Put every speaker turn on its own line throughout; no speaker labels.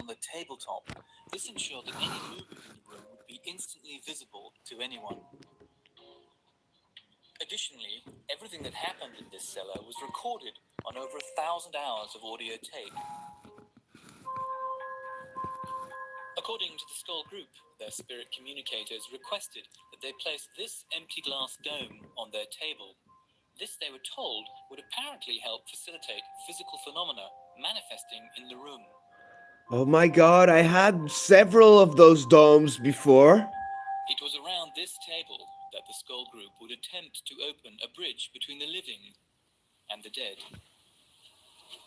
on the tabletop. This ensured that any movement in the room would be instantly visible to anyone. Additionally, everything that happened in this cellar was recorded on over 1,000 hours of audio tape. According to the Skull Group, their spirit communicators requested that they place this empty glass dome on their table. This, they were told, would apparently help facilitate physical phenomena manifesting in the room.
Oh my god, I had several of those domes before.
It was around this table that the Skull Group would attempt to open a bridge between the living and the dead.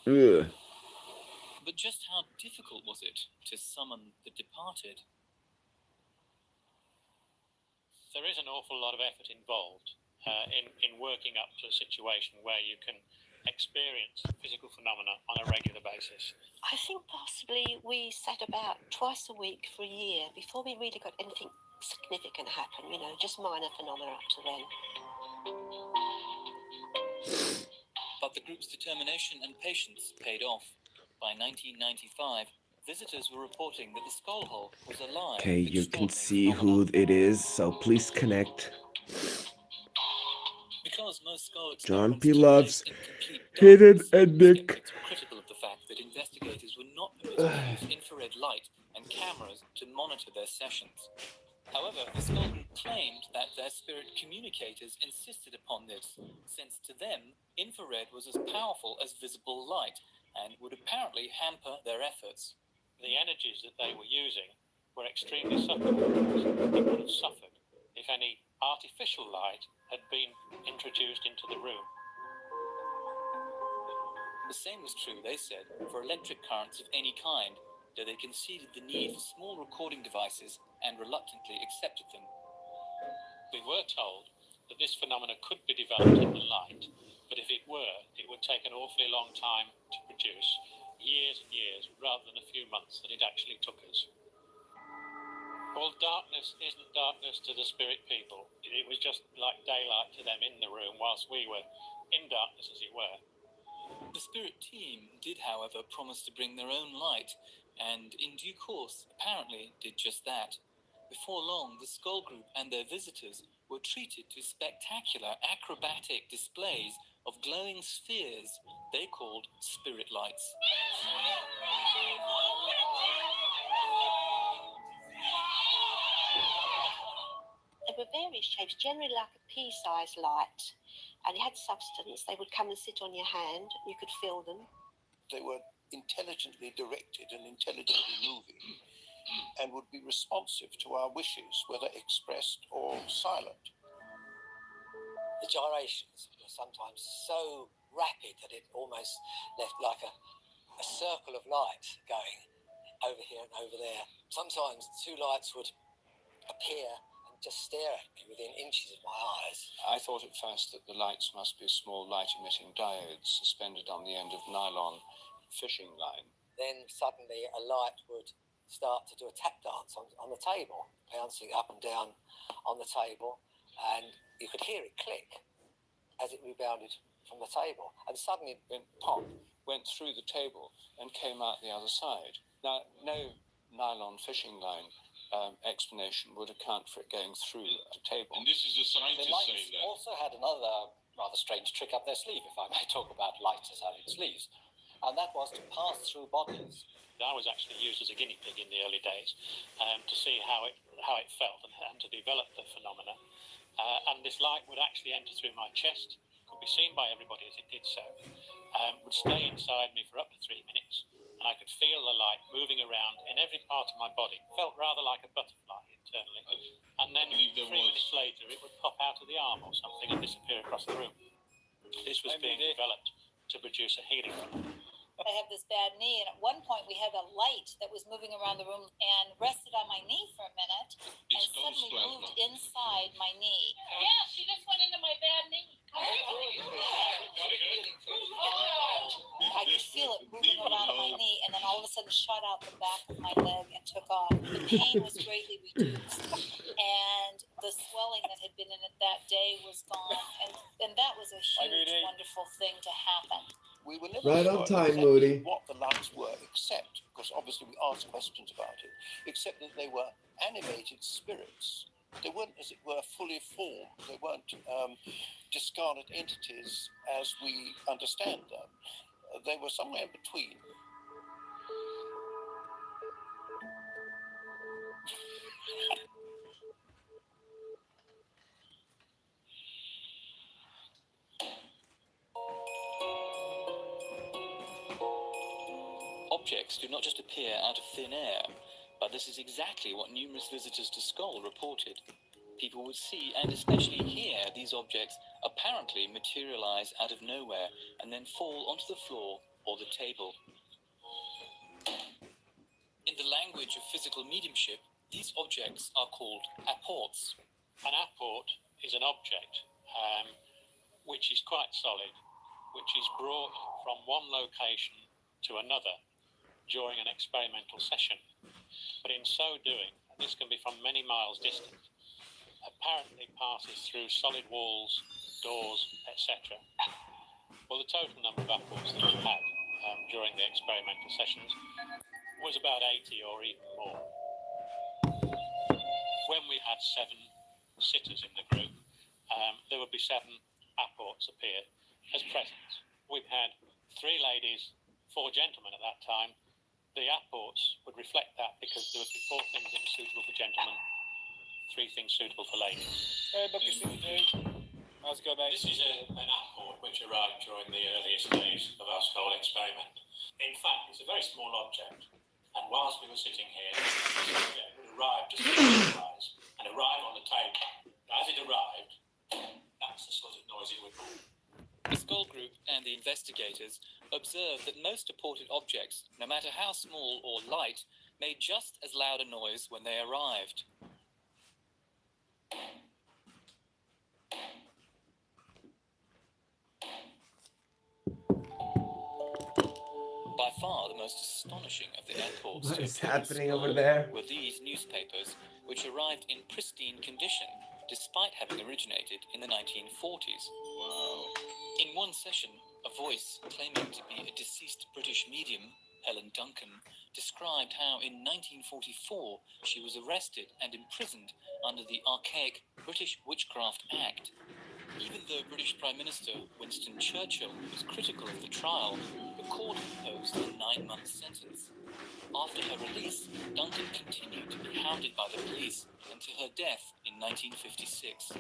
Ugh.
But just how difficult was it to summon the departed?
There is an awful lot of effort involved in working up to a situation where you can experience physical phenomena on a regular basis.
I think possibly we sat about twice a week for a year before we really got anything significant happen, just minor phenomena up to then.
But the group's determination and patience paid off. By 1995, visitors were reporting that the skull hole was alive.
Okay, you can see who it is, so please connect.
Because most skull
John
experiments
P.
took
loves
place in complete
Hidden
darkness,
and Nick.
skeptics were critical of the fact that investigators were not permitted to use infrared light and cameras to monitor their sessions. However, the Skull Group claimed that their spirit communicators insisted upon this, since to them, infrared was as powerful as visible light and would apparently hamper their efforts.
The energies that they were using were extremely subtle and would have suffered if any artificial light had been introduced into the room.
The same was true, they said, for electric currents of any kind, though they conceded the need for small recording devices and reluctantly accepted them.
We were told that this phenomena could be developed in the light, but if it were, it would take an awfully long time to produce, years and years, rather than a few months that it actually took us. Well, darkness isn't darkness to the spirit people. It was just like daylight to them in the room, whilst we were in darkness, as it were.
The spirit team did, however, promise to bring their own light, and in due course, apparently did just that. Before long, the Skull Group and their visitors were treated to spectacular acrobatic displays of glowing spheres they called spirit lights.
They were various shapes, generally like a pea-sized light, and it had substance. They would come and sit on your hand. You could feel them.
They were intelligently directed and intelligently moving, and would be responsive to our wishes, whether expressed or silent.
The gyrations were sometimes so rapid that it almost left like a circle of light going over here and over there. Sometimes two lights would appear and just stare at me within inches of my eyes.
I thought at first that the lights must be small light-emitting diodes suspended on the end of nylon fishing line.
Then suddenly a light would start to do a tap dance on the table, bouncing up and down on the table, and you could hear it click as it rebounded from the table, and suddenly it
Went pop, went through the table and came out the other side. Now, no nylon fishing line explanation would account for it going through the table.
And this is a
The
scientist saying
lights
that.
also had another rather strange trick up their sleeve, if I may talk about lights as having sleeves, and that was to pass through bodies.
I was actually used as a guinea pig in the early days to see how it felt and to develop the phenomena. And this light would actually enter through my chest, could be seen by everybody as it did so, would stay inside me for up to 3 minutes, and I could feel the light moving around in every part of my body. Felt rather like a butterfly internally. And then 3 minutes later it would pop out of the arm or something and disappear across the room. This was being developed to produce a healing phenomenon.
I have this bad knee, and at one point we had a light that was moving around the room and rested on my knee for a minute and suddenly moved inside my knee.
Yeah, she just went into my bad knee.
I could feel it moving around my knee, and then all of a sudden shot out the back of my leg and took off. The pain was greatly reduced, and the swelling that had been in it that day was gone, and that was a huge, wonderful thing to happen.
We were never
Right
sure
on time,
exactly
Moody.
what the lights were, except, because obviously we asked questions about it, except that they were animated spirits. They weren't, as it were, fully formed. They weren't discarnate entities as we understand them. They were somewhere in between.
Objects do not just appear out of thin air, but this is exactly what numerous visitors to Skull reported. People would see and especially hear these objects apparently materialize out of nowhere and then fall onto the floor or the table. In the language of physical mediumship, these objects are called apports.
An apport is an object which is quite solid, which is brought from one location to another during an experimental session. But in so doing, and this can be from many miles distant, apparently passes through solid walls, doors, etc. Well, the total number of apports that we had during the experimental sessions was about 80 or even more. When we had 7 sitters in the group, there would be 7 apports appear as presents. We've had 3 ladies, 4 gentlemen at that time. The apports would reflect that because there would be 4 things that were suitable for gentlemen, 3 things suitable for ladies.
Hey, Bucky Cindy. How's it going, mate?
This is an apport which arrived during the earliest days of our skull experiment. In fact, it's a very small object. And whilst we were sitting here, this object would arrive just as a surprise and arrive on the table. As it arrived, that's the sort of noise it would make.
The Skull Group and the investigators observed that most apported objects, no matter how small or light, made just as loud a noise when they arrived. By far the most astonishing of the apports
What
to
is
appear in
happening
Skull
over there?
were these newspapers, which arrived in pristine condition, despite having originated in the 1940s. Wow. In one session, a voice claiming to be a deceased British medium, Helen Duncan, described how in 1944 she was arrested and imprisoned under the archaic British Witchcraft Act. Even though British Prime Minister Winston Churchill was critical of the trial, the court imposed a 9-month sentence. After her release, Duncan continued to be hounded by the police until her death in 1956.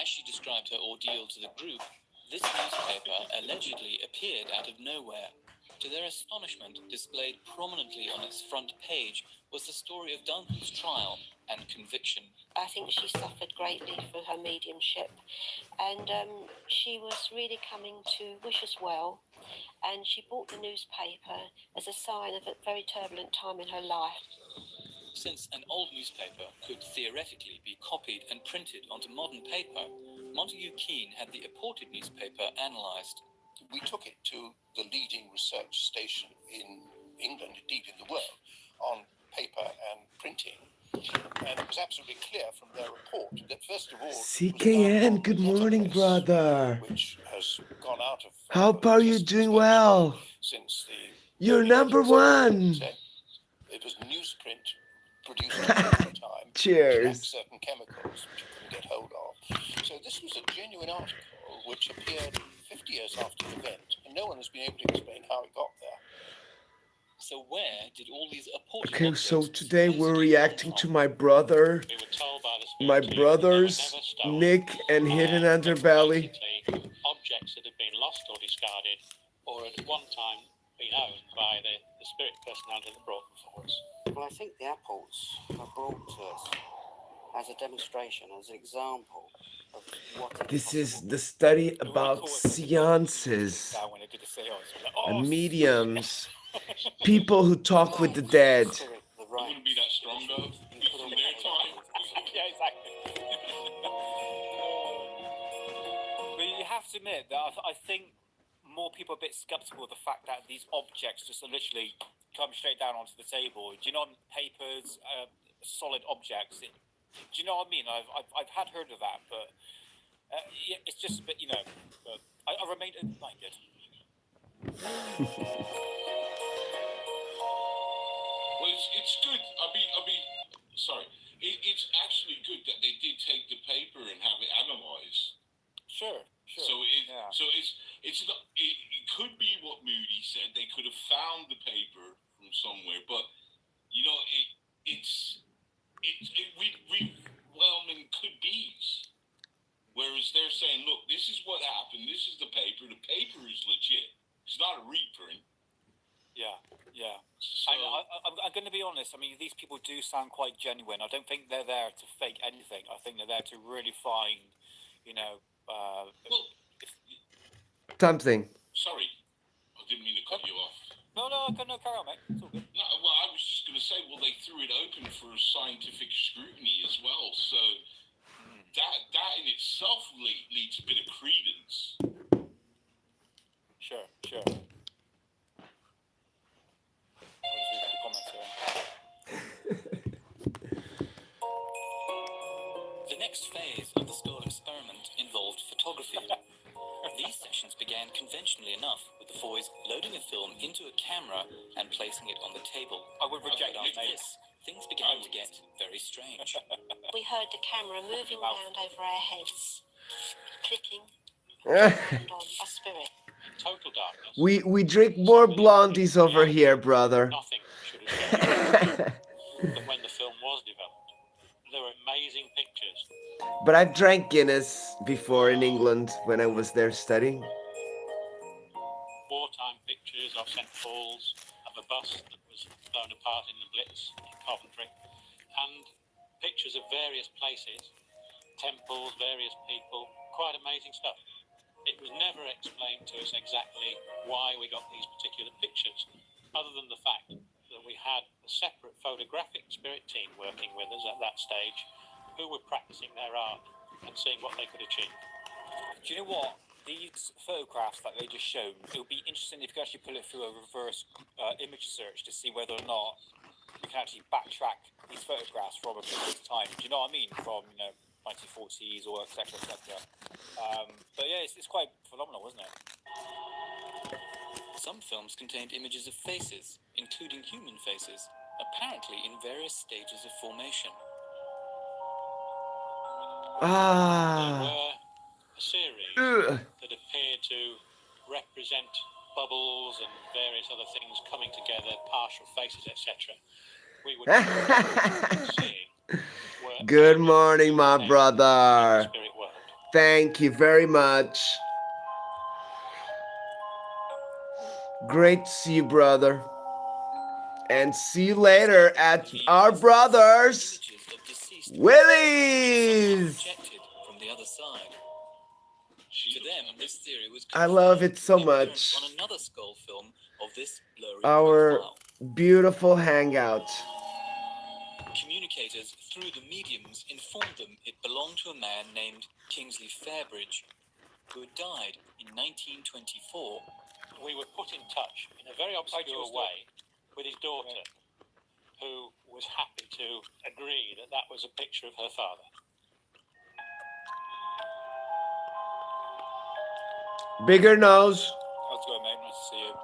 As she described her ordeal to the group, this newspaper allegedly appeared out of nowhere. To their astonishment, displayed prominently on its front page was the story of Duncan's trial and conviction.
I think she suffered greatly through her mediumship, and she was really coming to wish us well, and she bought the newspaper as a sign of a very turbulent time in her life.
Since an old newspaper could theoretically be copied and printed onto modern paper, Montague Keane had the apported newspaper analysed.
We took it to the leading research station in England, indeed in the world, on paper and printing. And it was absolutely clear from their report that, first of all,
CKN, good morning, brother.
which has gone out of
How are you doing? Well,
since the
you're number one.
It was newsprint produced at the time.
Cheers.
Which lacked certain chemicals which you couldn't get hold of. So this was a genuine article which appeared 50 years after the event, and no one has been able to explain how it got there.
So where did all these apported
Okay, so
objects
today we're
supposedly
reacting
come
to
from?
my brother,
We were told by the
my
spirit team
brothers,
that they were never stolen.
Nick and Hidden
But
Underbelly.
basically, objects that had been lost or discarded, or at one time been owned by the spirit personality that brought them for us.
Well, I think the apports are brought to us as a demonstration, as an example of what
This is the study about seances
When I did the seance, I was like, oh,
and mediums, people who talk with the dead.
spirit, the right.
wouldn't be that strong though. From their time.
Yeah, exactly.
But you have to admit that I think more people are a bit skeptical of the fact that these objects just literally come straight down onto the table. Do you know, on papers, solid objects? Do you know what I mean? I've heard of that, but Yeah, it's just a bit, you know. I remain open-minded.
Well, it's good. I'll be sorry. It's actually good that they did take the paper and have it analysed.
Sure.
So it's not, it could be what Moody said. They could have found the paper from somewhere, but you know it's overwhelming could be's. Whereas they're saying, look, this is what happened. This is the paper. The paper is legit. It's not a reprint.
Yeah.
So,
I'm going to be honest. I mean, these people do sound quite genuine. I don't think they're there to fake anything. I think they're there to really find, you know.
Something.
Sorry, I didn't mean to cut you off.
No, carry on, mate. It's all good.
No, well, I was just going to say, well, they threw it open for scientific scrutiny as well. So that in itself leads a bit of credence.
Sure.
The next phase of the Skull experiment involved photography. These sessions began conventionally enough, with the boys loading a film into a camera and placing it on the table.
I would reject
After
that, mate.
this, things began to get very strange.
We heard the camera moving around over our heads, clicking,
we
and on a spirit.
In total darkness.
we drink more blondies over here, brother.
Nothing should have shown. But when the film was developed, there were amazing pictures.
But I've drank Guinness before in England when I was there studying.
Wartime pictures of St. Paul's, of a bus that was blown apart in the Blitz in Coventry, and pictures of various places, temples, various people, quite amazing stuff. It was never explained to us exactly why we got these particular pictures, other than the fact that we had a separate photographic spirit team working with us at that stage, who were practicing their art and seeing what they could achieve.
Do you know what? These photographs that they just shown, it would be interesting if you could actually put it through a reverse image search to see whether or not we can actually backtrack these photographs from a previous time. Do you know what I mean? From, 1940s or etc. But yeah, it's quite phenomenal, wasn't it?
Some films contained images of faces, including human faces, apparently in various stages of formation.
There
Ah.
were a series
Ugh.
that appeared to represent bubbles and various other things coming together, partial faces, etc. We would see were
Good morning, my
in the
brother.
spirit world.
Thank you very much. Great to see you, brother. And see you later at our brothers,
Images of deceased
Willie's.
projected from the other side. To them, this theory was
I love it so
confirmed when they turned
much.
on another skull film of this blurry
Our
profile.
beautiful hangout.
Communicators through the mediums informed them it belonged to a man named Kingsley Fairbridge, who had died in 1924.
We were put in touch in a very obscure way with his daughter, who was happy to agree that that was a picture of her father.
Bigger nose.
How's it going, mate? Nice to see you.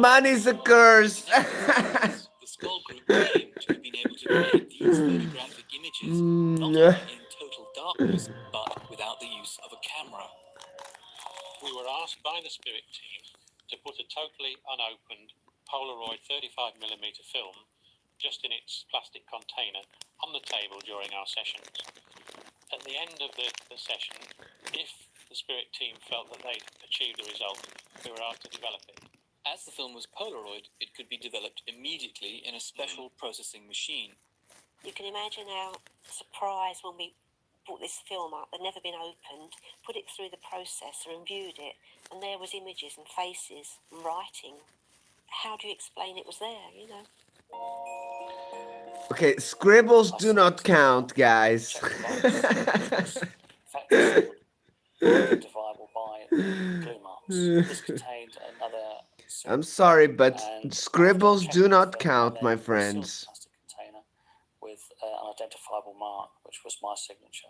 Money's a curse.
The skull group claimed to have been able to create these photographic images not only in total darkness, but without the use of a camera.
We were asked by the spirit team to put a totally unopened Polaroid 35mm film just in its plastic container on the table during our sessions. At the end of the session, if the spirit team felt that they'd achieved the result, we were asked to develop it.
As the film was Polaroid, it could be developed immediately in a special processing machine.
You can imagine our surprise when we brought this film up. They'd never been opened, put it through the processor and viewed it, and there was images and faces and writing. How do you explain it was there, you know?
Okay, scribbles do not count, guys.
Identifiable by glue marks. This contained another.
I'm sorry, but scribbles do not count, my friends.
Plastic container with an identifiable mark, which was my signature.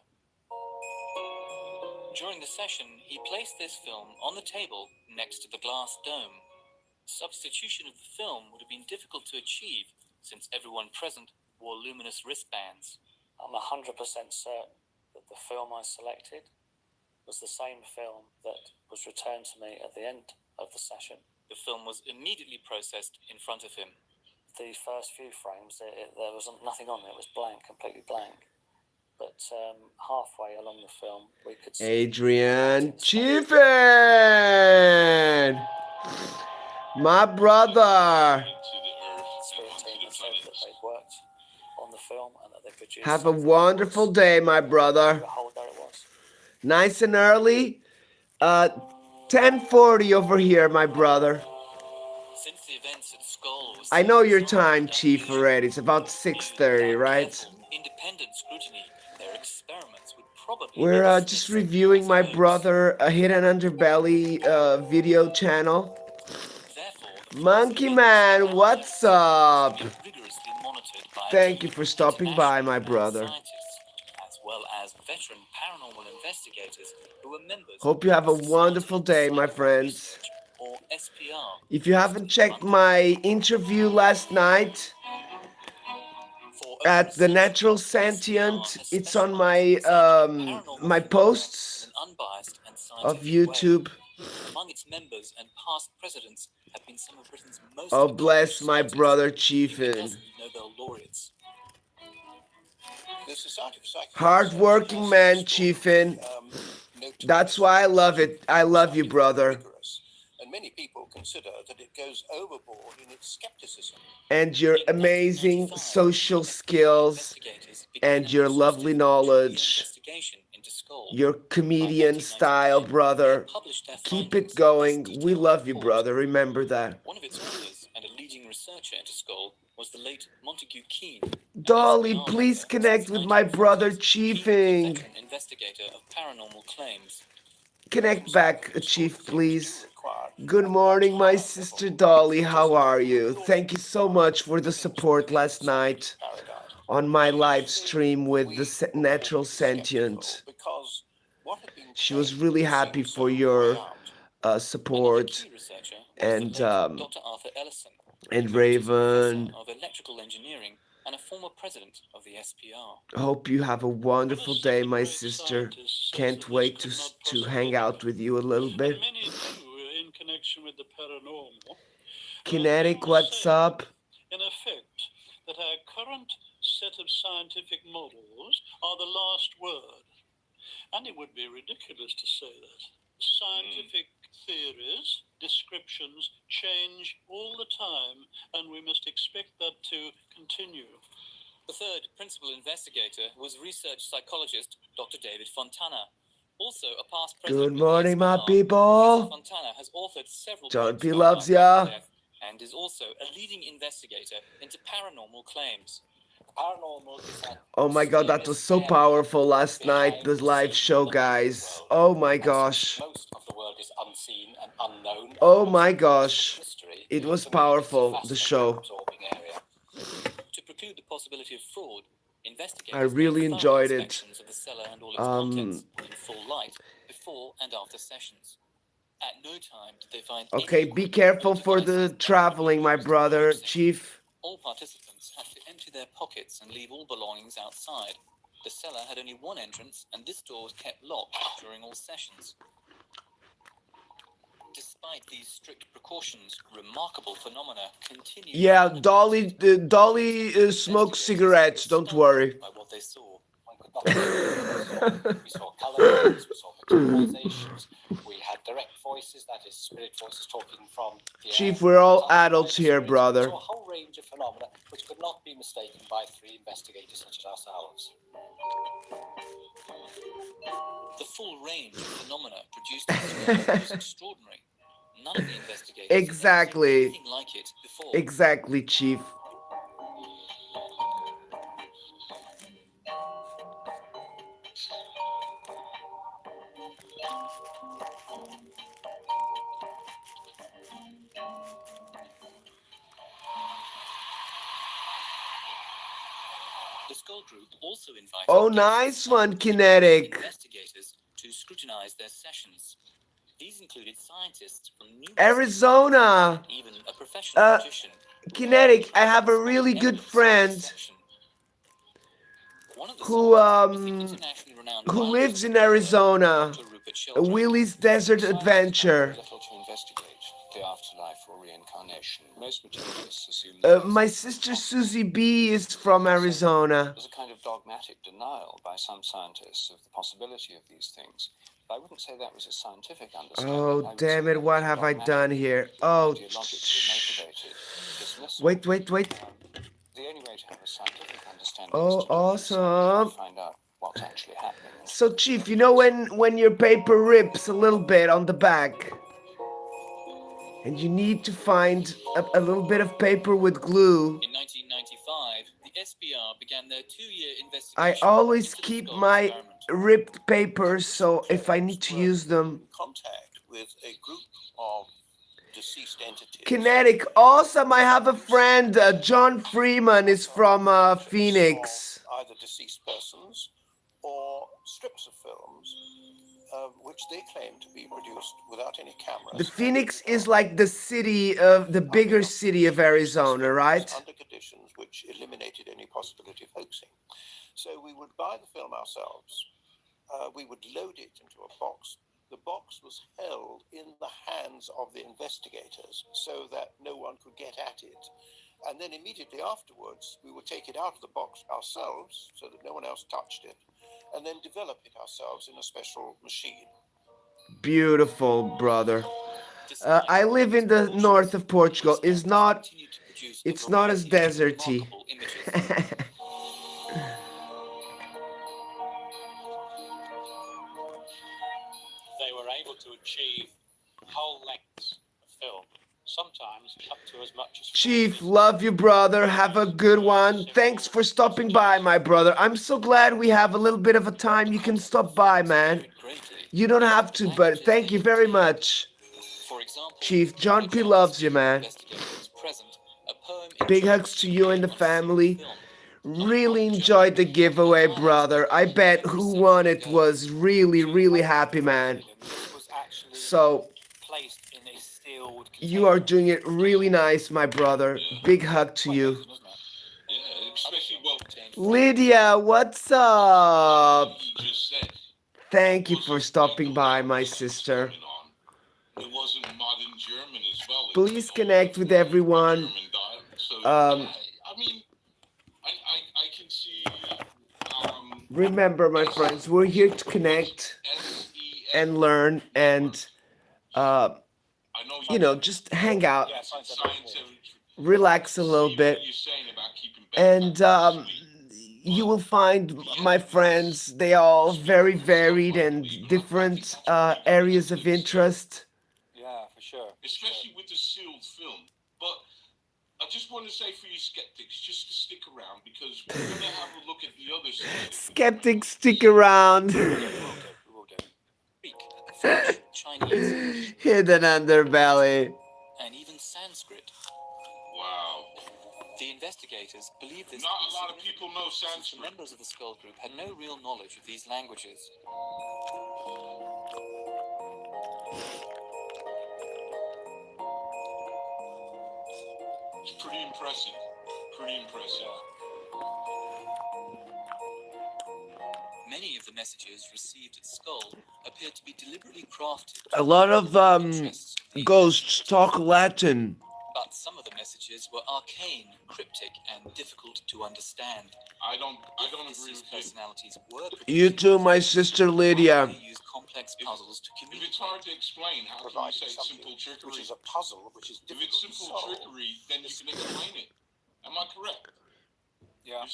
During the session, he placed this film on the table next to the glass dome. Substitution of the film would have been difficult to achieve since everyone present wore luminous wristbands.
I'm 100% certain that the film I selected was the same film that was returned to me at the end of the session.
The film was immediately processed in front of him.
The first few frames, there was nothing on it. It was blank, completely blank. But halfway along the film, we could see
Adrian Chiefin, my brother.
spirit team had said that they'd worked on the film and that they produced.
Have a wonderful day, my brother.
Behold, there it was.
Nice and early. 10:40 over here, my brother.
Since the events at Skull was
I know your time, Chief, already. It's about 6:30, right?
independent scrutiny, their experiments would probably
We're just reviewing my brother, a Hidden Underbelly video channel. Monkey Man, what's up?
rigorously monitored by
Thank you for stopping by, my brother.
scientists, as well as veteran paranormal investigators who were members
Hope you have a wonderful day, my friends.
or SPR.
If you haven't checked my interview last night at the Natural Sentient, it's on my my posts
unbiased and
of
scientific
YouTube.
way. Among its members and past presidents have been some of Britain's most
Oh, bless
accomplished
my
scientists,
brother
even
Chiefin.
dozen Nobel laureates.
The Society for Psychic
Hardworking man, Chiefin. That's why I love it. I love you, brother.
rigorous, and many people consider that it goes overboard in its skepticism.
And your amazing social skills and your lovely knowledge. Your comedian style, brother. Keep it going. We love you, brother. Remember that.
One of its authors and a leading researcher into Skull was the late Montague Keane.
Dolly, please connect with my brother Chiefing.
Veteran investigator of paranormal claims.
Connect back, Chief, please. Good morning, my sister Dolly. How are you? Thank you so much for the support last night on my live stream with the Natural Sentient.
Because what had been
She was really happy for your support, and
Dr. Arthur Ellison,
Raven.
of electrical engineering and a former president of the SPR.
Hope you have a wonderful day, my sister. Can't wait to hang out with you a little bit.
Many do in connection with the paranormal.
Kinetic, what's up?
In effect, that our current set of scientific models are the last word. And it would be ridiculous to say that. Scientific theories, descriptions change all the time, and we must expect that to continue.
The third principal investigator was research psychologist Dr. David Fontana. Also a past president.
Good morning, my people.
Fontana has authored several
John
books
P.
about
loves
after
ya.
death and is also a leading investigator into paranormal claims.
Paranormal is an
Oh my god, that was so powerful last night, the live show, guys. Oh my gosh.
most of the world is unseen and unknown.
Oh my gosh.
History,
It was
so
powerful,
it's a
the
fascinating
show.
absorbing area.
To preclude the possibility of fraud, investigators
I really
made
enjoyed
thorough
it.
inspections of the cellar and all its contents in full light before and after sessions. At no time did they find
Okay,
any
be careful for the traveling, my brother, Chief.
All participants had to empty their pockets and leave all belongings outside. The cellar had only one entrance, and this door was kept locked during all sessions. Despite these strict precautions, remarkable phenomena continued.
Yeah, Dolly smokes cigarettes, don't worry.
By what they saw.
One could not we saw colours, we saw materializations, we had direct voices, that is, spirit voices talking from the air.
Chief, we're all
Sometimes
adults
by the
here,
spirits.
brother.
We saw a whole range of phenomena which could not be mistaken by three investigators such as ourselves.
The full range of phenomena produced in this was extraordinary. None of the investigators
Exactly.
had seen anything like it before.
Exactly, Chief.
The Skull Group also invited
Oh,
guests
nice one,
and
Kinetic.
investigators to scrutinize their sessions. These included scientists from numerous
Arizona.
even a professional magician.
Kinetic, I have a really good friend
One of the
who
was the internationally renowned
lives in Arizona.
Dr. Rupert Sheldrake.
Willie's Desert Adventure.
Little to investigate the afterlife or reincarnation. Most materialists assume
My sister Susie B is from Arizona.
there's a kind of dogmatic denial by some scientists of the possibility of these things. I wouldn't say that was a scientific understanding.
Oh, damn it, what have I done here? Oh, wait.
The only way to have a scientific understanding
Oh,
is to
awesome.
find out what's actually happening.
So, Chief, you know when your paper rips a little bit on the back, and you need to find a little bit of paper with glue.
In 1995, the SBR began their 2-year investigation.
I always keep my ripped papers, so if I need to use them.
Contact with a group of deceased entities.
Kinetic, awesome. I have a friend, John Freeman is from Phoenix.
Either deceased persons or strips of films, which they claim to be produced without any cameras.
The Phoenix is like the city of the bigger city of Arizona, right?
Under conditions which eliminated any possibility of hoaxing. So we would buy the film ourselves. We would load it into a box. The box was held in the hands of the investigators so that no one could get at it. And then immediately afterwards, we would take it out of the box ourselves so that no one else touched it, and then develop it ourselves in a special machine.
Beautiful, brother. I live in the north of Portugal. It's not as deserty.
They were able to achieve whole lengths of film, sometimes up to as much as...
Chief, love you, brother. Have a good one. Thanks for stopping by, my brother. I'm so glad we have a little bit of a time you can stop by, man. You don't have to, but thank you very much. Chief, John P. loves you, man. Big hugs to you and the family. Really enjoyed the giveaway, brother. I bet who won it was really, really happy, man. So, you are doing it really nice, my brother. Big hug to you. Lydia, what's up? Thank you for stopping by, my sister. Please connect with everyone. Remember, my friends, we're here to connect and learn and, just hang out, relax a little bit. And you will find my friends, they all very varied and different areas of interest.
Yeah, for sure.
Especially with the sealed film. But I just want to say for you skeptics, just to stick around, because we're going to have a look at the other side.
Skeptics, stick around.
French, Chinese,
Hidden Underbelly.
and even Sanskrit.
Wow.
The investigators believe this.
Not a lot of people know Sanskrit.
Members of the Skull Group had no real knowledge of these languages.
It's pretty impressive. Pretty impressive.
Many of the messages received at Skull appeared to be deliberately crafted.
A lot of ghosts talk Latin.
But some of the messages were arcane, cryptic, and difficult to understand.
I don't agree with
personalities were
You too, my sister Lydia.
they use complex puzzles to
If
communicate.
it's hard to explain, how can you say it's simple trickery?
Which is a puzzle, which is
If
difficult
it's
to
simple
solve.
trickery, then you can explain it. Am I correct?
Yeah.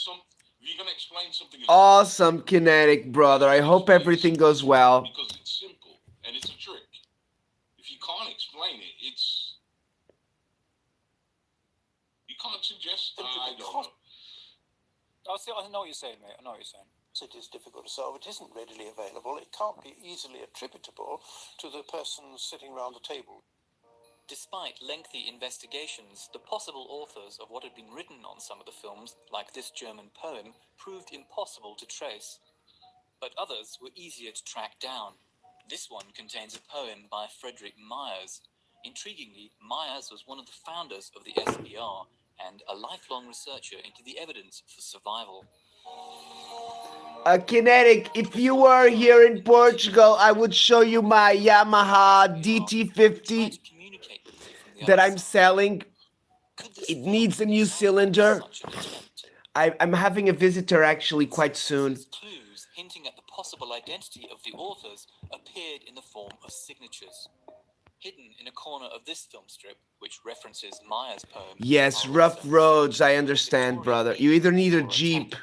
If you're going to explain something...
Awesome, Kinetic, brother. I hope everything goes well.
Because it's simple, and it's a trick. If you can't explain it, it's... You can't suggest... I don't know.
I know what you're saying, mate. I know what you're saying.
It is difficult to solve. It isn't readily available. It can't be easily attributable to the person sitting around the table.
Despite lengthy investigations, the possible authors of what had been written on some of the films, like this German poem, proved impossible to trace. But others were easier to track down. This one contains a poem by Frederick Myers. Intriguingly, Myers was one of the founders of the SPR and a lifelong researcher into the evidence for survival.
Kinetic, if you were here in Portugal, I would show you my Yamaha DT50 that I'm selling. It needs a new cylinder. I'm having a visitor actually quite soon.
Clues hinting at the possible identity of the authors appeared in the form of signatures. Hidden in a corner of this film strip, which references Myers' poem.
Yes, rough roads, I understand, brother. You either need a Jeep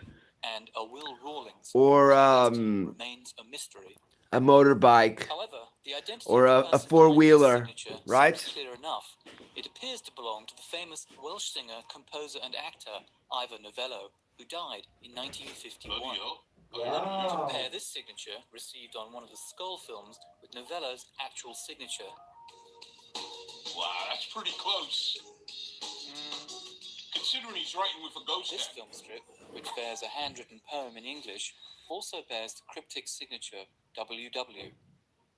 and a Will Rawlings
or
remains a mystery.
A motorbike.
However, the identity
or
of the
a four-wheeler, right?
seems clear enough. It appears to belong to the famous Welsh singer, composer, and actor Ivor Novello, who died in 1951. Compare this signature, received on one of the Skull films, with Novello's actual signature.
Wow, that's pretty close. Considering he's writing with a ghost
This
hand.
film strip, which bears a handwritten poem in English, also bears the cryptic signature WW.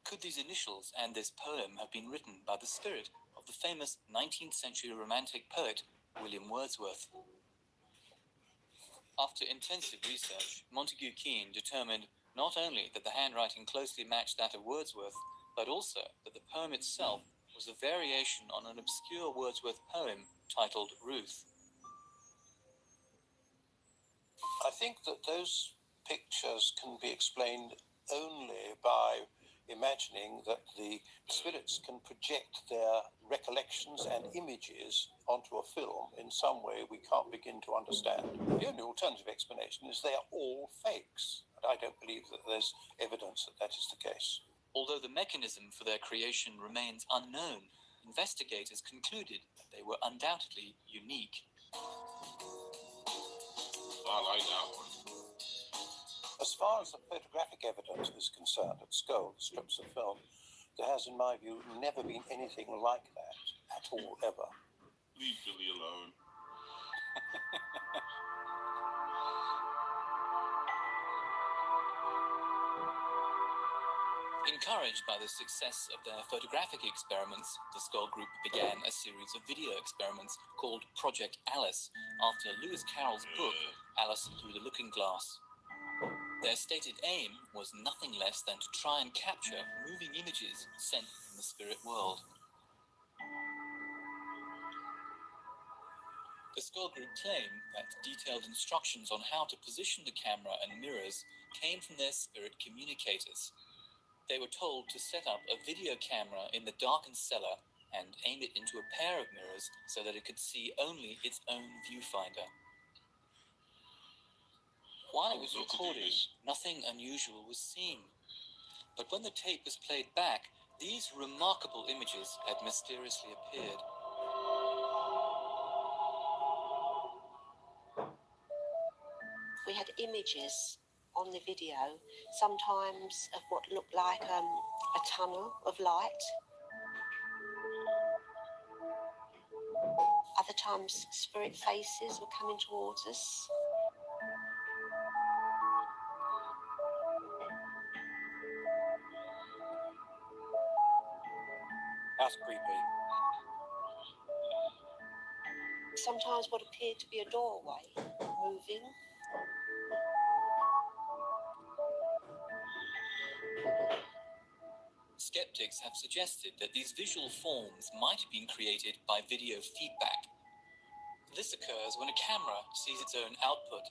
Could these initials and this poem have been written by the spirit of the famous 19th century romantic poet William Wordsworth? After intensive research, Montague Keene determined not only that the handwriting closely matched that of Wordsworth, but also that the poem itself was a variation on an obscure Wordsworth poem titled Ruth.
I think that those pictures can be explained only by imagining that the spirits can project their recollections and images onto a film in some way we can't begin to understand. The only alternative explanation is they are all fakes. And I don't believe that there's evidence that that is the case.
Although the mechanism for their creation remains unknown, investigators concluded that they were undoubtedly unique.
I like that one.
As far as the photographic evidence is concerned at Skull, the strips of film, there has, in my view, never been anything like that at all, ever.
Leave Billy alone.
Encouraged by the success of their photographic experiments, the Skull Group began a series of video experiments called Project Alice, after Lewis Carroll's book, Alice Through the Looking Glass. Their stated aim was nothing less than to try and capture moving images sent from the spirit world. The Skull Group claimed that detailed instructions on how to position the camera and mirrors came from their spirit communicators. They were told to set up a video camera in the darkened cellar and aim it into a pair of mirrors so that it could see only its own viewfinder. While it was recording, nothing unusual was seen. But when the tape was played back, these remarkable images had mysteriously appeared.
We had images on the video, sometimes of what looked like a tunnel of light. Other times, spirit faces were coming towards us.
That's creepy.
Sometimes what appeared to be a doorway moving.
Skeptics have suggested that these visual forms might have been created by video feedback. This occurs when a camera sees its own output.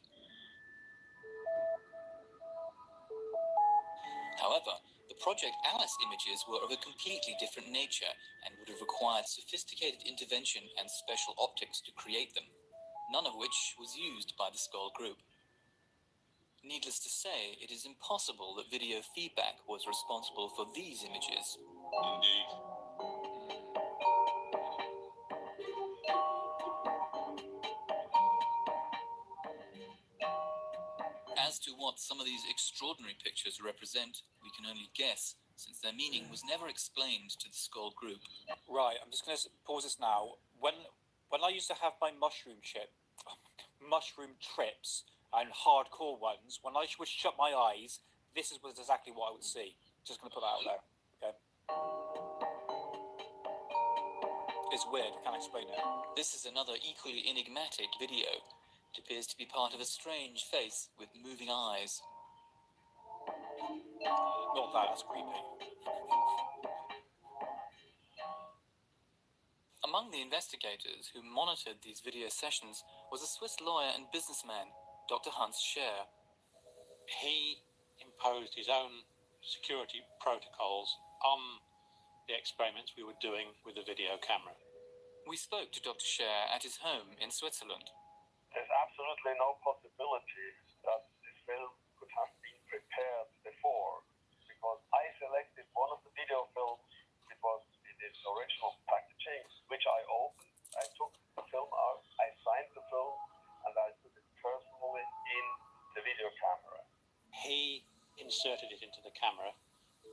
However, the Project Alice images were of a completely different nature and would have required sophisticated intervention and special optics to create them, none of which was used by the Skull Group. Needless to say, it is impossible that video feedback was responsible for these images.
Indeed.
As to what some of these extraordinary pictures represent, we can only guess, since their meaning was never explained to the Skull group.
Right, I'm just going to pause this now. When I used to have my mushroom trips and hardcore ones, when I would shut my eyes, this was exactly what I would see. Just going to put that out there. Okay. It's weird. I can't explain it.
This is another equally enigmatic video. It appears to be part of a strange face with moving eyes.
Not that. That's creepy.
Among the investigators who monitored these video sessions was a Swiss lawyer and businessman, Dr. Hans Scher.
He imposed his own security protocols on the experiments we were doing with the video camera.
We spoke to Dr. Scher at his home in Switzerland.
There's absolutely no possibility that this film could have been prepared before, because I selected one of the video films. It was in its original packaging, which I opened. I took the film out, I signed the film, and I put it personally in the video camera.
He inserted it into the camera.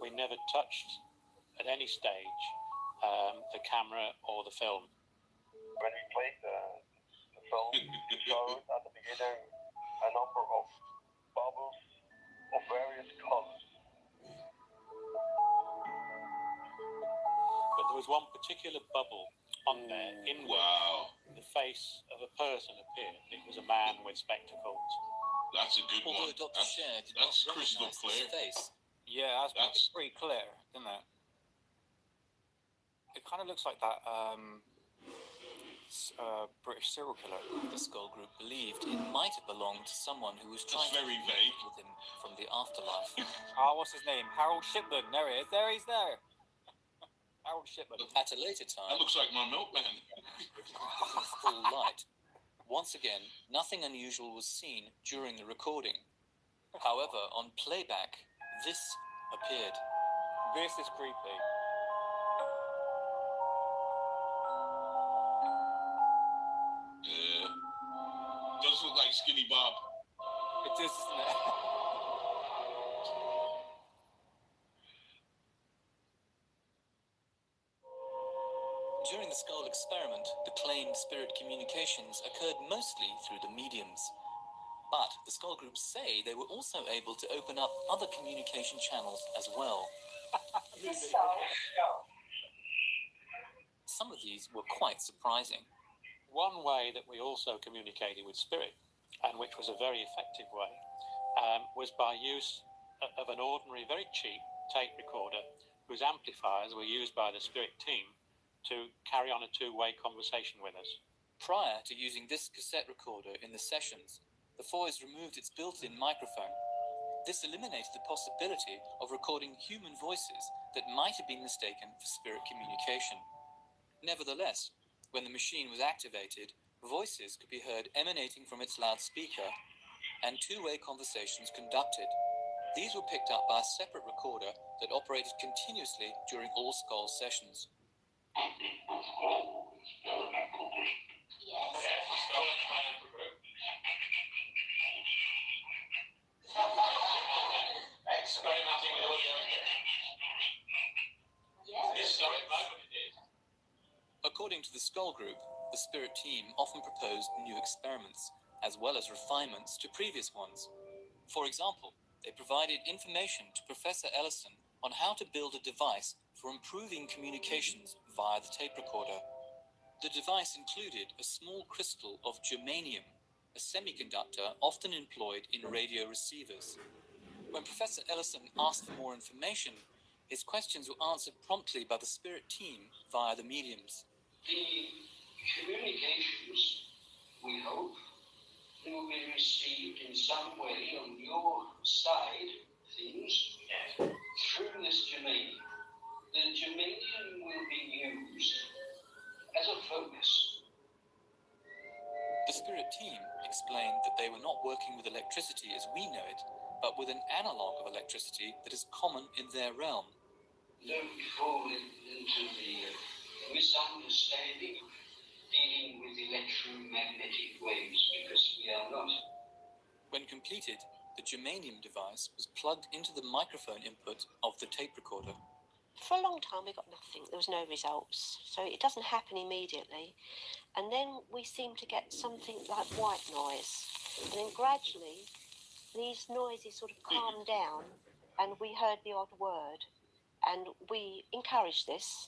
We never touched at any stage the camera or the film.
When we played the film, it showed at the beginning a number of bubbles of various colors.
But there was one particular bubble on there in which the face of a person appeared. It was a man with spectacles.
That's a good
Although
one.
Dr. Scher did not
crystal
recognize
clear.
his face.
Yeah, that's pretty clear, isn't it? It kind of looks like that British serial killer.
The Skull group believed it might have belonged to someone who was trying to
very vague.
communicate with him from the afterlife.
What's his name? Harold Shipman. There he is. He's there. Harold Shipman.
At a later time,
That looks like my milkman.
in full light. Once again, nothing unusual was seen during the recording. However, on playback, this appeared.
This is creepy.
Does look like Skinny Bob.
It is, isn't it?
During the Skull experiment, the claimed spirit communications occurred mostly through the mediums. But the Skull group say they were also able to open up other communication channels as well. Some of these were quite surprising.
One way that we also communicated with spirit, and which was a very effective way, was by use of an ordinary, very cheap tape recorder whose amplifiers were used by the spirit team to carry on a two-way conversation with us.
Prior to using this cassette recorder in the sessions, the Foys removed its built-in microphone. This eliminated the possibility of recording human voices that might have been mistaken for spirit communication. Nevertheless, when the machine was activated, voices could be heard emanating from its loudspeaker and two-way conversations conducted. These were picked up by a separate recorder that operated continuously during all Skull sessions. According to the Skull group, the spirit team often proposed new experiments, as well as refinements to previous ones. For example, they provided information to Professor Ellison on how to build a device for improving communications via the tape recorder. The device included a small crystal of germanium, a semiconductor often employed in radio receivers. When Professor Ellison asked for more information, his questions were answered promptly by the spirit team via the mediums.
The communications, we hope, will be received in some way on your side, things, through this germanium. The germanium will be used as a focus.
The spirit team explained that they were not working with electricity as we know it, but with an analog of electricity that is common in their realm.
Don't fall into the misunderstanding of dealing with electromagnetic waves, because we are not.
When completed, The germanium device was plugged into the microphone input of the tape recorder.
For a long time, we got nothing. There was no results. So it doesn't happen immediately. And then we seem to get something like white noise. And then gradually, these noises sort of calmed down, and we heard the odd word. And we encouraged this.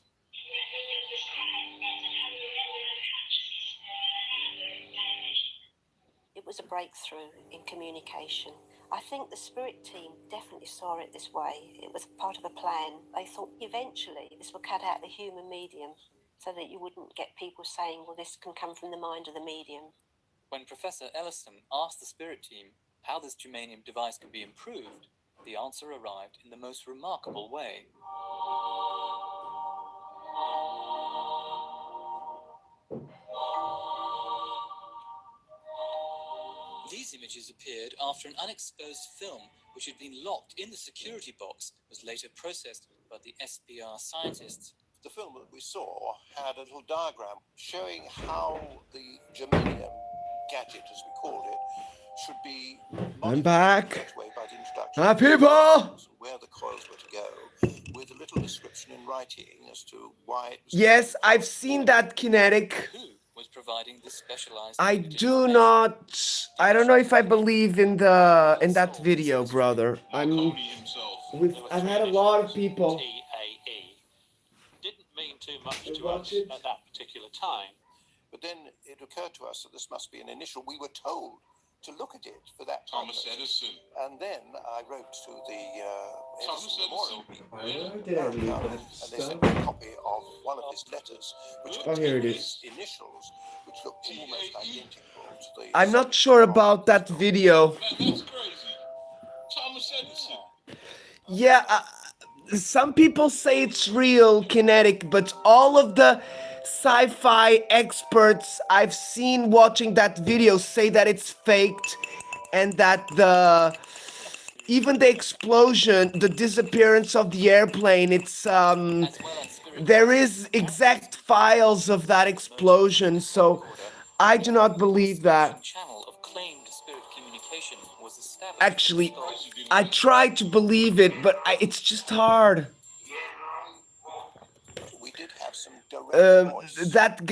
It was a breakthrough in communication. I think the spirit team definitely saw it this way. It was part of a plan. They thought eventually this would cut out the human medium so that you wouldn't get people saying, well, this can come from the mind of the medium.
When Professor Ellison asked the spirit team how this germanium device could be improved, the answer arrived in the most remarkable way. These images appeared after an unexposed film which had been locked in the security box was later processed by the SPR scientists.
The film that we saw had a little diagram showing how the germanium gadget, as we called it, should be
I'm back.
by the introduction
Hi,
of
people.
where the coils were to go, with a little description in writing as to why it was.
Yes, I've seen that, Kinetic.
Who was providing this specialized?
I do not. I don't know if I believe in that video, brother. I've had a lot of people.
TAE didn't mean too much to us at that particular time.
But then it occurred to us that this must be an initial. We were told to look at it for that
Thomas
purpose.
Edison.
And then I wrote to the
Thomas
Edison
Edison.
Memorial
Where did I leave that
and they
stuff?
sent me a copy of one of his letters, which
Oh, here it
contained
is.
his initials, which looked almost identical to the.
I'm not sure about that video.
Man, that's crazy. Thomas Edison.
Yeah, some people say it's real, Kinetic, but all of the sci-fi experts I've seen watching that video say that it's faked, and that even the explosion, the disappearance of the airplane, it's there is exact files of that explosion, so I do not believe that.
Channel of claimed spirit communication was established.
Actually, I try to believe it, but it's just hard.
We did have some direct voice.
That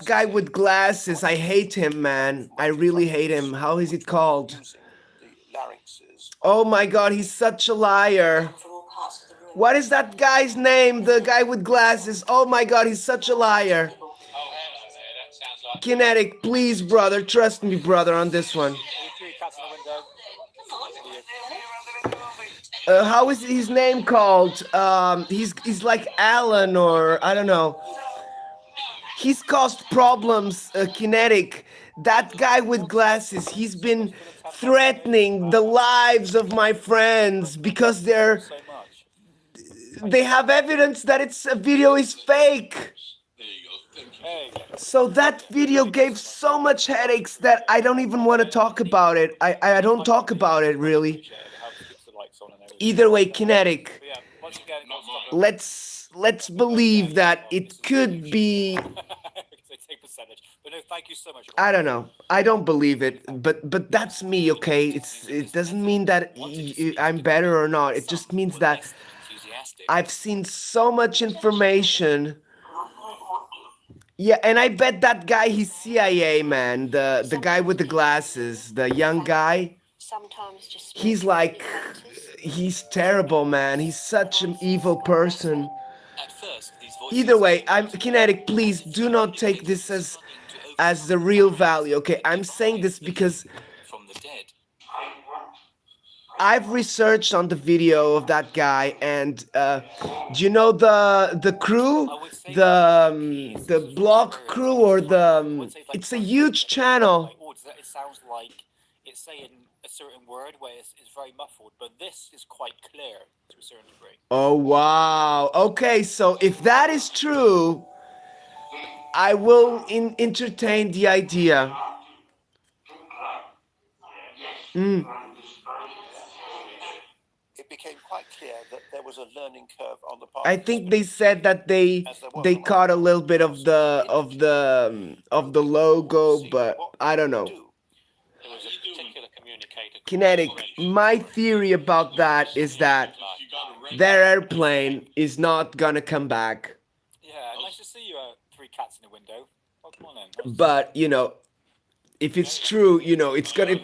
guy with glasses, I hate him, man. I really hate him. How is it called?
Using the larynxes.
Oh my god, he's such a liar. What is that guy's name? The guy with glasses. Oh my god, he's such a liar.
Oh, hello there. That sounds like.
Kinetic, please, brother. Trust me, brother, on this one. How is his name called? He's like Alan, or I don't know. He's caused problems, Kinetic. That guy with glasses, he's been threatening the lives of my friends because they have evidence that a video is fake.
There you go. Thank you.
So that video gave so much headaches that I don't even want to talk about it. I don't talk about it really. Either way, Kinetic, let's believe that it could be.
Thank you so much.
I don't know. I don't believe it, but that's me, okay? It doesn't mean that I'm better or not. It just means that I've seen so much information. Yeah, and I bet that guy, he's CIA, man. The guy with the glasses, the young guy.
Sometimes just
He's like, he's terrible, man. He's such an evil person. Either way, Kinetic, please do not take this as the real value, okay? I'm saying this because I've researched on the video of that guy, and do you know the crew, the blog crew, or it's a huge channel.
It sounds like it's saying a certain word where it's very muffled, but this is quite clear to a certain degree.
Oh wow. Okay, so if that is true, I will entertain the idea.
It became quite clear that there was a learning curve on the part.
I think they said that they caught a little bit of the logo, but I don't know.
There was a particular communicator
Kinetic, my theory about that is that their airplane is not gonna come back.
Yeah, nice to see you, three cats in the window. Oh, come on in.
But, you know, if it's true, you know, it's a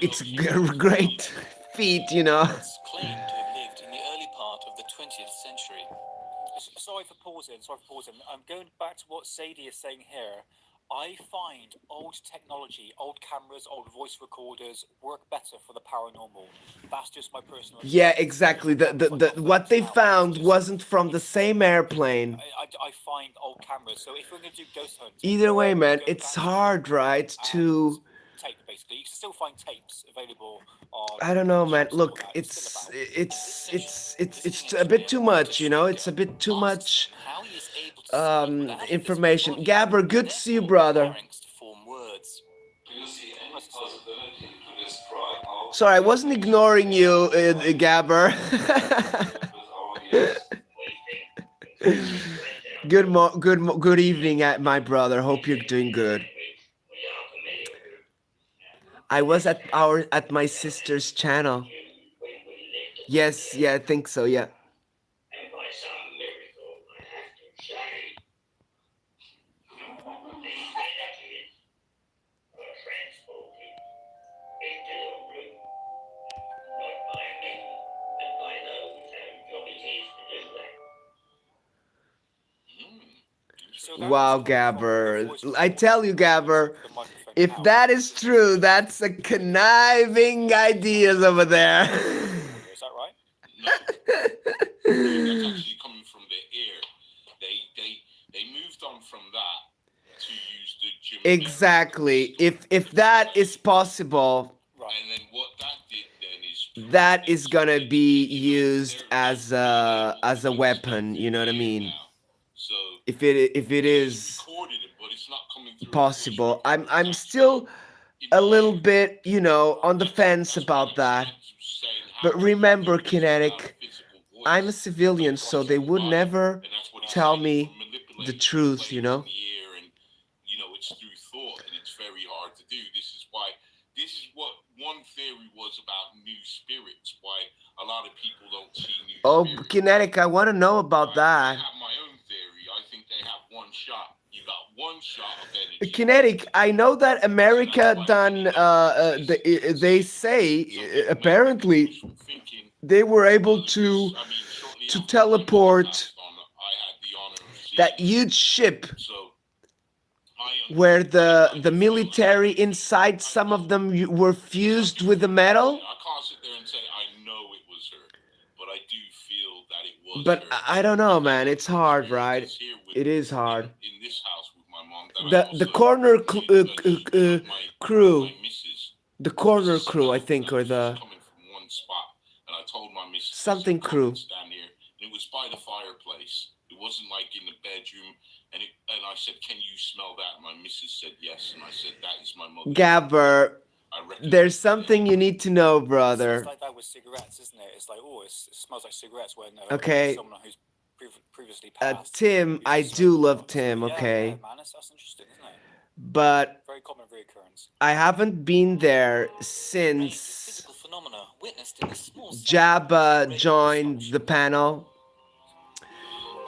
great feat, you know.
It's claimed to have lived in the early part of the 20th century.
Sorry for pausing. I'm going back to what Sadie is saying here. I find old technology, old cameras, old voice recorders work better for the paranormal. That's just my personal.
Yeah, exactly. The what they found wasn't from the same airplane.
I find old cameras. So if we're going to do ghost hunting,
Either way, man, it's hard, right? To
tape basically. You can still find tapes available on.
I don't know, man. Look, it's a bit too much, you know. It's a bit too much information. Gabber, good to see you, brother. Sorry, I wasn't ignoring you, Gabber. Good evening, my brother. Hope you're doing good. I was at my sister's channel. Yes, yeah, I think so, yeah. Wow, Gabber. I tell you, Gabber, if that is true, that's a conniving ideas over there.
Is that right?
No. That's actually coming from the air. They moved on from that to use the gym.
Exactly. If that is possible,
and then what that did then is
that is gonna be used as a weapon. You know what I mean?
So
if it is possible, I'm still a little bit, you know, on the fence about that. But remember, Kinetic, I'm a civilian, so they would never tell me the truth, you know.
You know, it's through thought, and it's very hard to do. This is what one theory was about new spirits. Why a lot of people don't see new spirits.
Kinetic, I want to know about that.
I have my own theory. I think they have one shot. You got one shot of energy.
Kinetic, I know that America done. They say apparently they were able to teleport that huge ship where the military inside, some of them were fused with the metal.
I can't sit there and say I know it was her, but I do feel that it was
but
her.
I don't know, man. It's hard, right? It is hard.
In this house with my mom.
The corner crew, the corner crew, I think, or the
coming from one spot, and I told my missus
something crew.
Stand here, and it was by the fireplace. It wasn't like in the bedroom. And I said, "Can you smell that?" And my missus said yes, and I said, "That is my mother."
Gabber, there's something you need to know, brother.
It's like that with cigarettes, isn't it? It's like, oh, it smells like cigarettes when
okay.
Someone who's previously passed.
Tim, I do love Tim. Okay.
Yeah, man, that's interesting, isn't it?
But
very common reoccurrence.
I haven't been there since Jabba joined the panel.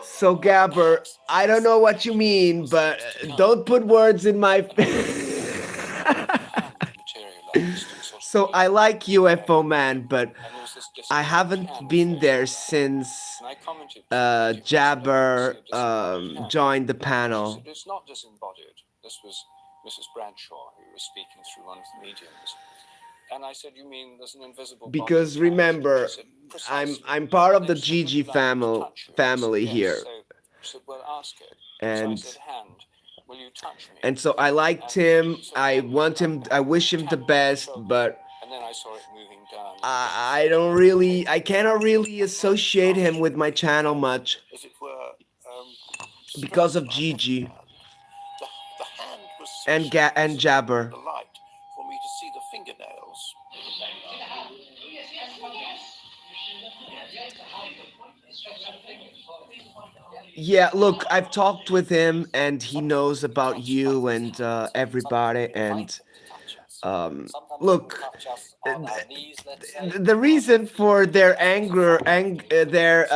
So Gabber, I don't know what you mean, but don't put words in my So I like UFO Man, but I haven't been there since Jabber joined the panel.
It's not disembodied. This was Mrs. Bradshaw who was speaking through one of the mediums. And I said, "You mean there's an invisible body?"
Because remember, I'm part of the GG family here.
So she said, "Well, ask it."
And
so I said, "Hand, will you touch me?"
And so I liked him. I wish him the best, but
and then I saw it moving down.
I cannot really associate him with my channel much.
As it were,
because of GG.
The hand was
and Jabber.
The light for me to see the fingernails.
Yeah, look, I've talked with him, and he knows about you and everybody, and Look, the reason for their anger, their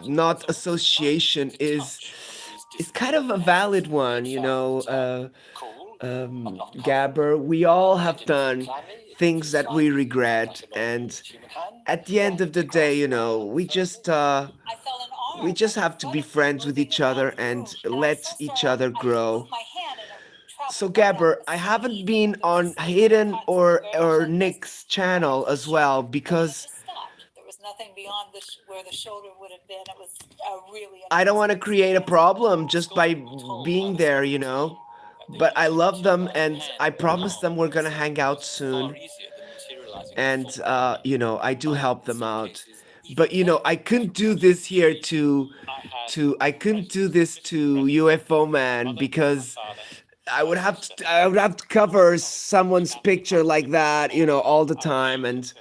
not association is kind of a valid one, you know, Gabber. We all have done things that we regret, and at the end of the day, you know, we just have to be friends with each other and let each other grow. So Gabber, I haven't been on Hidden or Nick's channel as well because
There was nothing beyond where the shoulder would have been. It was really.
I don't want to create a problem just by being there, you know. But I love them, and I promised them we're gonna hang out soon. And you know, I do help them out. But you know, I couldn't do this here I couldn't do this to UFO Man because I would have to cover someone's picture like that, you know, all the time. And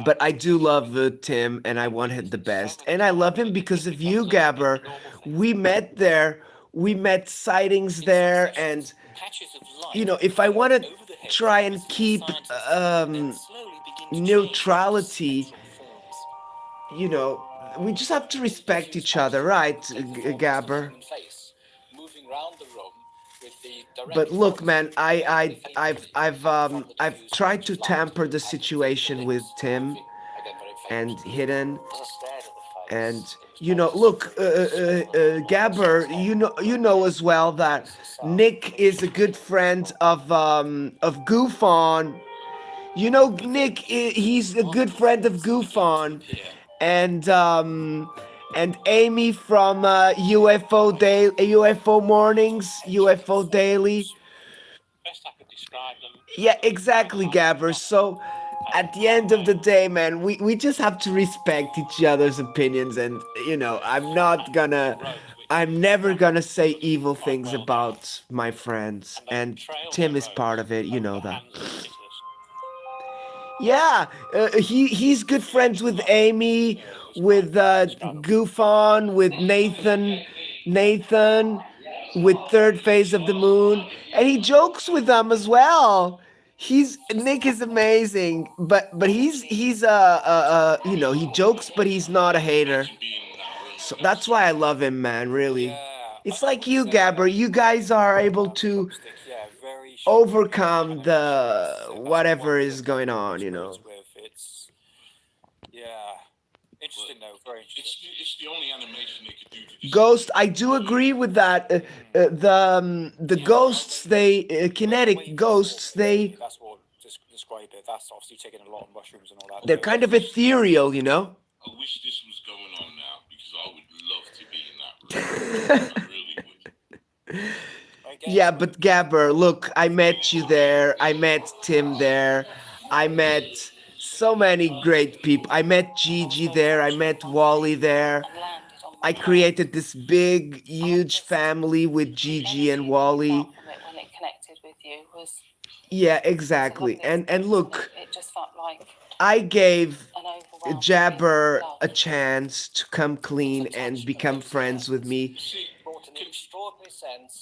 but I do love Tim, and I want him the best, and I love him because of you, Gabber. We met there, we met sightings there, and you know, if I want to try and keep neutrality, you know, we just have to respect each other, right, Gabber? But look, man, I've tried to tamper the situation with Tim and Hidden, and you know, look, Gabber, you know as well that Nick is a good friend of Goof On. You know, Nick, he's a good friend of Goof On, and Amy from UFO Day, UFO Mornings, UFO Daily. Yeah, exactly, Gabber. So at the end of the day, man, we just have to respect each other's opinions, and you know, I'm never gonna say evil things about my friends, and Tim is part of it, you know that. Yeah, he's good friends with Amy, with Goof On, with Nathan, with Third Phase of the Moon, and he jokes with them as well. Nick is amazing, but he's you know, he jokes, but he's not a hater. So that's why I love him, man. Really, it's like you, Gabber. You guys are able to overcome the whatever is going on, you know.
Interesting though, very interesting.
It's the only animation they could do to
Ghost, I do agree with that. The ghosts, they kinetic ghosts, they
That's what describe it. That's obviously taking a lot of mushrooms and all that.
they're kind of ethereal, you know.
I wish this was going on now because I would love to be in that room. I really would.
Yeah, but Gabber, look, I met you there. I met Tim there. I met so many great people. I met Gigi there. I met Wally there. I created this big, huge family with Gigi and Wally.
When it connected with you was
Yeah, exactly. And look,
it just felt like
I gave
an overwhelming
Jabber
love.
a chance to come clean and become friends with me.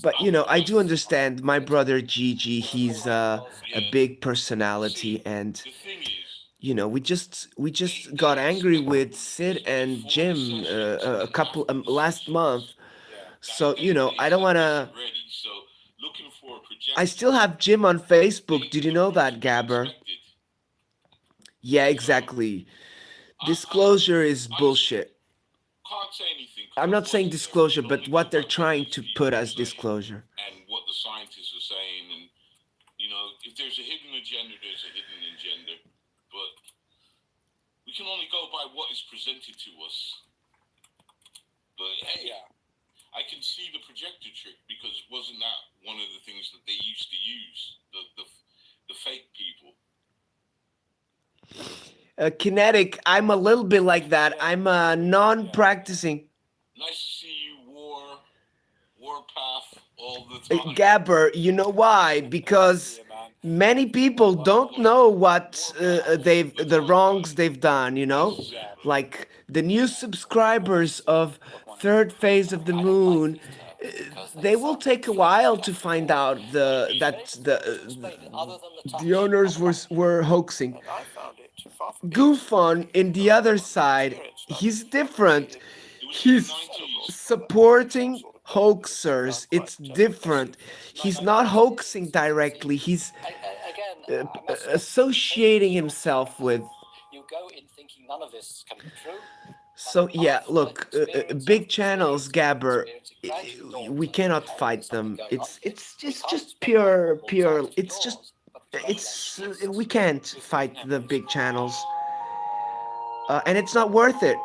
But you know, I do understand my brother Gigi. He's a big personality, and you know, we just got angry with Sid and Jim a couple last month. So you know, I don't wanna. I still have Jim on Facebook. Did you know that, Gabber? Yeah, exactly. Disclosure is bullshit. I'm not saying disclosure, but what they're trying to put as disclosure.
And what the scientists are saying, and you know, if there's a hidden agenda, there's a hidden agenda. But we can only go by what is presented to us. But hey, I can see the projector trick because wasn't that one of the things that they used to use? The fake people.
Kinetic, I'm a little bit like that. I'm non-practicing.
Nice to see you, Warpath, all the time.
Gabber, you know why? Because many people don't know what the wrongs they've done, you know? Like the new subscribers of Third Phase of the Moon, They will take a while to find out the owners were hoaxing.
And I found it far from being
Goofon in the other side, he's different. He's supporting hoaxers. It's different. He's not hoaxing directly. He's
Again, I must say,
associating himself with.
you go in thinking none of this can be true.
So yeah, look, big channels, Gabber, we cannot fight them. It's just pure. It's we can't fight the big channels, and it's not worth it.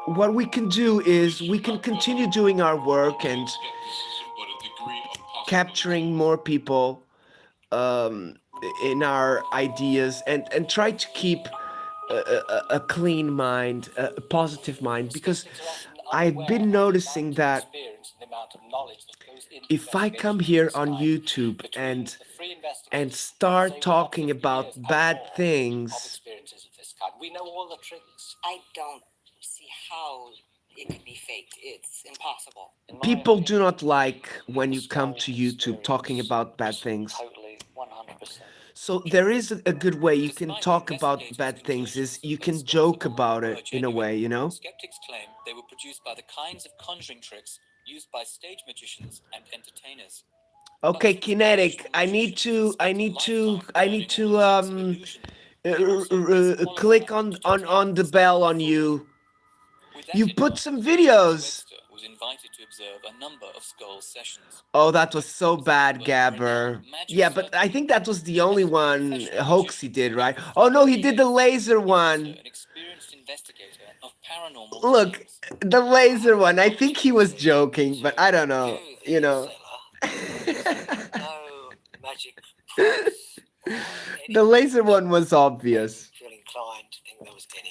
What we can do is we can continue doing our work and capturing more people in our ideas and try to keep a clean mind, a positive mind, because I've been noticing that if I come here on YouTube and start talking about bad things,
we know all the tricks.
I don't see how it could be faked. It's impossible.
people do not like when you come to YouTube talking about bad things.
Totally, 100%.
So there is a good way you can talk about bad things, is you can joke about it in a way, you know?
Skeptics claim they were produced by the kinds of conjuring tricks used by stage magicians and entertainers.
Okay, Kinetic, I need to click on the bell on you. You put some videos.
Was invited to observe a number of Skull's sessions.
Oh, that was so bad, Gabber. Yeah, but I think that was the only one hoax he did, right? Oh no, he did the laser one.
An experienced investigator of paranormal
Look,
claims.
the laser one. I think he was joking, but I don't know. You know.
No magic props or
The laser one was obvious.
feel inclined to think there was any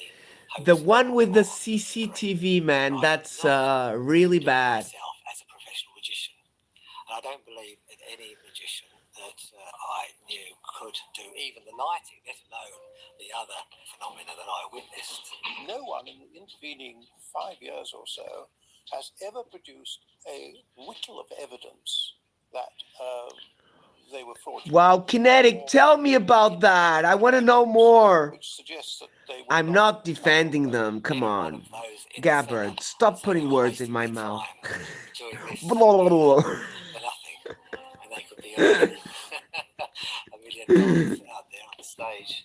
hoax
The one with the
going on.
CCTV, man, that's really bad.
Myself as a professional magician, and I don't believe that any magician that I knew could do even the nighting, let alone the other phenomena that I witnessed.
No one in the intervening 5 years or so has ever produced a whittle of evidence that they were fraudulent.
Wow, Kinetic, tell me about that. I want to know more.
Which suggests that they were
I'm not defending them. Come on. Gabbard, stop putting words in my mouth.
Doing this
Blah, blah, blah.
for nothing, and they could be earning $1 million out there on the stage.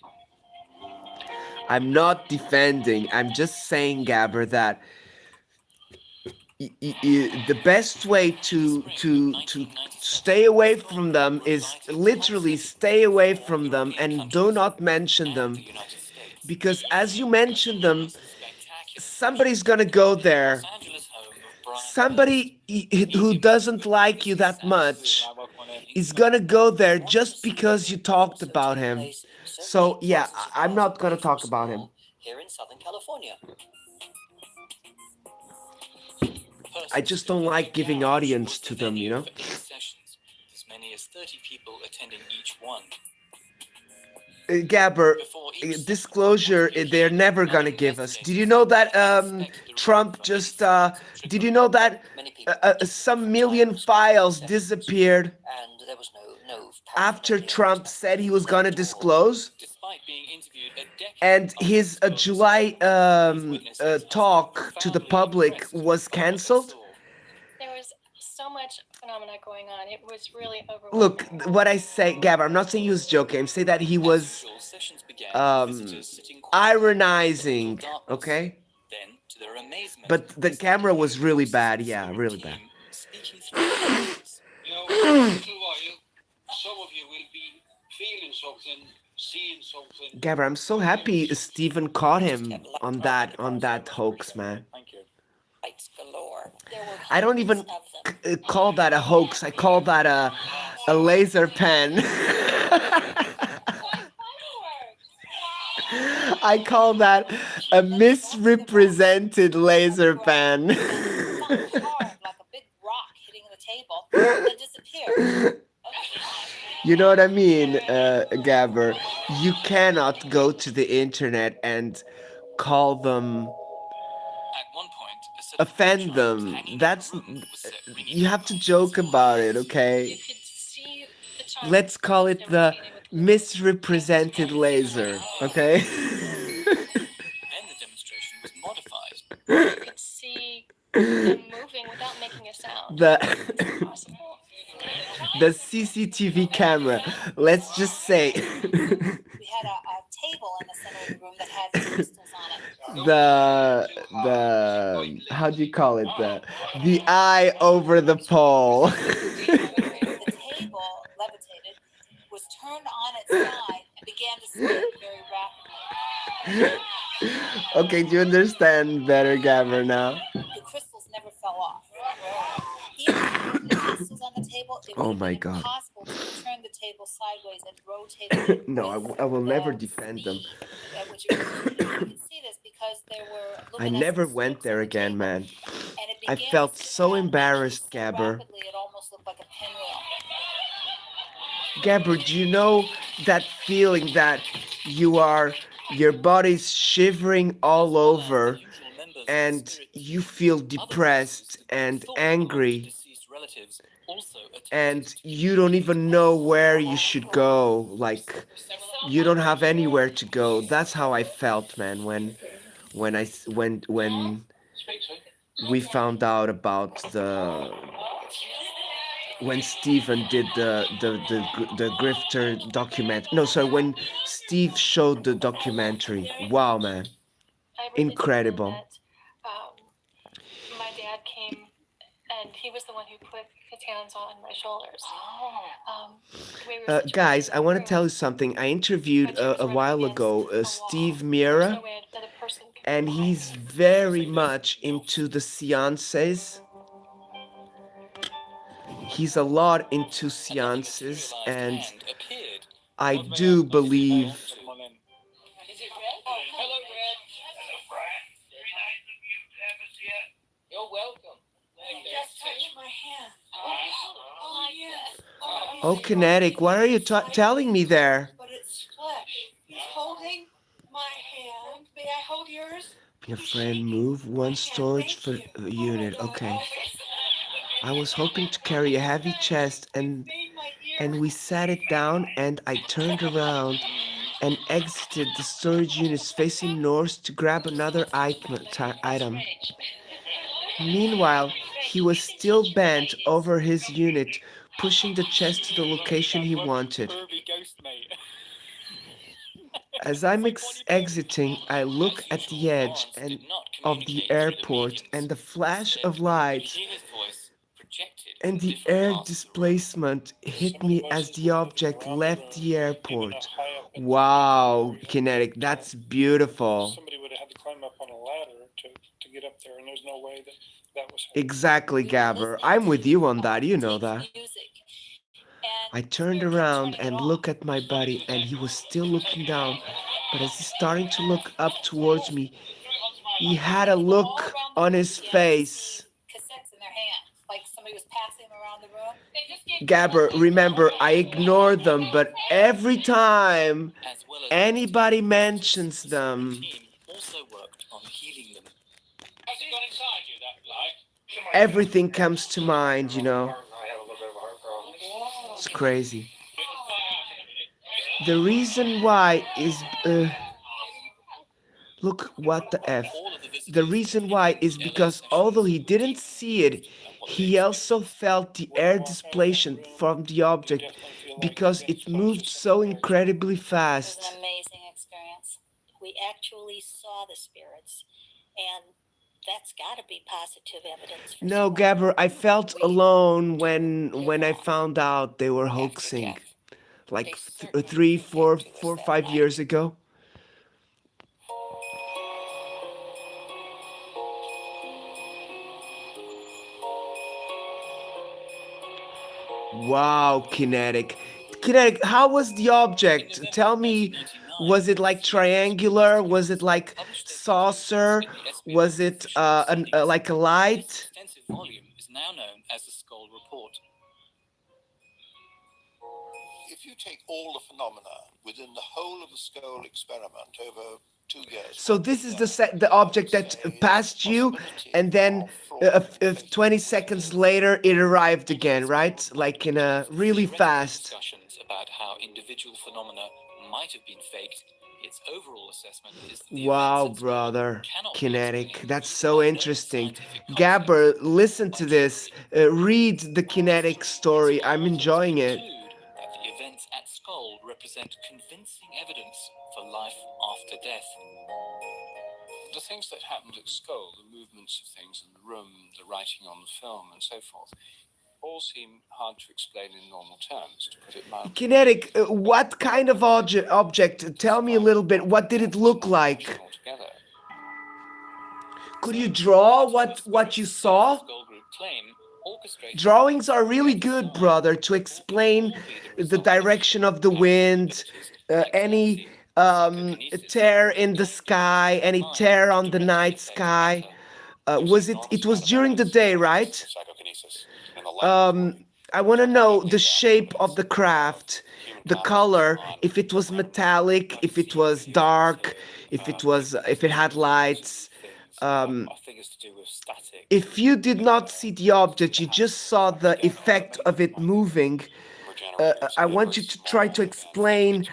I'm not defending. I'm just saying, Gabber, that the best way to stay away from them is literally stay away from them and do not mention them, because as you mention them, somebody's gonna go there. Somebody who doesn't like you that much is gonna go there just because you talked about him. So yeah, I'm not gonna talk about him.
Here in Southern California.
I just don't like giving audience to them, you know?
As many as 30 people attending each one.
Gabber, disclosure, they're never gonna give us. Did you know that Trump just, did you know that some million files disappeared
And there was no
after Trump said he was gonna disclose?
Despite being interviewed a decade
And his July talk to the public was cancelled?
There was so much phenomena going on. It was really overwhelming.
Look, what I say, Gabber, I'm not saying he was joking. I'm saying that he was ironizing, okay?
then, to their amazement,
But the camera was really bad, yeah, really bad.
speaking through cameras.
You know, in a little while, some of you will be feeling something, seeing something.
Gabber, I'm so happy Stephen caught him on that hoax, man.
Thank you.
Lights galore. There were
I don't even
hundreds of them.
call that a hoax. I call that a laser pen. I call that a misrepresented laser pen.
Hard, like a big rock hitting the table, and then disappeared.
You know what I mean, Gabber? You cannot go to the internet and call them
At one point, a
offend them. That's you have to joke about it, okay? Let's call it the misrepresented laser, okay?
Then the demonstration was modified.
You could see them moving without making a sound.
the
It's impossible.
the CCTV camera. Let's just say
We had a table in the center of the room that had crystals on it.
the how do you call it, the eye over the pole.
The table levitated, was turned on its side, and began to spin very rapidly.
Okay, do you understand better, Gabber, now?
The crystals never fell off. Even with the crystals on the table, it
Oh
would have
my
been
God.
impossible to turn the table sideways and rotate it.
No, I will never defend them.
At which it rotated. You could see this because there were
I never
luminescent
went
strips
there
on the
again,
table,
man.
and it
I
began
felt
to spin
so
around
embarrassed,
so
Gabber.
rapidly it almost looked like a pinwheel.
Gabber, do you know that feeling that your body's shivering all over and you feel depressed and angry
Relatives also
and you don't even know where you should go, like you don't have anywhere to go. That's how I felt, man, when we found out about when Steven did the Grifter document. No, sorry, when Steve showed the documentary. Wow, man,
I read
incredible.
that my dad came and he was the one who put his hands on my shoulders. We were such a
Guys, I want to
crew.
tell you something. I interviewed a while ago Steve Mira,
way that a person could
and he's very much into the seances. He's a lot into seances, and I do believe.
Is it Red? Oh, hello, Red. Hello, Brad. Very nice of you to have us here. You're welcome. You just touched my hand. Oh, yes.
Oh, Kinetic, what are you telling me there?
But it's flesh. He's holding my hand. May I hold yours?
Be a friend, move one storage for unit. Okay. I was hoping to carry a heavy chest, and we sat it down, and I turned around and exited the storage units facing north to grab another item. Meanwhile, he was still bent over his unit, pushing the chest to the location he wanted. As I'm exiting, I look at the edge of the airport, and the flash of lights and the air displacement hit me as the object left the airport. Wow, Kinetic, that's beautiful.
Somebody would have had to climb up on a ladder to get up there, and there's no way that was happening.
Exactly, Gabber. I'm with you on that, you know that. I turned around and looked at my buddy, and he was still looking down, but as he's starting to look up towards me, he had a look on his face.
Cassettes in their hand, like somebody was passing them around the room.
Gabber, remember, I ignore them, but every time anybody mentions them,
also worked on healing them.
Has it got inside you, that light?
everything comes to mind, you know. It's crazy. The reason why is look, what the F. The reason why is because although he didn't see it, he also felt the air displacement from the object because it moved so incredibly
It was
fast.
an amazing experience. We actually saw the spirits, and that's got to be positive evidence. For
No, Gabber, I felt alone when I found out they were hoaxing, like 5 years ago. Wow, Kinetic. Kinetic, how was the object? Tell me, was it like triangular? Was it like saucer? Was it like a light?
Extensive volume is now known as the Skull Report.
If you take all the phenomena within the whole of the skull experiment over 2 years.
So this is the object that passed you, and then 20 seconds later it arrived again, right? Like in a really fast.
Discussions about how individual phenomena might have been faked. Its overall assessment is that the
Wow,
events at scale
brother,
cannot be
Kinetic.
explained
That's
using
so
known
interesting.
scientific concepts.
Gabber, listen to this. Read the Kinetic story. I'm enjoying it.
Conclude that the events at Skull represent convincing evidence for life after death.
The things that happened at Skull, the movements of things in the room, the writing on the film, and so forth, all seem hard to explain in normal terms, to put it mildly.
Kinetic, what kind of object? Tell me a little bit. What did it look like?
Altogether.
Could you draw what you saw?
Skull Group claim orchestrates
Drawings are really good, brother, to explain the direction of the wind, any tear in the sky, any tear on the night sky. It was during the day, right? I want to know the shape of the craft, the color, if it was metallic, if it was dark, if it had lights.
Figures to do with static.
If you did not see the object, you just saw the effect of it moving. I want you to try to explain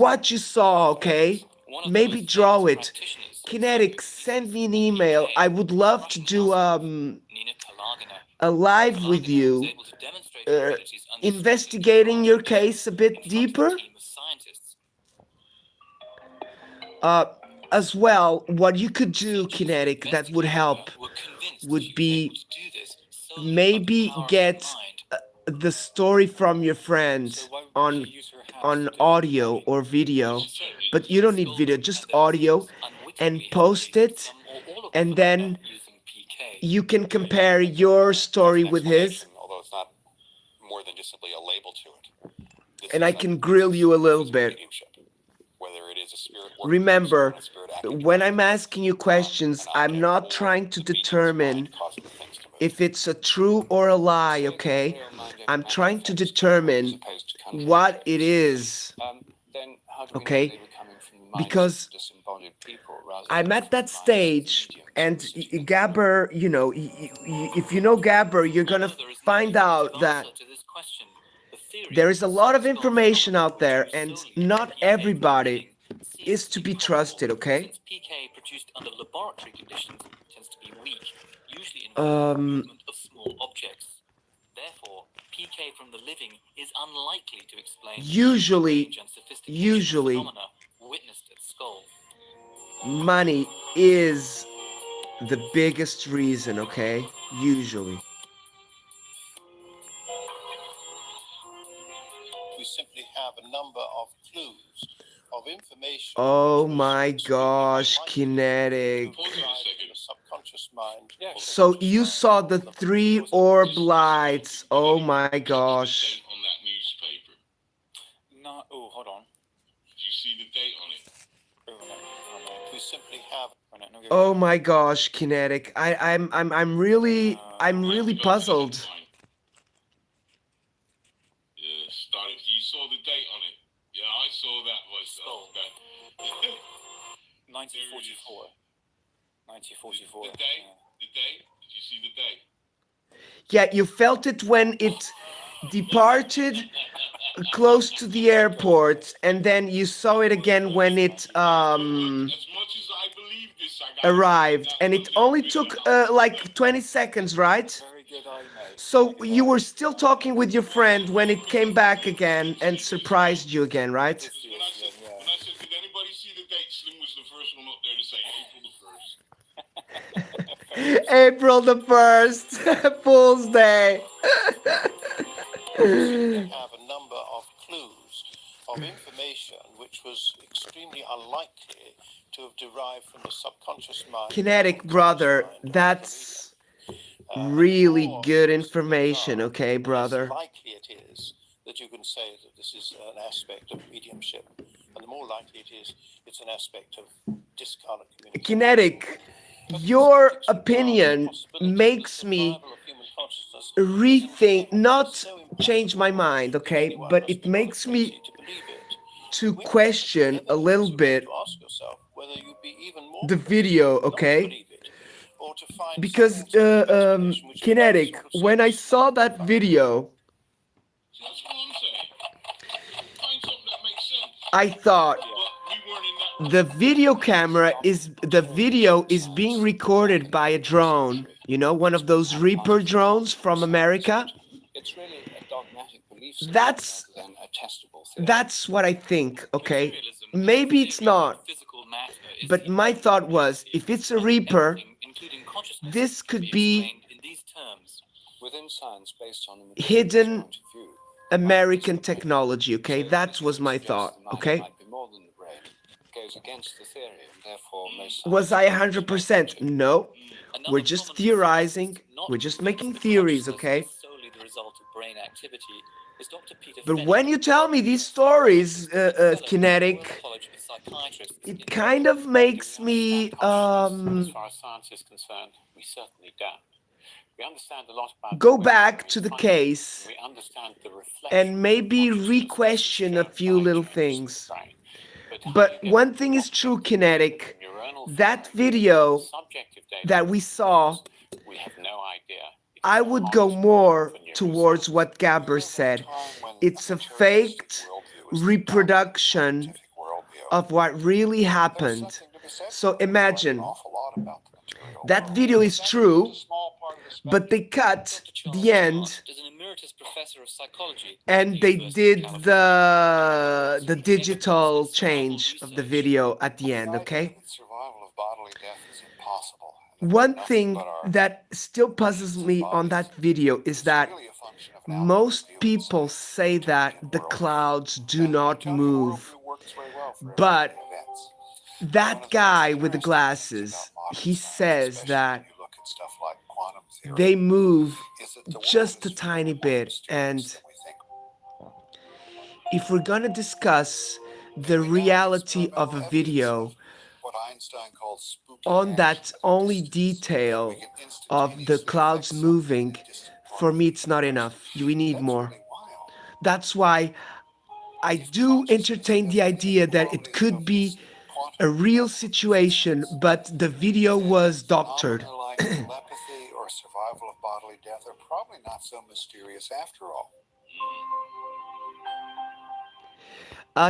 what you saw, okay? Maybe draw it. Kinetic, send me an email. I would love to do a live with you, investigating your case a bit deeper. As well, what you could do, Kinetic, that would help, would be maybe get the story from your friend on audio or video, but you don't need video, just audio, and post it, and then you can compare your story with his,
although it's not more than just simply a label to it.
and I can grill you a little bit.
Whether it is a spirit.
Remember, when I'm asking you questions, I'm not trying to determine if it's a true or a lie, okay? I'm trying to determine what it is, okay? Because I'm at that stage, and Gabber, you know, if you know Gabber, you're gonna find out that there is a lot of information out there, and not everybody is to be trusted, okay?
Since PK produced under laboratory conditions tends to be weak, usually involving movement of small objects. Therefore, PK from the living is unlikely to explain
Usually,
phenomena witnessed at Skull.
money is the biggest reason, okay? Usually.
We simply have a number of clues of information.
Oh my gosh, Kinetic.
Subconscious mind.
So you saw the 3 orb lights. Oh my gosh.
On that newspaper.
No, oh, hold on.
Did you see the date on it?
We simply have.
Oh my gosh, Kinetic. I'm really puzzled.
Yeah, started. You saw the date on it. Yeah, I saw that myself.
1944. 1944.
The date? The date? Did you see the date?
Yeah, you felt it when it departed close to the airport, and then you saw it again when it arrived, and it only took like 20 seconds, right? So you were still talking with your friend when it came back again and surprised you again, right?
When I said, did anybody see the date? Slim was the first one up there to say April the 1st.
April the 1st, Fool's Day.
We have a number of clues of information which was extremely unlikely to have derived from the subconscious mind.
Kinetic, brother, that's really good information, okay, brother?
The likely it is that you can say that this is an aspect of mediumship, and the more likely it is, it's an aspect of discarnate communication.
Kinetic, your opinion makes me rethink, not change my mind, okay, but it makes me to question a little bit
To ask yourself whether you'd be even more
the video,
not to
okay?
believe it, or to find
Because
some alternative explanation which
Kinetic,
makes sort of
when I
sense.
saw that video,
See, that's what I'm saying. Find something that makes sense.
I thought
But we weren't in that room.
the video is being recorded by a drone, you know, one of those Reaper drones from America.
It's really a dogmatic belief system
That's
rather than a testable theory.
that's what I think, okay? Maybe it's not. But my thought was, if it's a Reaper, this could be
Within science based on the
hidden
point of view,
American technology, okay? That was my thought, okay?
might be more than the brain. It goes against the theory, and therefore most
Was I 100%? No. We're just theorizing. We're just making theories, okay?
Solely the result of brain activity is Dr. Peter
But when you tell me these stories, Kinetic, it kind of makes me
As far as science is concerned, we certainly don't. We understand a lot about
go back to the case
we understand the reflection
and maybe re-question a few little things. But one thing is true, Kinetic. That video that we saw,
we have no idea.
I would go more towards what Gabber said. It's a faked reproduction of what really happened. So imagine, that video is true, but they cut the end
As an emeritus professor of psychology,
and they did the digital change of the video at the end, okay?
Survival of bodily death is impossible.
One thing that still puzzles me on that video is that most people say that the clouds do not move, but that guy with the glasses, he says that they move just a tiny bit. And if we're gonna discuss the reality of a video on that only detail of the clouds moving, for me it's not enough. We need more. That's why I do entertain the idea that it could be a real situation, but the video was doctored.
Like telepathy or survival of bodily death are probably not so mysterious after all.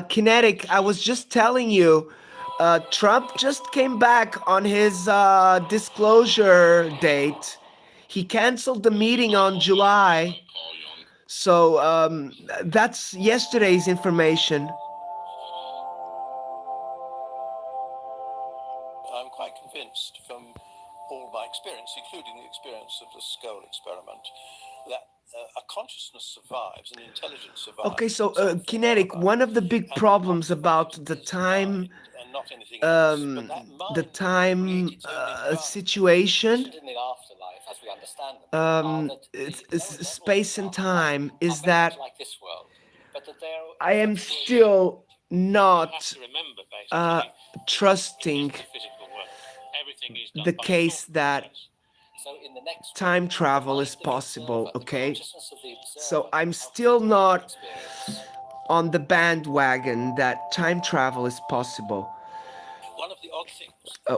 Kinetic, I was just telling you, Trump just came back on his disclosure date. He canceled the meeting on July. So that's yesterday's information.
I'm quite convinced from all my experience, including the experience of the skull experiment, that a consciousness survives, an intelligence survives.
Okay, so Kinetic, one of the big problems about the time situation, space and time, is that I am still not trusting the case that time travel is possible, okay? So I'm still not on the bandwagon that time travel is possible.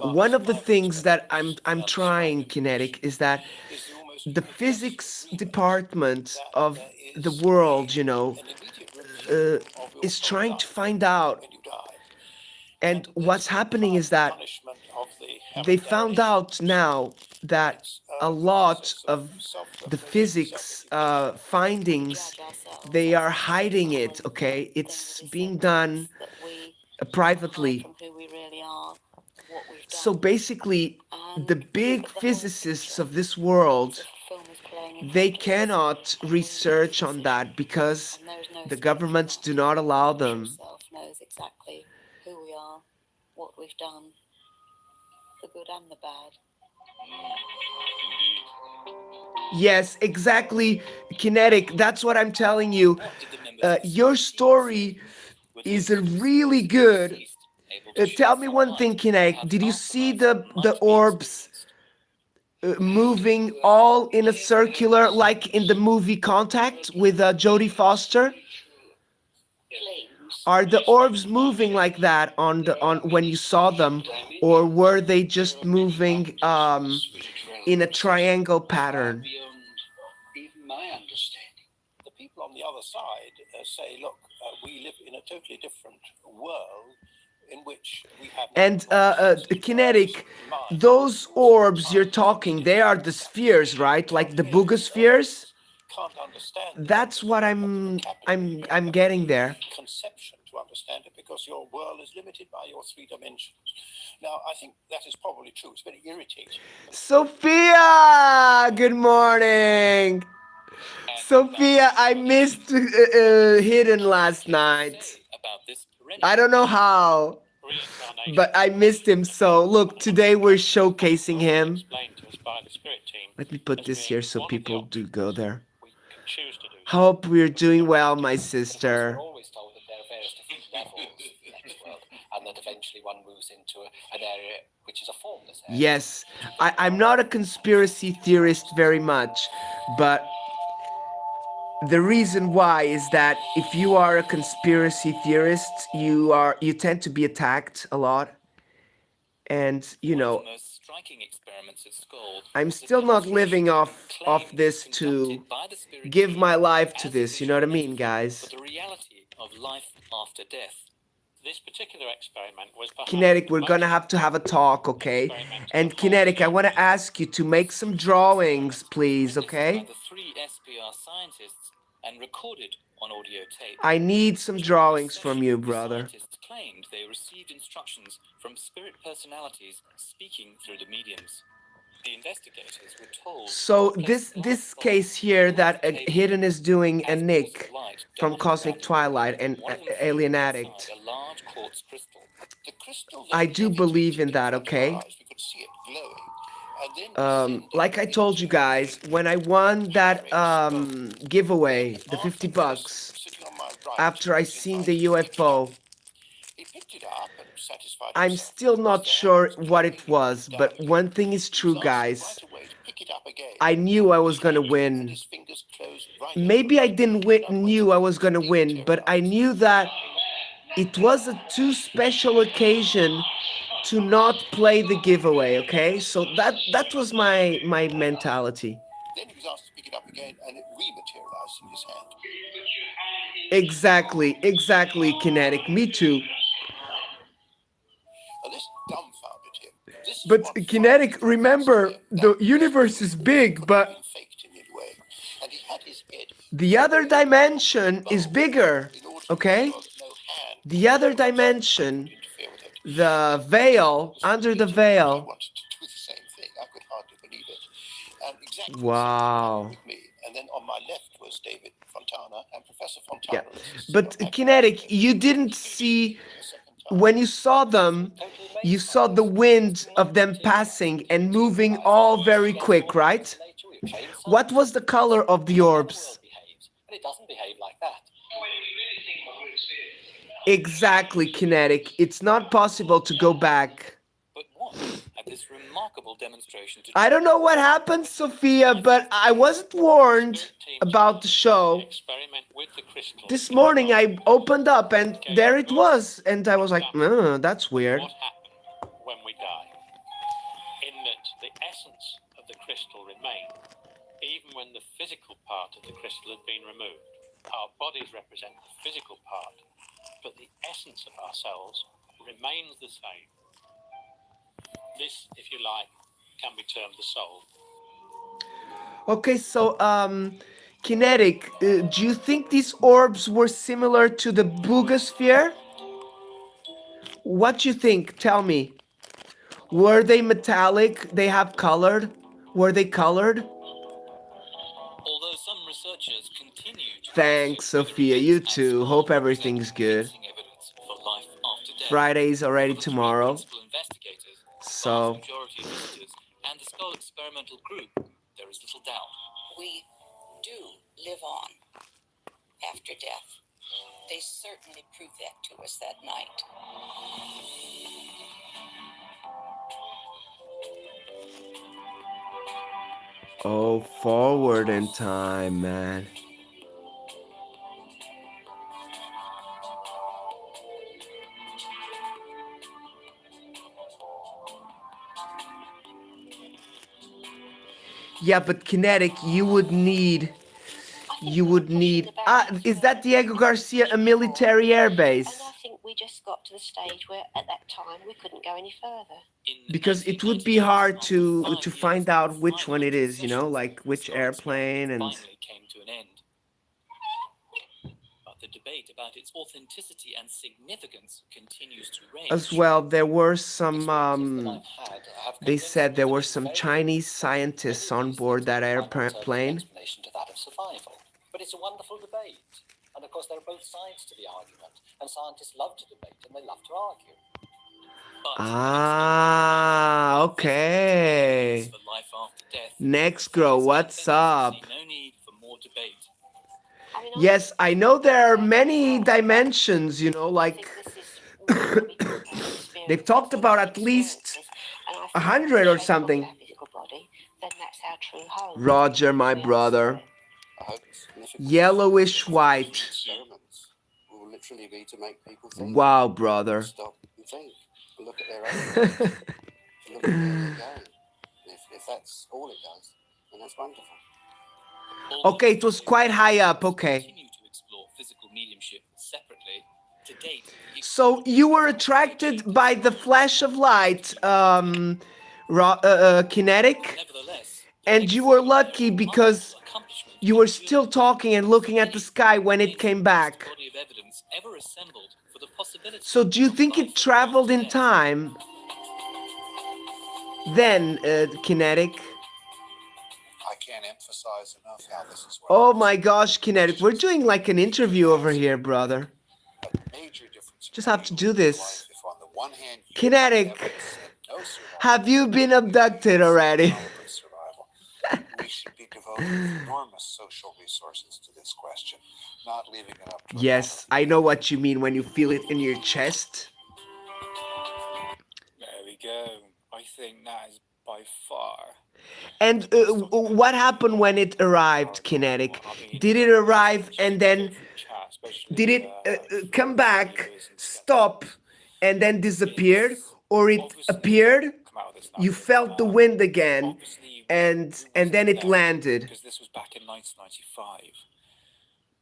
One of the things that I'm trying, Kinetic, is that the physics department of the world, you know, is trying to find out. And what's happening is that they found out now that a lot of the physics findings, they are hiding it, okay? It's being done privately. So basically, the big physicists of this world, they cannot research on that because the governments do not allow them.
Knows exactly who we are, what we've done, the good and the bad.
Yes, exactly, Kinetic. That's what I'm telling you. Your story is really good. Tell me one thing, Kinetic. Did you see the orbs moving all in a circular, like in the movie Contact with Jodie Foster? Are the orbs moving like that on when you saw them, or were they just moving in a triangle pattern?
Beyond even my understanding. The people on the other side say, look, we live in a totally different world in which we have.
And Kinetic, those orbs you're talking, they are the spheres, right? Like the boogospheres?
Can't understand.
That's what I'm getting there.
Conception to understand it, because your world is limited by your 3 dimensions. Now, I think that is probably true. It's very irritating.
Sophia, good morning. Sophia, I missed Hidden last night. I don't know how, but I missed him. So look, today we're showcasing him. Let me put this here so people do go there. Hope we're doing well, my sister.
And that eventually one moves into an area which is a formless area.
Yes, I'm not a conspiracy theorist very much, but the reason why is that if you are a conspiracy theorist, you tend to be attacked a lot. And you know, I'm still not living off this to give my life to this, you know what I mean, guys?
The reality of life after death. This particular experiment was
Kinetic, we're gonna have to have a talk, okay? And Kinetic, I want to ask you to make some drawings, please, okay?
the 3 SPR scientists and recorded on audio tape.
I need some drawings from you, brother.
Scientists claimed they received instructions from spirit personalities speaking through the mediums. The investigators were told.
So this case here that Hidden is doing, and Nick from Cosmic Twilight and Alien Addict, I do believe in that, okay? Like I told you guys, when I won that giveaway, the $50, after I seen the UFO, I'm still not sure what it was, but one thing is true, guys. I knew I was gonna win. Maybe I didn't knew I was gonna win, but I knew that it was a too special occasion to not play the giveaway, okay? So that was my mentality.
Then he was asked to pick it up again, and it rematerialized in his hand.
Exactly, Kinetic. Me too.
This dumbfounded him. This
but Kinetic, remember, the universe is big, but the other dimension is bigger, okay? The other dimension, the veil, under the veil. Wow.
And then on my left was David Fontana and Professor Fontana.
Yeah. But Kinetic, you didn't see, when you saw them, you saw the wind of them passing and moving all very quick, right? What was the color of the orbs?
But it doesn't behave like that.
Exactly, Kinetic. It's not possible to go back.
But what at this remarkable demonstration to
I don't know what happened, Sophia, but I wasn't warned about the show. This morning I opened up and there it was, and I was like, that's weird.
What happened when we die? In that the essence of the crystal remains, even when the physical part of the crystal has been removed. Our bodies represent the physical part, but the essence of ourselves remains the same. This, if you like, can be termed the soul.
Okay, so, Kinetic, do you think these orbs were similar to the boogosphere? What do you think? Tell me. Were they metallic? They have colored? Were they colored?
Although some researchers continue to
Thanks, Sophia. You too. Hope everything's good. Friday's already tomorrow. So.
And the Skull Experimental Group, there is little doubt.
We do live on after death. They certainly proved that to us that night.
Oh, forward in time, man. Yeah, but Kinetic, you would need. Is that Diego Garcia a military air base?
And I think we just got to the stage where at that time we couldn't go any further.
Because it would be hard to find out which one it is, you know, like which airplane and.
Finally came to an end. But the debate about its authenticity and significance continues to rage.
As well, there were some. They said there were some Chinese scientists on board that airplane.
Explanation to that of survival. But it's a wonderful debate. And of course, there are both sides to the argument. And scientists love to debate and they love to argue.
Ah, okay. Next girl, what's up?
No need for more debate.
Yes, I know there are many dimensions, you know, like they've talked about at least 100 or something. Roger, my brother. Yellowish white.
Will literally be to make people think.
Wow, brother.
Stop and think. Look at their attitude. Look at where they're going. If that's all it does, then that's wonderful.
Okay, it was quite high up. Okay. So you were attracted by the flash of light, Kinetic, and you were lucky because you were still talking and looking at the sky when it came back. So do you think it traveled in time? Then, Kinetic.
I can't emphasize enough how this is.
Oh my gosh, Kinetic, we're doing like an interview over here, brother. Just have to do this. Kinetic, have you been abducted already?
We should be devoting enormous social resources to this question, not leaving it up to.
Yes, I know what you mean when you feel it in your chest.
There we go. I think that is by far.
And what happened when it arrived, Kinetic? Did it arrive and then did it come back, stop, and then disappeared? Or it appeared, you felt the wind again, and then it landed?
Because this was back in 1995.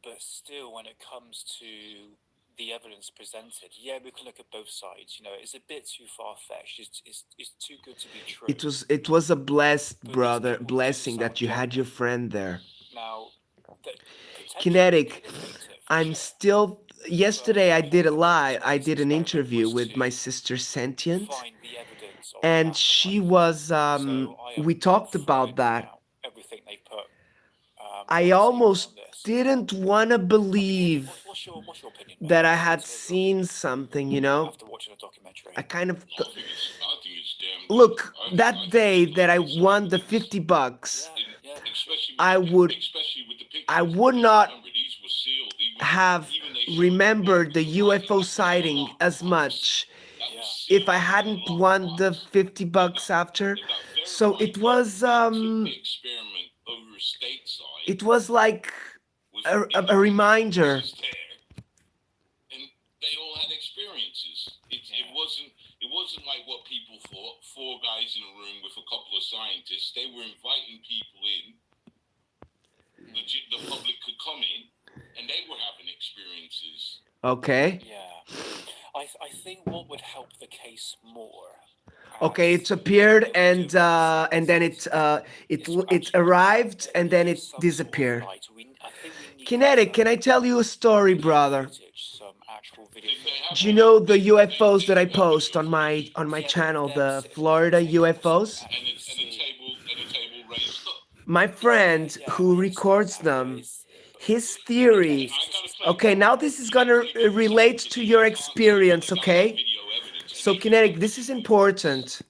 But still, when it comes to the evidence presented, yeah, we can look at both sides. You know, it's a bit too far-fetched. It's too good to be true.
It was a blessing that you had your friend there.
Now,
Kinetic, I'm still. Yesterday I did an interview with my sister Sentient, and she was. We talked about that.
Everything they put.
I almost didn't want to believe that I had seen something, you know. I kind of look, that day that I won the $50, I would not have remembered the UFO sighting as much if I hadn't won the $50 after. So it was like a reminder.
And they all had experiences. It wasn't like what people thought. 4 guys in a room with a couple of scientists. They were inviting people in. The public could come in, and they were having experiences.
Okay.
Yeah. I think what would help the case more.
Okay, it appeared and then it arrived and then it disappeared. Kinetic, can I tell you a story, brother? Do you know the UFOs that I post on my channel, the Florida UFOs? My friend who records them, his theory. Okay, now this is gonna relate to your experience, okay? So, Kinetic, this is important.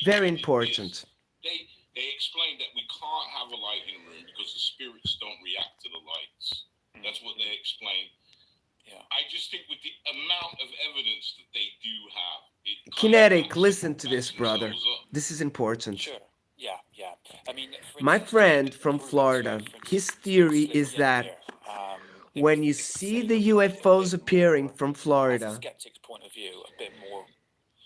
Very important.
They explained that we can't have a light in a room because the spirits don't react to the lights. That's what they explained. Yeah. I just think with the amount of evidence that they do have,
Kinetic, listen to this, brother. This is important.
Sure. Yeah. I mean,
my friend from Florida, his theory is that when you see the UFOs appearing from Florida,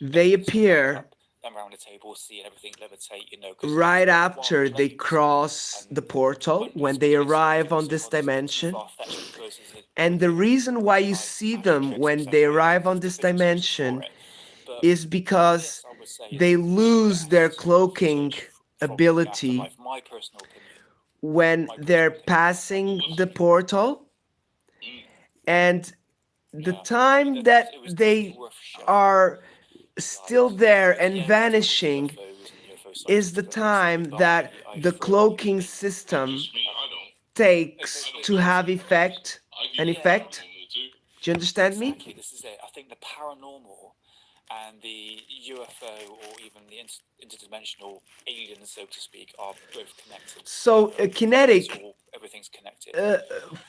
they appear
them around the table, seeing everything levitate, you know. 'Cause
Right
while
after they
playing,
cross the portal, when they arrive on this dimension,
far-fetched because
and the reason why you see them when they arrive on this dimension is because
I would say
they lose their cloaking
from the
ability
afterlife. My personal opinion.
when they're passing the portal, and the time that they are still there and vanishing is the time that the cloaking system takes to have an effect. Do you understand me?
Exactly, this is it. I think the paranormal and the UFO or even the interdimensional aliens, so to speak, are both connected.
So, Kinetic,
everything's connected.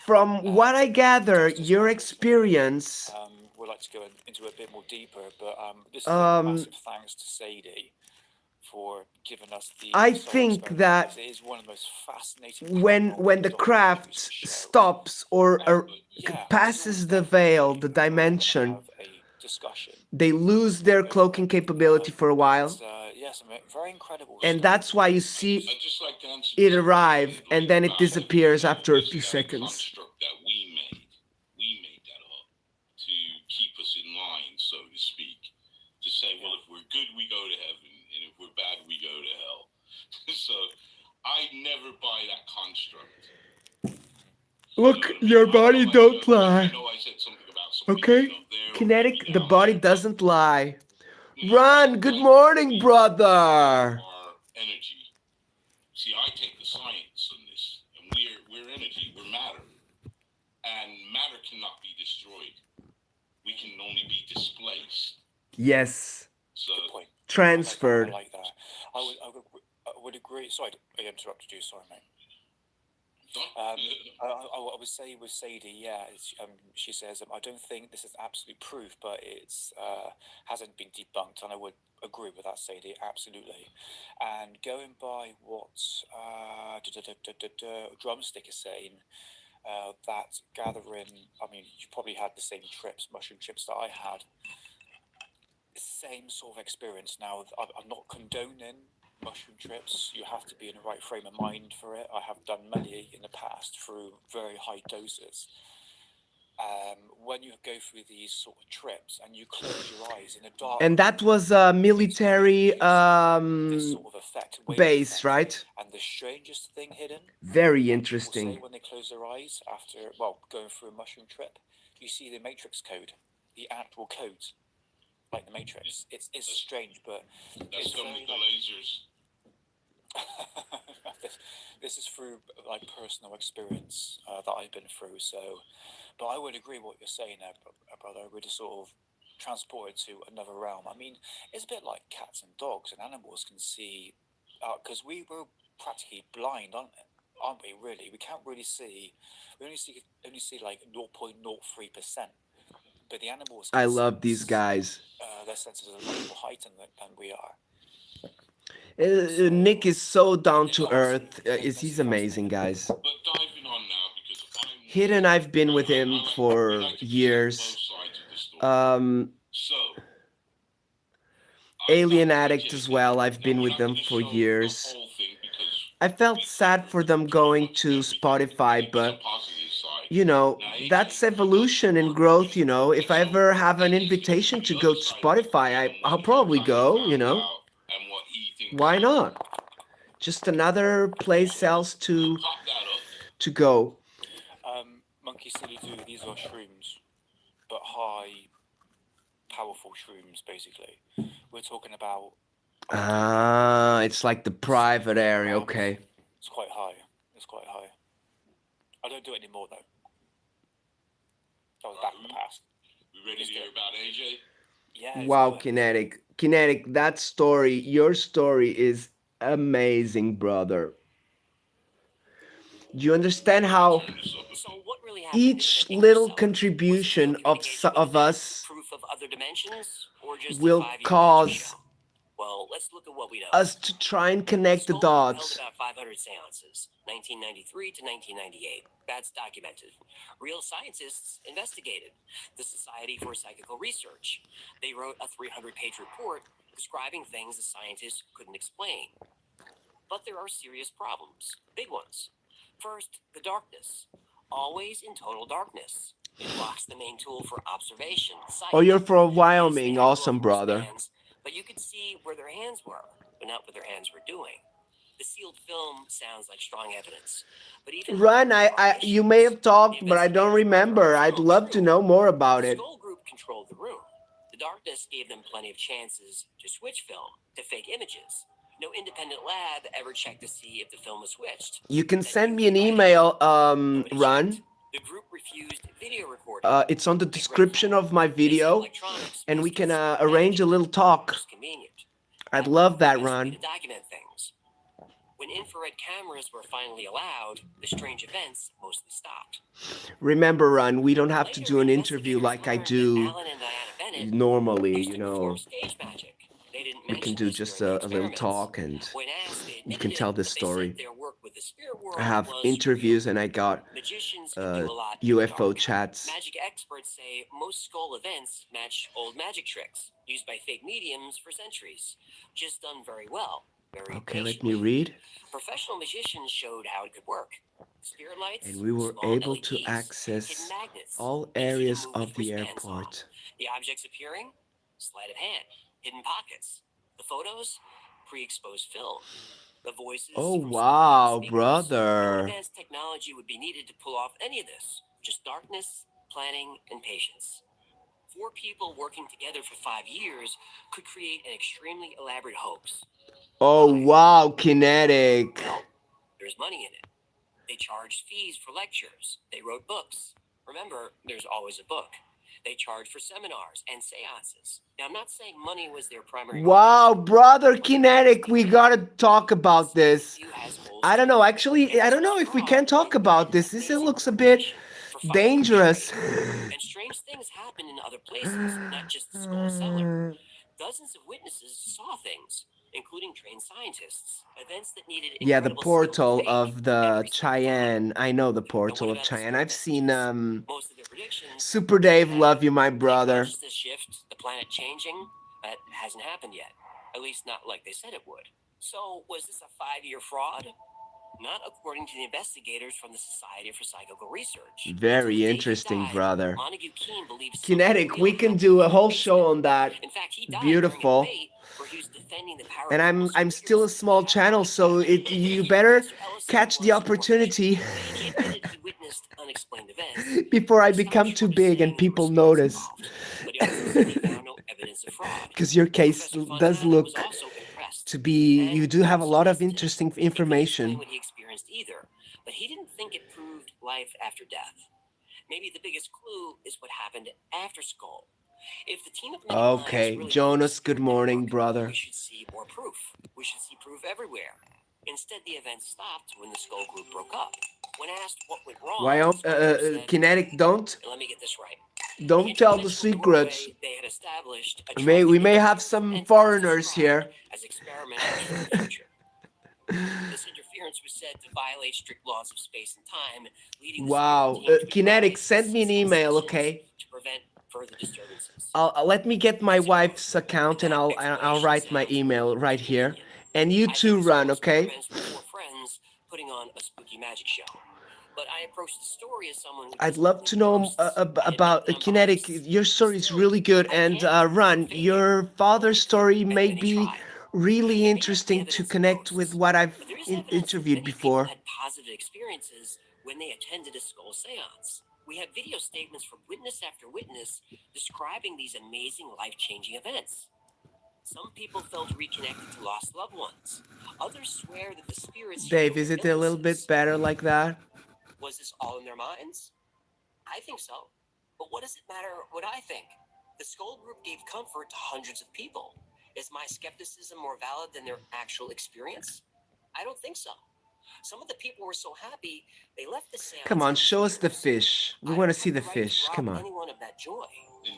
From what I gather, your experience.
We'd like to go into a bit more deeper, but this is a massive thanks to Sadie for giving us the.
I think that
it is one of the most fascinating.
When the craft stops or passes the veil, the dimension, they lose their cloaking capability for a while.
Yes, very incredible.
And that's why you see it arrive and then it disappears after a few seconds.
That we made that up to keep us in line, so to speak. To say, well, if we're good, we go to heaven, and if we're bad, we go to hell. So I never buy that construct.
Look, your body don't lie. Okay? Kinetic, the body doesn't lie. Ron, good morning, brother.
Our energy. See, I take the science on this, and we're energy, we're matter. And matter cannot be destroyed. We can only be displaced.
Yes.
So,
transferred.
I like that. I would agree. Sorry, I interrupted you. Sorry, mate. I would say with Sadie, yeah, she says, I don't think this is absolute proof, but it's hasn't been debunked, and I would agree with that, Sadie, absolutely. And going by what Drumstick is saying, that gathering, I mean, you probably had the same trips, mushroom trips that I had. Same sort of experience. Now, I'm not condoning mushroom trips. You have to be in the right frame of mind for it. I have done many in the past through very high doses. When you go through these sort of trips and you close your eyes in the dark,
and that was a military
sort of effect,
base,
effect.
Right?
And the strangest thing hidden,
very interesting.
Say when they close their eyes after, well, going through a mushroom trip, you see the Matrix code, the actual codes. Like the Matrix, it's strange, but
that's done with the lasers.
This is through like personal experience that I've been through. So, but I would agree what you're saying there, brother. We're just sort of transported to another realm. I mean, it's a bit like cats and dogs and animals can see, because we were practically blind, aren't we? Really, we can't really see. We only see like 0.03%. But the animals.
I love these guys.
Their senses are much more heightened than we are.
Nick is so down to earth. He's amazing, guys.
But diving on now, because
Hidden, I've been with him for years. Alien Addict as well. I've been with them for years. I felt sad for them going to Spotify, but you know, that's evolution and growth, you know. If I ever have an invitation to go to Spotify, I'll probably go, you know. Why not? Just another place else to go.
Monkey Silly do, these are shrooms, but high, powerful shrooms, basically. We're talking about...
it's like the private area, okay.
It's quite high. It's quite high. I don't do it anymore, though. That was back in the past.
We ready to hear about AJ?
Yeah.
Wow, Kinetic, that story, your story is amazing, brother. Do you understand how each little contribution of us will cause us to try and connect the dots?
About 500 seances, 1993 to 1998. That's documented. Real scientists investigated. The Society for Psychical Research. They wrote a 300-page report describing things the scientists couldn't explain. But there are serious problems, big ones. First, the darkness. Always in total darkness. It blocks the main tool for observation, sight.
Oh, you're from
Yes,
Wyoming.
they had
Awesome,
glowing
brother.
wristbands, but you could see where their hands were, but not what their hands were doing. The sealed film sounds like strong evidence, but even
Run, you may have talked, but I don't remember. I'd love to know more about
the
it.
Skull Group controlled the room. The darkness gave them plenty of chances to switch film to fake images. No independent lab ever checked to see if the film was switched.
You can send me an email, Run.
The group refused video recording.
It's on the description of my video, and we can arrange a little talk. I'd love that, Run.
To document things. When infrared cameras were finally allowed, the strange events mostly stopped.
Remember, Run, we don't have to do an interview like I do normally, you know. We can do just a little talk, and you can tell this story. I have interviews, and I got UFO chats.
Magic experts say most skull events match old magic tricks used by fake mediums for centuries, just done very well.
Okay, let me read.
Professional magicians showed how it could work. Spirit lights,
And we were
small
able to
LEDs,
access
hidden magnets,
all areas of the airport.
the objects appearing, sleight of hand, hidden pockets. The photos, pre-exposed film. The voices.
Oh,
from
wow,
speakers. No
brother.
advanced technology would be needed to pull off any of this. Just darkness, planning, and patience. 4 people working together for 5 years could create an extremely elaborate hoax.
Oh, wow, Kinetic.
Well, there's money in it. They charged fees for lectures. They wrote books. Remember, there's always a book. They charged for seminars and seances. Now, I'm not saying money was their primary
Wow, brother Kinetic, we gotta talk about this. I don't know, actually, I don't know if we can talk about this. This looks a bit dangerous.
And strange things happen in other places, not just the skull cellar. Dozens of witnesses saw things, including trained scientists. Events that needed
Yeah, the
incredible
portal
skill
of the Cheyenne. I know the portal of Cheyenne. I've seen
most of their predictions.
Super Dave, love you, my brother.
Consciousness shift, the planet changing, that hasn't happened yet. At least not like they said it would. So, was this a 5-year fraud? Not according to the investigators from the Society for Psychical Research.
Very interesting, brother.
Montague Keene believes
Kinetic, we can do a whole show on that.
In fact, he died
Beautiful.
during a debate where he was defending the power
And I'm still a small channel, so you better catch the opportunity
he admitted he witnessed unexplained events.
before I become too big and people notice.
But he also said he found no evidence of fraud.
Because your case does look to be, you do have a lot of interesting information.
What he experienced either, but he didn't think it proved life after death. Maybe the biggest clue is what happened after Skull. If the team of
Okay, Jonas, good morning, brother.
We should see more proof. We should see proof everywhere. Instead, the event stopped when the Skull Group broke up. When asked what went wrong,
Why, Kinetic, don't
let me get this right.
tell the secrets.
They had established a
We may have some foreigners here.
as experimenters for the future. This interference was said to violate strict laws of space and time, leading
Wow, Kinetic, send me an email, okay?
to prevent further disturbances.
Let me get my wife's account, and I'll write my email right here. And you too, Run, okay?
Friends putting on a spooky magic show. But I approached the story as someone.
I'd love to know about Kinetic. Your story is really good, and Run, your father's story may be really interesting to connect with what I've interviewed before.
Had positive experiences when they attended a skull seance. We have video statements from witness after witness describing these amazing life-changing events. Some people felt reconnected to lost loved ones. Others swear that the spirits.
Dave, is it a little bit better like that?
Was this all in their minds? I think so. But what does it matter what I think? The Skull Group gave comfort to hundreds of people. Is my skepticism more valid than their actual experience? I don't think so. Some of the people were so happy they left the seance.
Come on, show us the fish. We want to see the fish. Come on.
Anyone of that joy.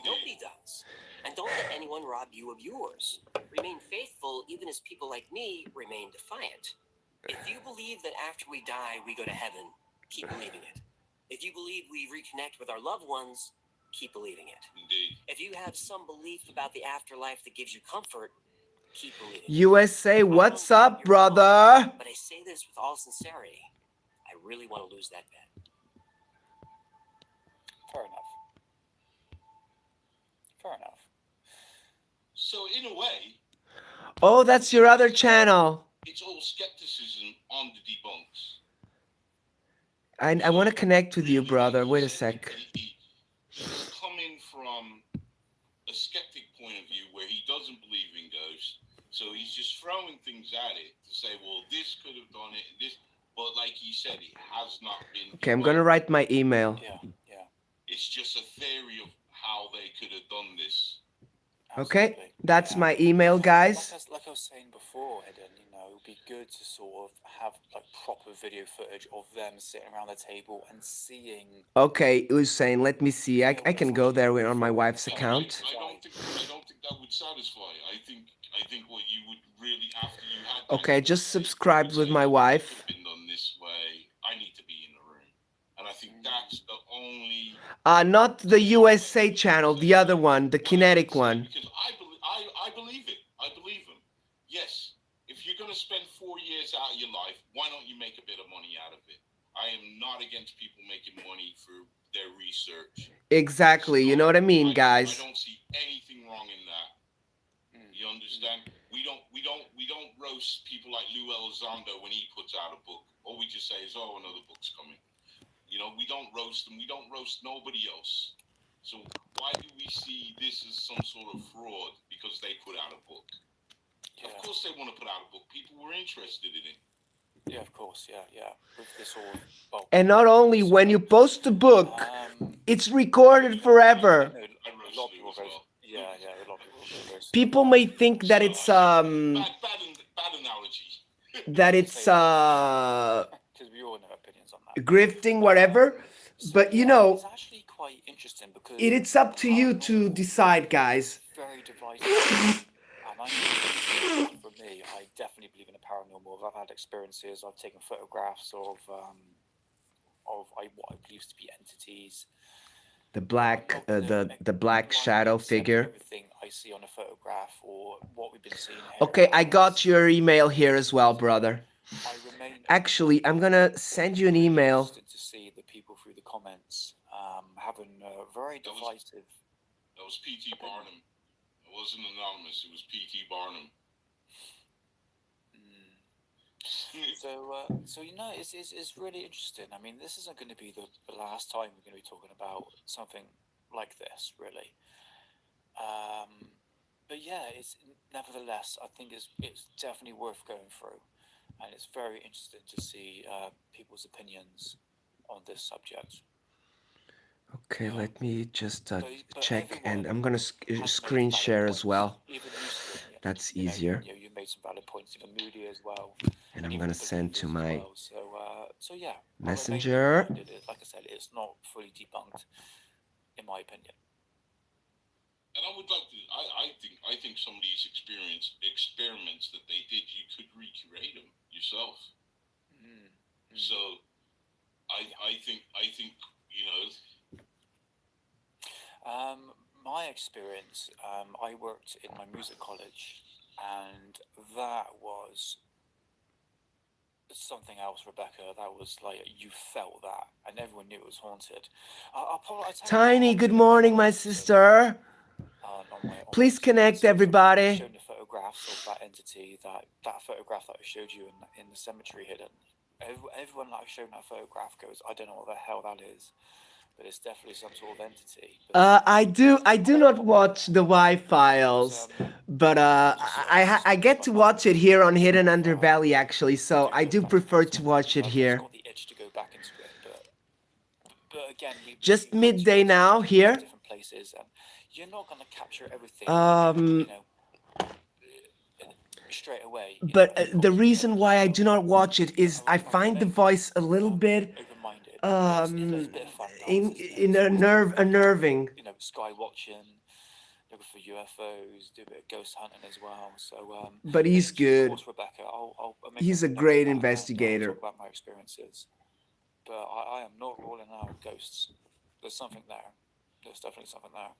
Nobody does. And don't let anyone rob you of yours. Remain faithful even as people like me remain defiant. If you believe that after we die we go to heaven, keep believing it. If you believe we reconnect with our loved ones, keep believing it.
Indeed.
If you have some belief about the afterlife that gives you comfort,
keep believing.
USA, what's up, brother?
But I say this with all sincerity. I really want to lose that bet.
Fair enough. Fair enough.
So in a way,
Oh, that's your other channel.
it's all skepticism on the debunks.
I want to connect with you, brother. Wait a sec.
He's coming from a skeptic point of view where he doesn't believe in ghosts. So he's just throwing things at it to say, well, this could have done it, this, but like he said, it has not been.
Okay, I'm gonna write my email.
Yeah.
It's just a theory of how they could have done this.
Okay, that's my email, guys.
Like I was saying before, Hidden, you know, it would be good to sort of have like proper video footage of them sitting around the table and seeing.
Okay, Usain, let me see. I can go there on my wife's account.
I don't think that would satisfy. I think what you would really, after you had.
Okay, just subscribe with my wife.
Been done this way. I need to be in the room, and I think that's the only.
Not the USA channel, the other one, the kinetic one.
Because I believe it. I believe them. Yes, if you're going to spend 4 years out of your life, why don't you make a bit of money out of it? I am not against people making money for their research.
Exactly, you know what I mean, guys.
I don't see anything wrong in that. You understand? We don't roast people like Lou Elizondo when he puts out a book. All we just say is, oh, another book's coming. You know, we don't roast them. We don't roast nobody else. So why do we see this as some sort of fraud because they put out a book? Yeah. Of course they want to put out a book. People were interested in it.
Yeah, of course. Yeah. With this all.
And not only when you post a book, it's recorded forever.
A lot of people go. Yeah. A lot of people go.
People may think that it's
bad analogy.
That it's
because we all know opinions on that.
Grifting, whatever. But you know,
it's actually quite interesting because
it's up to you to decide, guys.
Very divisive. And for me, I definitely believe in the paranormal. I've had experiences. I've taken photographs of what I believe to be entities.
The black, the black shadow figure.
Everything I see on a photograph or what we've been seeing here.
Okay, I got your email here as well, brother. Actually, I'm gonna send you an email.
To see the people through the comments having very divisive.
That was P.T. Barnum. It wasn't anonymous. It was P.T. Barnum.
So you know, it's really interesting. I mean, this isn't going to be the last time we're going to be talking about something like this, really. But yeah, it's nevertheless, I think it's definitely worth going through, and it's very interesting to see people's opinions on this subject.
Okay, let me just check, and I'm gonna screen share as well. That's easier.
You made some valid points, even Moody as well.
And I'm gonna send to my
so yeah,
messenger.
Like I said, it's not fully debunked, in my opinion.
And I would like to. I think some of these experiments that they did, you could recreate them yourself. So, I think you know.
My experience, I worked in my music college, and that was something else, Rebecca. That was like, you felt that, and everyone knew it was haunted.
Tiny, good morning, my sister. Please connect, everybody.
Showing the photographs of that entity, that photograph that I showed you in the cemetery, Hidden. Everyone that I showed that photograph goes, I don't know what the hell that is. But it's definitely some sort of entity.
I do not watch the Y-Files, but I get to watch it here on Hidden Underbelly, actually, so I do prefer to watch it here.
Got the itch to go back into it, but again,
just midday now here.
Different places, and you're not going to capture everything.
You
know, straight away.
But the reason why I do not watch it is I find the voice a little bit unnerving.
You know, sky watching, looking for UFOs, do a bit of ghost hunting as well. So,
but he's good.
Of course, Rebecca,
he's a great investigator.
Talk about my experiences, but I am not ruling out ghosts. There's something there. There's definitely something there,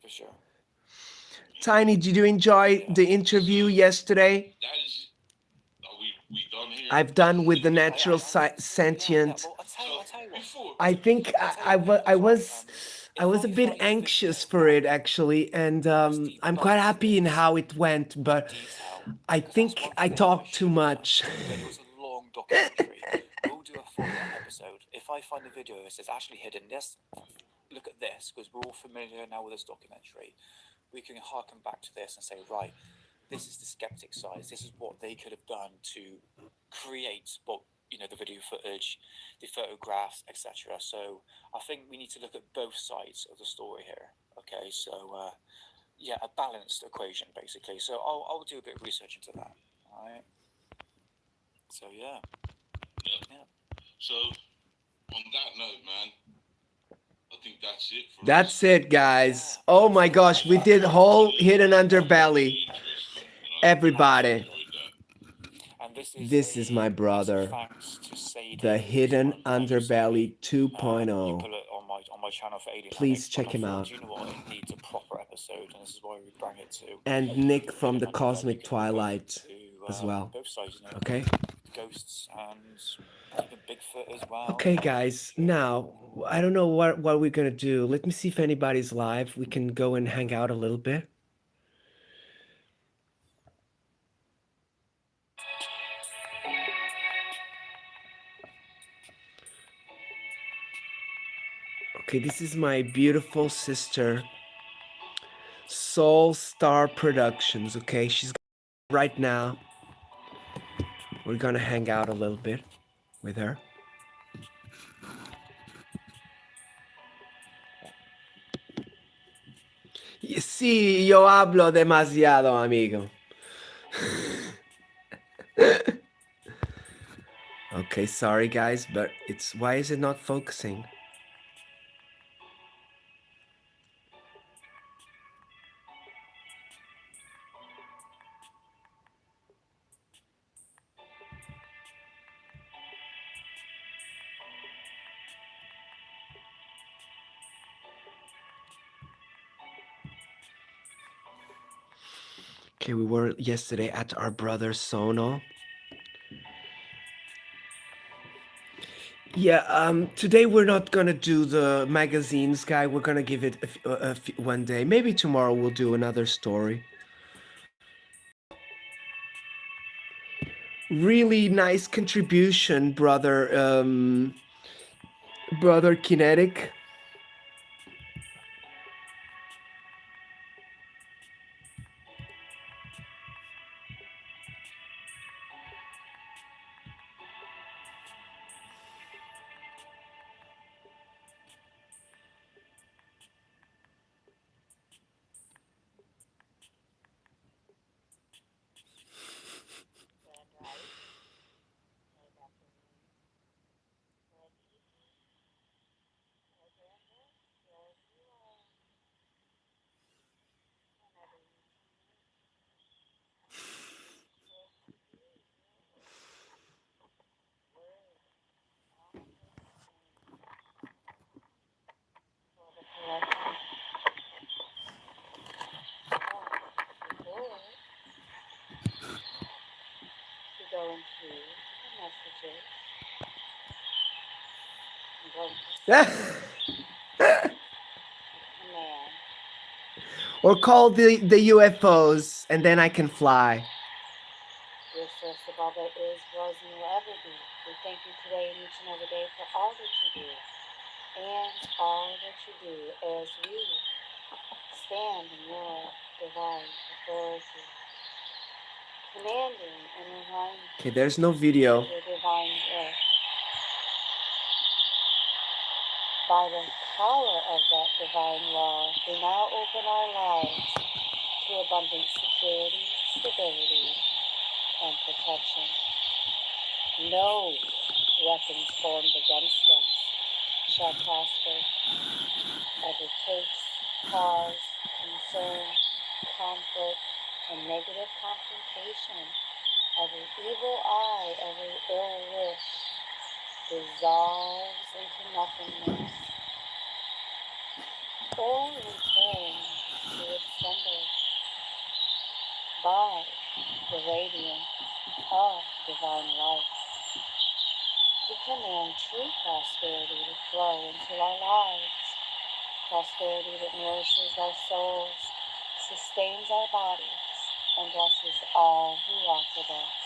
for sure.
Tiny, did you enjoy the interview yesterday?
That is, are we done here?
I've done with the natural sentient. I think I was a bit anxious for it actually, and I'm quite happy in how it went, but I think I talked too much.
It was a long documentary. We'll do a follow-up episode. If I find a video that says actually hidden, yes, look at this, because we're all familiar now with this documentary. We can harken back to this and say, right, this is the skeptic side. This is what they could have done to create what, you know, the video footage, the photographs, etc. So I think we need to look at both sides of the story here. Okay, so yeah, a balanced equation basically. So I'll do a bit of research into that. All right. So yeah.
So on that note, man, I think that's it for
That's it, guys. Oh my gosh, we did whole Hidden Underbelly. Everybody. This is my brother. The Hidden Underbelly 2.0.
On my channel for 89.
Please check him out.
You know what? It needs a proper episode, and this is why we bring it to.
And Nick from the Cosmic Twilight as well.
Both sides, you know,
Okay.
Ghosts and even Bigfoot as well.
Okay, guys. Now, I don't know what we're gonna do. Let me see if anybody's live. We can go and hang out a little bit. Okay, this is my beautiful sister, Soul Star Productions. Okay, she's right now. We're gonna hang out a little bit with her. Sí, yo hablo demasiado, amigo. Okay, sorry guys, but why is it not focusing? Okay, we were yesterday at our brother Sono. Yeah, today we're not gonna do the magazines, guy. We're gonna give it one day. Maybe tomorrow we'll do another story. Really nice contribution, brother. Brother Kinetic. Or call the UFOs, and then I can fly.
Your source of all that is, was, and will ever be. We thank you today and each and every day for all that you do, and all that you do as we stand in your divine authority, commanding and reminding.
Okay, there's no video.
Your divine will. By the power of that divine law, we now open our lives to abundant security, stability, and protection. No weapons formed against us shall prosper. Every case, cause, concern, conflict, and negative confrontation, every evil eye, every ill wish, dissolves into nothingness, or returns to its sender. true prosperity to flow into our lives. Prosperity that nourishes our souls, sustains our bodies, and blesses all who walk with us.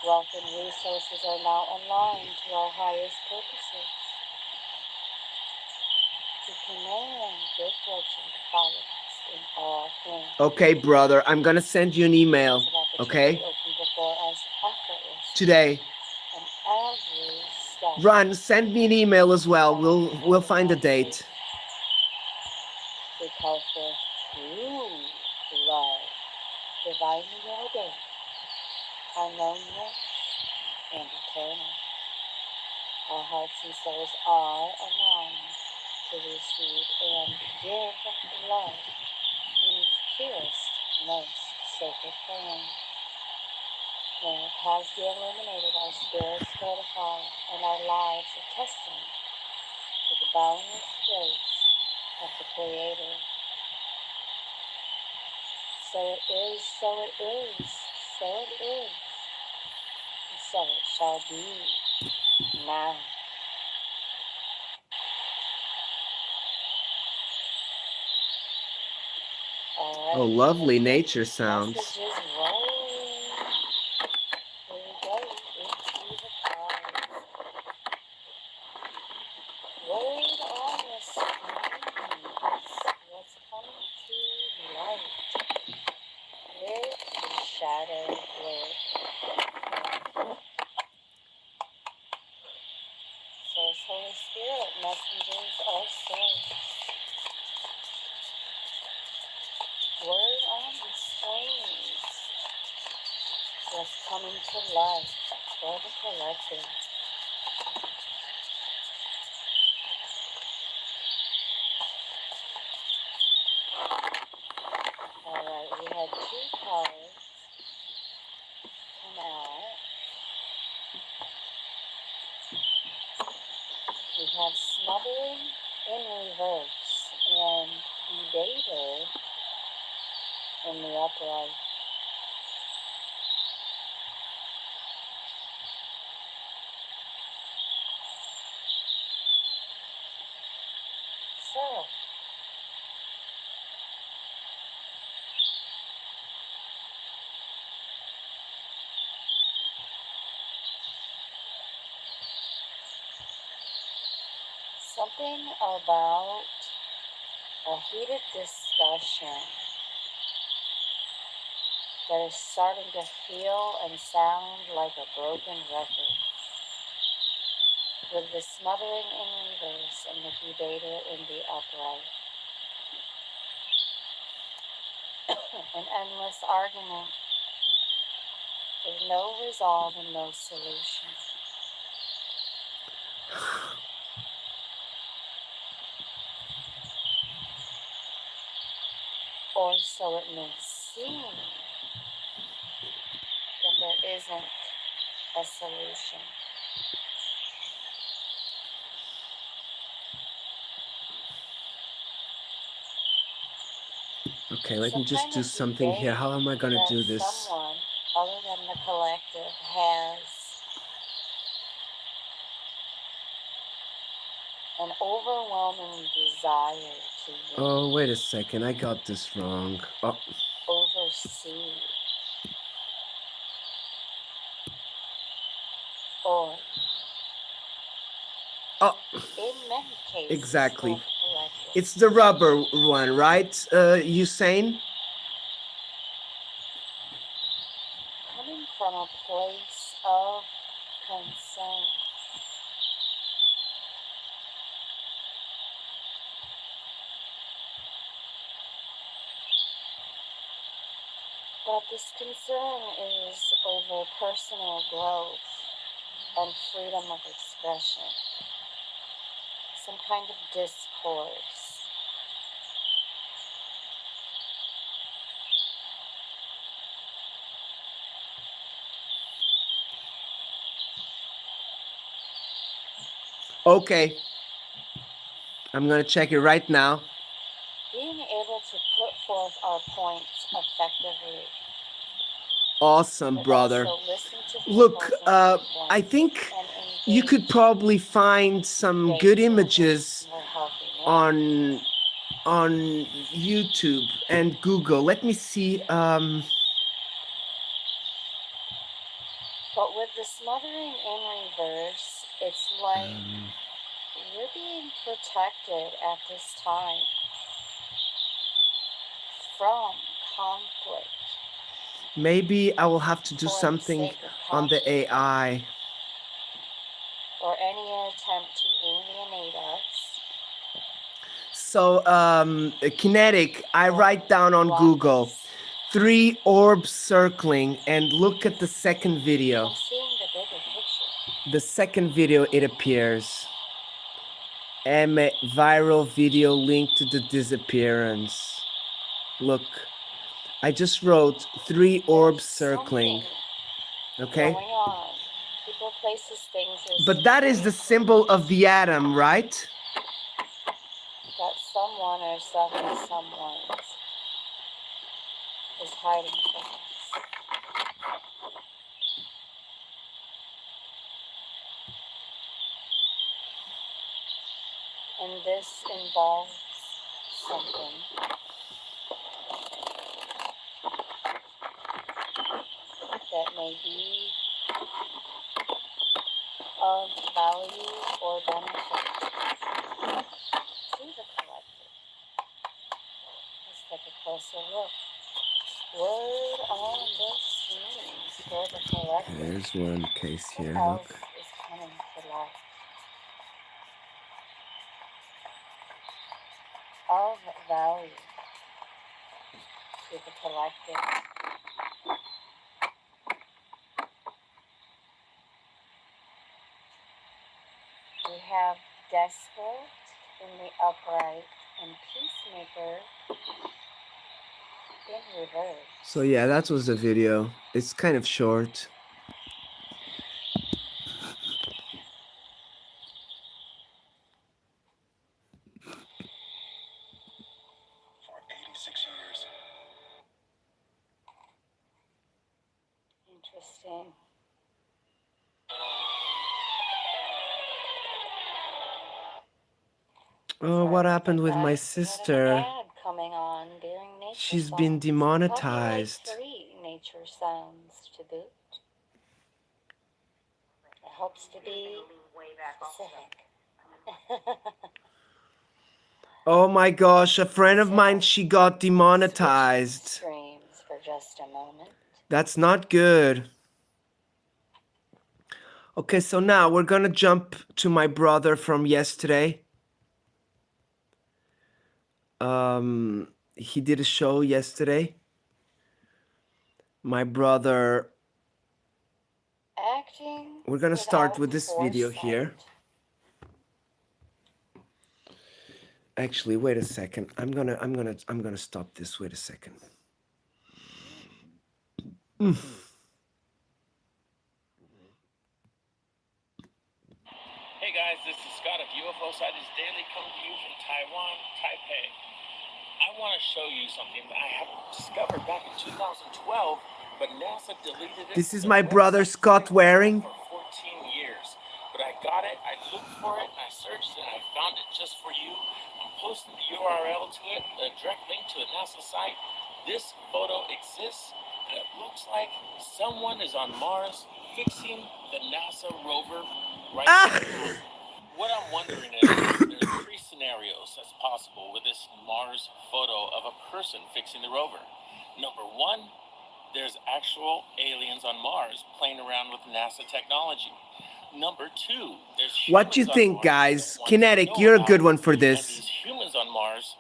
Wealth and resources are now aligned to our highest purposes. We command good fortune to follow us in all things.
Okay, brother, I'm gonna send you an email. Okay?
Open before us effortlessly,
Today.
and every step.
Ron, send me an email as well. We'll find a date.
We call forth true love, divinely ordained, harmonious, and eternal. Our hearts and souls are aligned to receive and give love in its purest, most sacred form. When it has been illuminated, our spirits fortified, and our lives a testament to the boundless grace of the Creator. So it is, so it is, so it is, and so it shall be now. All right,
Oh, lovely nature sounds.
messages rolling. Here we go into the cards. Word on the screens. What's coming to light with the shadow work. Source, Holy Spirit, messengers of source. Word on the screens. What's coming to light for the collective. Alright, we had 2 cards come out. We have Smothering in Reverse and Debater in the upright. So, something about a heated discussion that is starting to feel and sound like a broken record. With the smothering in reverse and the debater in the upright. An endless argument with no resolve and no solution. Or so it may seem that there isn't a solution.
Okay, let me just do something here. How am I gonna do this?
Someone other than the collective has an overwhelming desire to
Oh, wait a second. I got this wrong. Oh.
oversee or in many cases
Exactly.
for the collective.
It's the rubber one, right, Usain?
Coming from a place of concern. But this concern is over personal growth and freedom of expression. Some kind of discourse.
Okay. I'm gonna check it right now.
Being able to put forth our points effectively.
Awesome, brother. Look, I think you could probably find some good images on YouTube and Google. Let me see.
But with the smothering in reverse, it's like we're being protected at this time from conflict.
Maybe I will have to do something on the AI.
Or any attempt to alienate us.
So, Kinetic, I write down on Google 3 orbs circling and look at the second video.
I'm seeing the bigger picture.
The second video, it appears. Viral video linked to the disappearance. Look, I just wrote 3 orbs circling. Okay?
Going on. People, places, things.
But that is the symbol of the atom, right?
That someone or someone is hiding from us. And this involves something that may be of value or benefit to the collective. Let's take a closer look. Word on the streams for the collective.
There's one case here,
What
look.
else is coming to light? Of value to the collective. We have Despot in the upright and Peacemaker in reverse.
So yeah, that was the video. It's kind of short.
For 86 years.
Interesting.
Oh, what happened with my sister?
Ad coming on during nature
She's
sounds.
been demonetized.
Copyright-free nature sounds to boot. It helps to be specific.
Oh my gosh, a friend of mine, she got demonetized.
Streams for just a moment.
That's not good. Okay, so now we're gonna jump to my brother from yesterday. He did a show yesterday. My brother.
Acting.
We're gonna start with this video here. Actually, wait a second. I'm gonna stop this. Wait a second.
Hey guys, this is Scott of UFO Sightings Daily coming to you from Taiwan, Taipei. I want to show you something that I have discovered back in 2012, but NASA deleted it.
This is my brother Scott Waring.
For 14 years. But I got it, I looked for it, and I searched it, and I found it just for you. I'm posting the URL to it, a direct link to a NASA site. This photo exists, and it looks like someone is on Mars fixing the NASA rover right now. What I'm wondering is, there's 3 scenarios that's possible with this Mars photo of a person fixing the rover. Number 1, there's actual aliens on Mars playing around with NASA technology. Number 2, there's humans
What you think, guys? Kinetic, you're a good one for this.
these humans on Mars.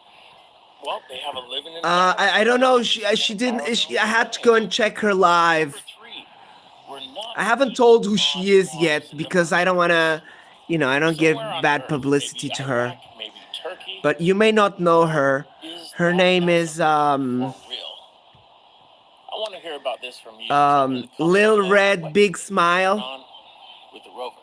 Well, they have a living in
I don't know. She didn't. I had to go and check her live. I haven't told who she is yet because I don't want to, I don't give bad publicity to her. But you may not know her. Her name is
I want to hear about this from you.
Lil Red Big Smile.
With the rover.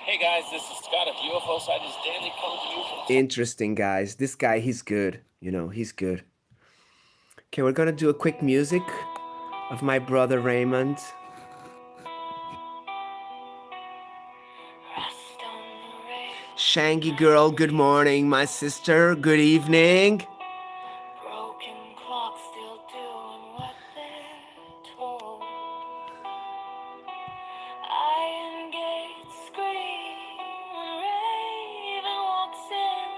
Hey guys, this is Scott of UFO Sightings Daily coming to you from
Interesting, guys. This guy, he's good. He's good. Okay, we're gonna do a quick music of my brother Raymond. Shangy girl, good morning. My sister, good evening.
Broken clocks still doing what they're told. Iron gates scream when Raven walks in.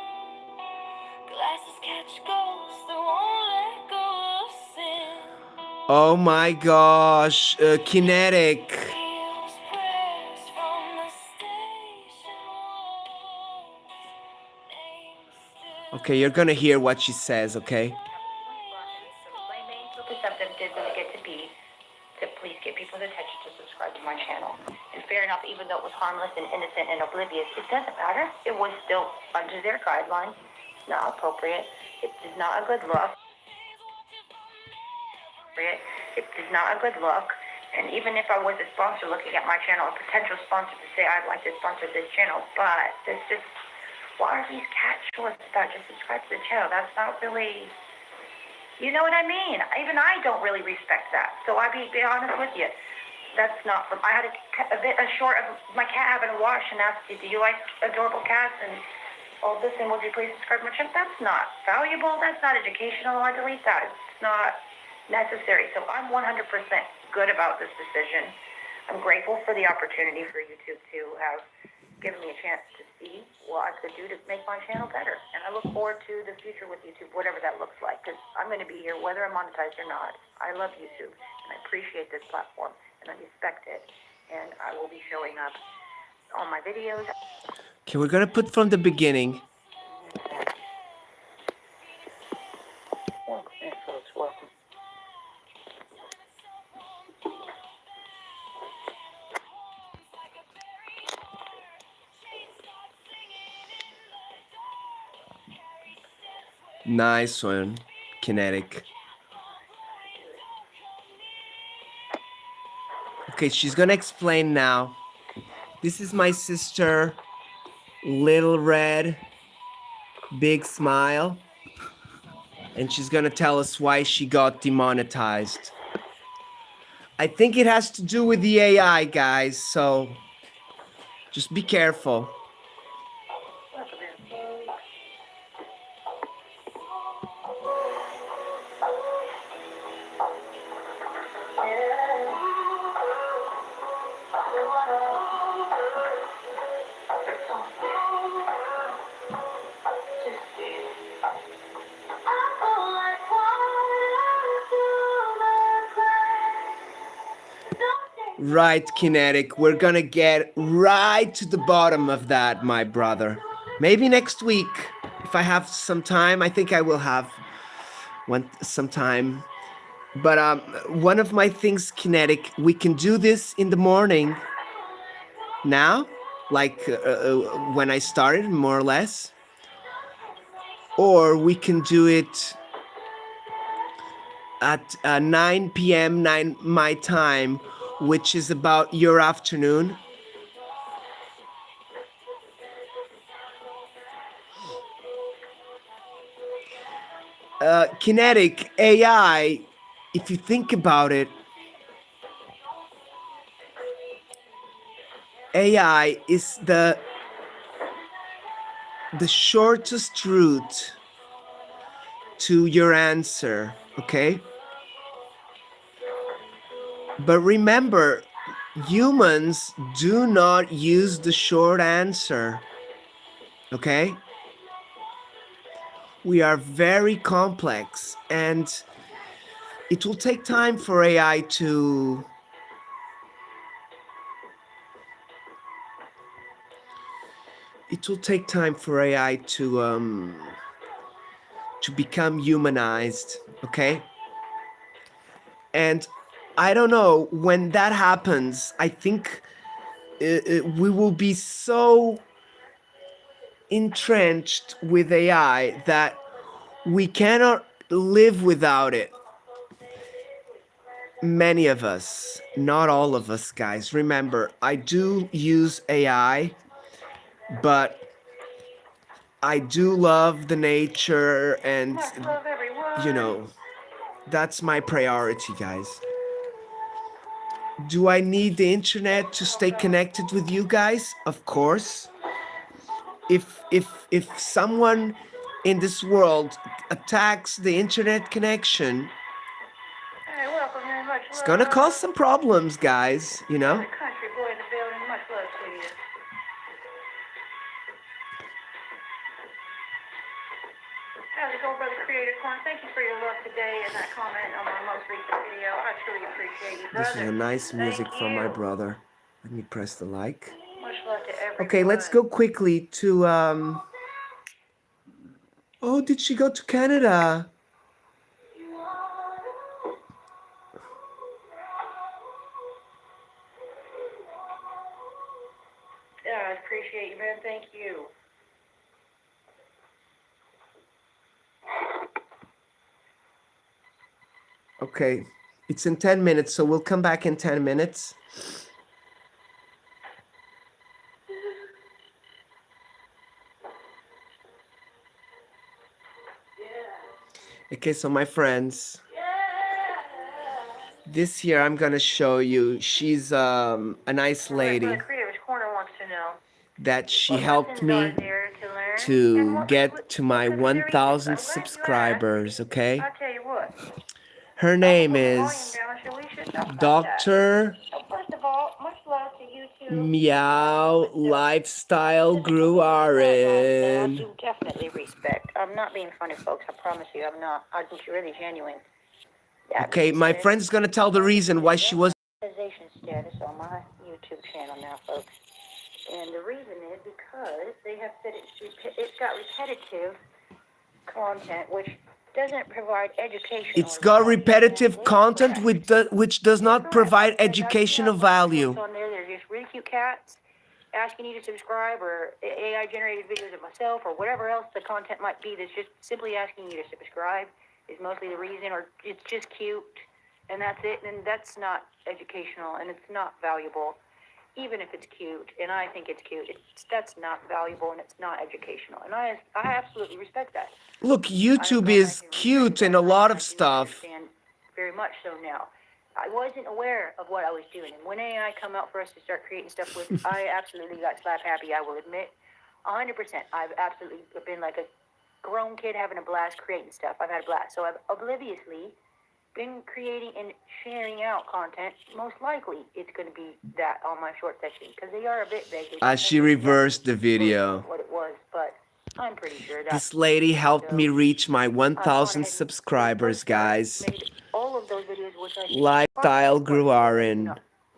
Glasses catch ghosts that won't let go of sin.
Oh my gosh, Kinetic.
Heals prayers from the station walls. Names still
Okay, you're gonna hear what she says, okay?
Perceptive did get to be to please get people's attention to subscribe to my channel. And fair enough, even though it was harmless and innocent and oblivious, it doesn't matter. It was still under their guidelines, not appropriate. It is not a good look. It is not a good look. And even if I was a sponsor looking at my channel, a potential sponsor to say I'd like to sponsor this channel, but there's just, why are these cat shorts about just subscribe to the channel? That's not really, you know what I mean? Even I don't really respect that. So I'll be honest with you. That's not from, I had a short of my cat having a wash and asked, do you like adorable cats and all this, and would you please subscribe to my channel? That's not valuable. That's not educational. I delete that. It's not necessary. So I'm 100% good about this decision. I'm grateful for the opportunity for YouTube to have given me a chance to see what I could do to make my channel better. And I look forward to the future with YouTube, whatever that looks like, because I'm going to be here whether I'm monetized or not. I love YouTube, and I appreciate this platform, and I respect it. And I will be showing up on my videos.
Okay, we're gonna put from the beginning.
Welcome in, folks. Welcome.
Nice one, Kinetic. Okay, she's gonna explain now. This is my sister, Little Red, Big Smile. And she's gonna tell us why she got demonetized. I think it has to do with the AI, guys, so just be careful. Right, Kinetic. We're gonna get right to the bottom of that, my brother. Maybe next week, if I have some time. I think I will have some time. But one of my things, Kinetic, we can do this in the morning now, like when I started, more or less. Or we can do it at 9 p.m. 9 my time, which is about your afternoon. Kinetic AI, if you think about it, AI is the shortest route to your answer, okay? But remember, humans do not use the short answer, okay? We are very complex, and it will take time for AI to become humanized, okay? And I don't know, when that happens, I think we will be so entrenched with AI that we cannot live without it. Many of us, not all of us, guys. Remember, I do use AI, but I do love the nature, and you know, that's my priority, guys. Do I need the internet to stay connected with you guys? Of course. if someone in this world attacks the internet connection,
Hey, welcome very much.
it's gonna cause some problems, guys, you know?
The country boy in the building. Much love to you. How's it going, Brother Creator Corn? Thank you for your love today and that comment on my most recent video. I truly appreciate you, brother.
This is a nice music
Thank
from my
you.
brother. Let me press the like.
Much love to everyone.
Okay, let's go quickly to oh, did she go to Canada?
Yeah, I appreciate you, man. Thank you.
Okay, it's in 10 minutes, so we'll come back in 10 minutes. Okay, so my friends, this year I'm gonna show you, she's a nice lady
Brother Creator's Corner wants to know.
that she
What
helped
lessons
me
are there to learn? And
to
what
get to my
considerations?
1,000
I'm glad you asked.
subscribers, okay?
I'll tell you what.
Her
I'm
name
gonna put the volume
is
down so we should talk about that.
Dr.
So first of all, much love to you two.
Meow Lifestyle
That I
Gruarin.
do definitely respect. I'm not being funny, folks. I promise you, I'm not. I'm really genuine. That
Okay,
being
my
said,
friend's gonna tell the reason why she was.
monetization status on my YouTube channel now, folks. And the reason is because they have said it's got repetitive content, which doesn't provide educational.
It's got repetitive content which does not provide educational value.
On there, they're just really cute cats asking you to subscribe, or AI generated videos of myself, or whatever else the content might be that's just simply asking you to subscribe is mostly the reason, or it's just cute, and that's it, and that's not educational, and it's not valuable, even if it's cute, and I think it's cute. That's not valuable, and it's not educational, and I absolutely respect that.
Look, YouTube is cute and a lot of stuff.
And very much so now. I wasn't aware of what I was doing, and when AI come out for us to start creating stuff with, I absolutely got slap happy, I will admit. 100%. I've absolutely been like a grown kid having a blast creating stuff. I've had a blast. So I've obliviously been creating and sharing out content. Most likely it's going to be that on my short section, because they are a bit vague.
She reversed the video.
What it was, but I'm pretty sure that
This lady helped me reach my 1,000 subscribers, guys.
all of those videos, which I
Lifestyle Gruarin.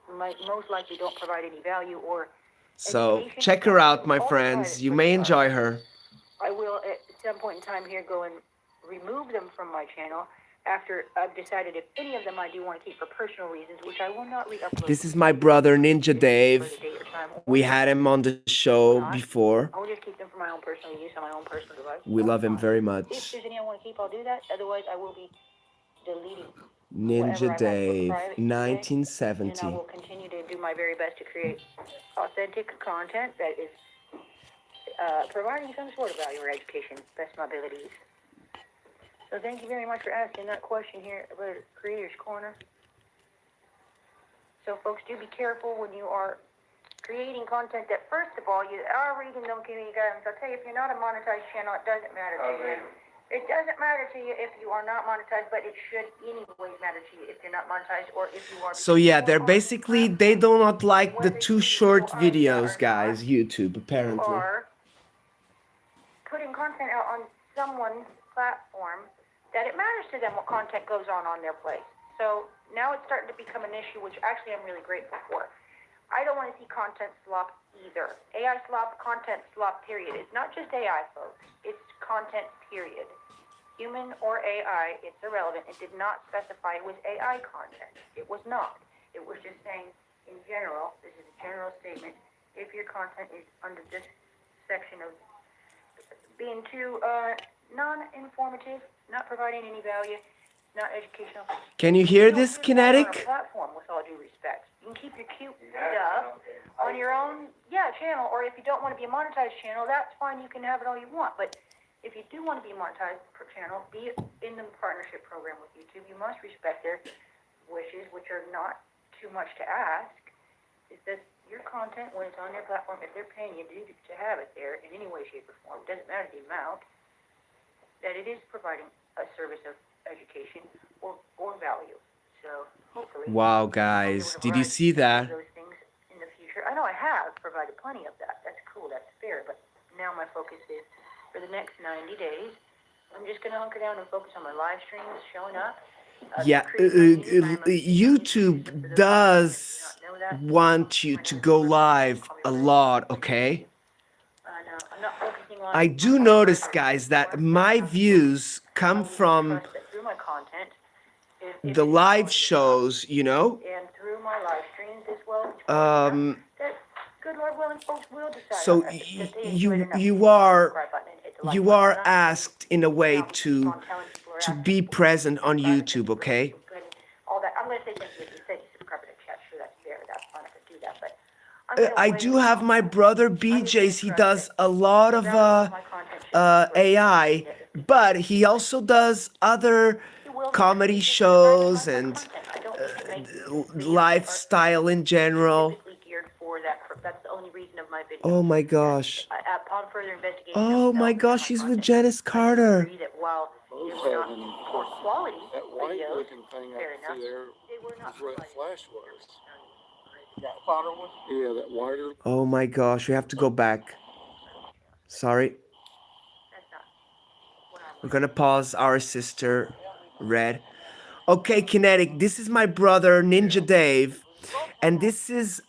most likely don't provide any value or.
So check her out, my friends. You may enjoy her.
I will at some point in time here go and remove them from my channel after I've decided if any of them I do want to keep for personal reasons, which I will not re-upload.
This is my brother Ninja Dave. We had him on the show before.
I will just keep them for my own personal use on my own personal device.
We love him very
If
much.
there's any I want to keep, I'll do that. Otherwise, I will be deleting
Ninja Dave,
and I
1970.
will continue to do my very best to create authentic content that is providing some sort of value or education, best of my abilities. So thank you very much for asking that question here about Creator's Corner. So folks, do be careful when you are creating content that, first of all, you are reading them community guidelines. I'll tell you, if you're not a monetized channel, it doesn't matter to you. It doesn't matter to you if you are not monetized, but it should anyways matter to you if you're not monetized or if you are.
So yeah, they're basically, they do not like the too short videos, guys, YouTube, apparently.
Or putting content out on someone's platform that it matters to them what content goes on their place. So now it's starting to become an issue, which actually I'm really grateful for. I don't want to see content slop either. AI slop, content slop, period. It's not just AI, folks. It's content, period. Human or AI, it's irrelevant. It did not specify it was AI content. It was not. It was just saying, in general, this is a general statement, if your content is under this section of being too non-informative, not providing any value, not educational.
Can you hear this, Kinetic?
Platform, with all due respect. You can keep your cute stuff on your own, channel, or if you don't want to be a monetized channel, that's fine. You can have it all you want. But if you do want to be a monetized channel, be in the partnership program with YouTube. You must respect their wishes, which are not too much to ask. It's that your content, when it's on their platform, if they're paying you to have it there in any way, shape, or form, it doesn't matter the amount, that it is providing a service of education or value. So hopefully,
Wow, guys, did you see that?
those things in the future. I know I have provided plenty of that. That's cool. That's fair. But now my focus is for the next 90 days. I'm just gonna hunker down and focus on my live streams, showing up.
Yeah, YouTube does want you to go live a lot, okay?
I'm not focusing on.
I do notice, guys, that my views come from
Through my content,
the live shows, you know?
and through my live streams as well. That good Lord willing, folks will decide.
So you are asked in a way to be present on YouTube, okay?
All that. I'm gonna say thank you if you said you subscribe to the chat. Sure, that's fair. That's fine. I could do that, but
I do have my brother BJ's. He does a lot of AI, but he also does other comedy shows and lifestyle in general.
That's the only reason of my video.
Oh my gosh.
Upon further investigation,
Oh my gosh, he's with Janice Carter.
that while they were not poor quality
That white
videos,
looking thing
fair
I
enough,
see there
they were not
is where the flash was.
that water one.
Yeah, that whiter.
Oh my gosh, we have to go back. Sorry. We're gonna pause our sister, Red. Okay, Kinetic, this is my brother, Ninja Dave. And this is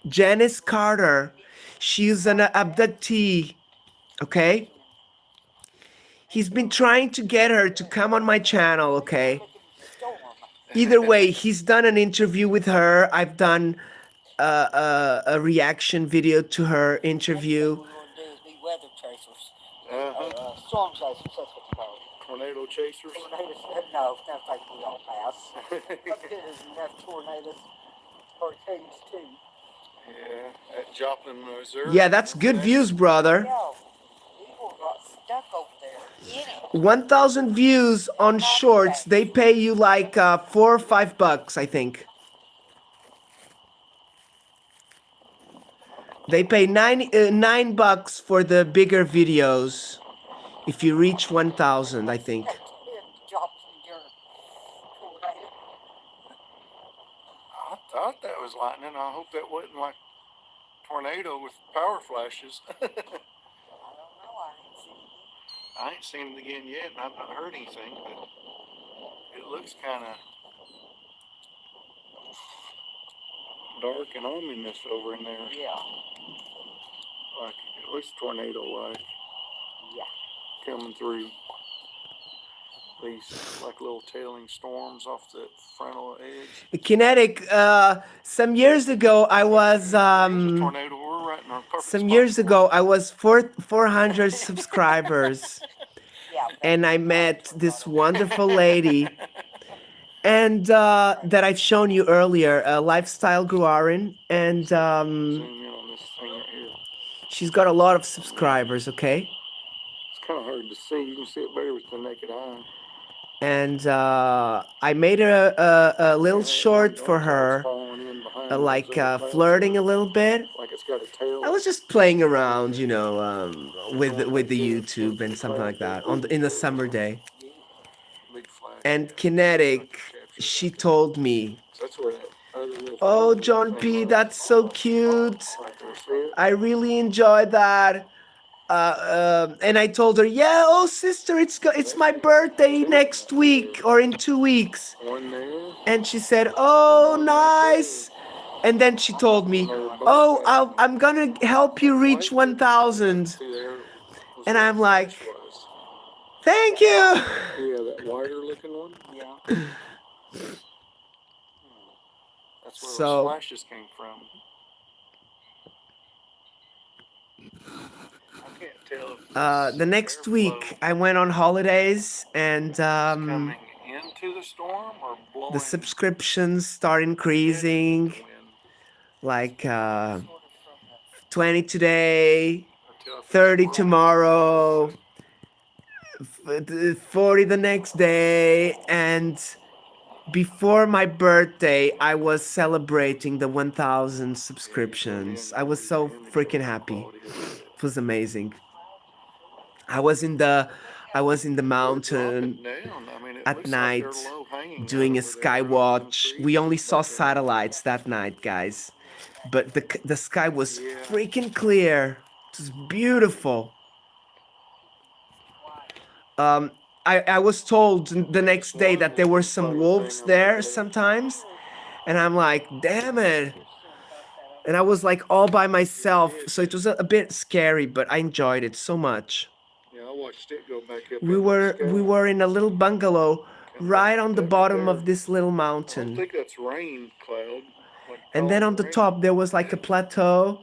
Janice Carter. She's an abductee, okay? He's been trying to get her to come on my channel, okay? Either way, he's done an interview with her. I've done a reaction video to her interview.
Weather chasers.
Storm chasers, that's what you call it. Tornado chasers?
No, never think we don't pass. What good is enough tornadoes, hurricanes too?
Yeah, at Joplin, Missouri.
Yeah, that's good views, brother.
Yo, people got stuck over there. You know.
1,000 views on shorts. They pay you like $4 or $5, I think. They pay $9 for the bigger videos. If you reach 1,000, I think.
I thought that was lightning. I hope that wasn't like tornado with power flashes. I ain't seen it again yet, and I've not heard anything, but it looks kind of dark and ominous over in there.
Yeah.
Like it looks tornado-like.
Yeah.
Coming through. These like little tailing storms off the frontal edge.
Kinetic, some years ago I was some years ago I was 400 subscribers, and I met this wonderful lady, and that I've shown you earlier, Lifestyle Gruarin, and she's got a lot of subscribers. Okay.
It's kind of hard to see. You can see it better with the naked eye.
And I made a little short for her, like flirting a little bit. I was just playing around, you know, with the YouTube and something like that in the summer day. And Kinetic, she told me, "Oh, John P, that's so cute. I really enjoyed that." And I told her, "Yeah, oh sister, it's my birthday next week or in 2 weeks." And she said, "Oh, nice." And then she told me, "Oh, I'm gonna help you reach 1,000." And I'm like, "Thank you."
Yeah, that wider looking one. Yeah. That's where those flashes came from.
The next week I went on holidays, and
Coming into the storm or blowing?
the subscriptions start increasing, like 20 today, 30 tomorrow, 40 the next day, and before my birthday, I was celebrating the 1,000 subscriptions. I was so freaking happy. It was amazing. I was in the mountain at night doing a sky watch. We only saw satellites that night, guys. But the sky was freaking clear. It was beautiful. I was told the next day that there were some wolves there sometimes, and I'm like, damn it. And I was like all by myself, so it was a bit scary, but I enjoyed it so much.
Yeah, I watched it go back up.
We were in a little bungalow right on the bottom of this little
I
mountain.
think that's rain cloud. Like
And then on the
rain.
top there was like a plateau.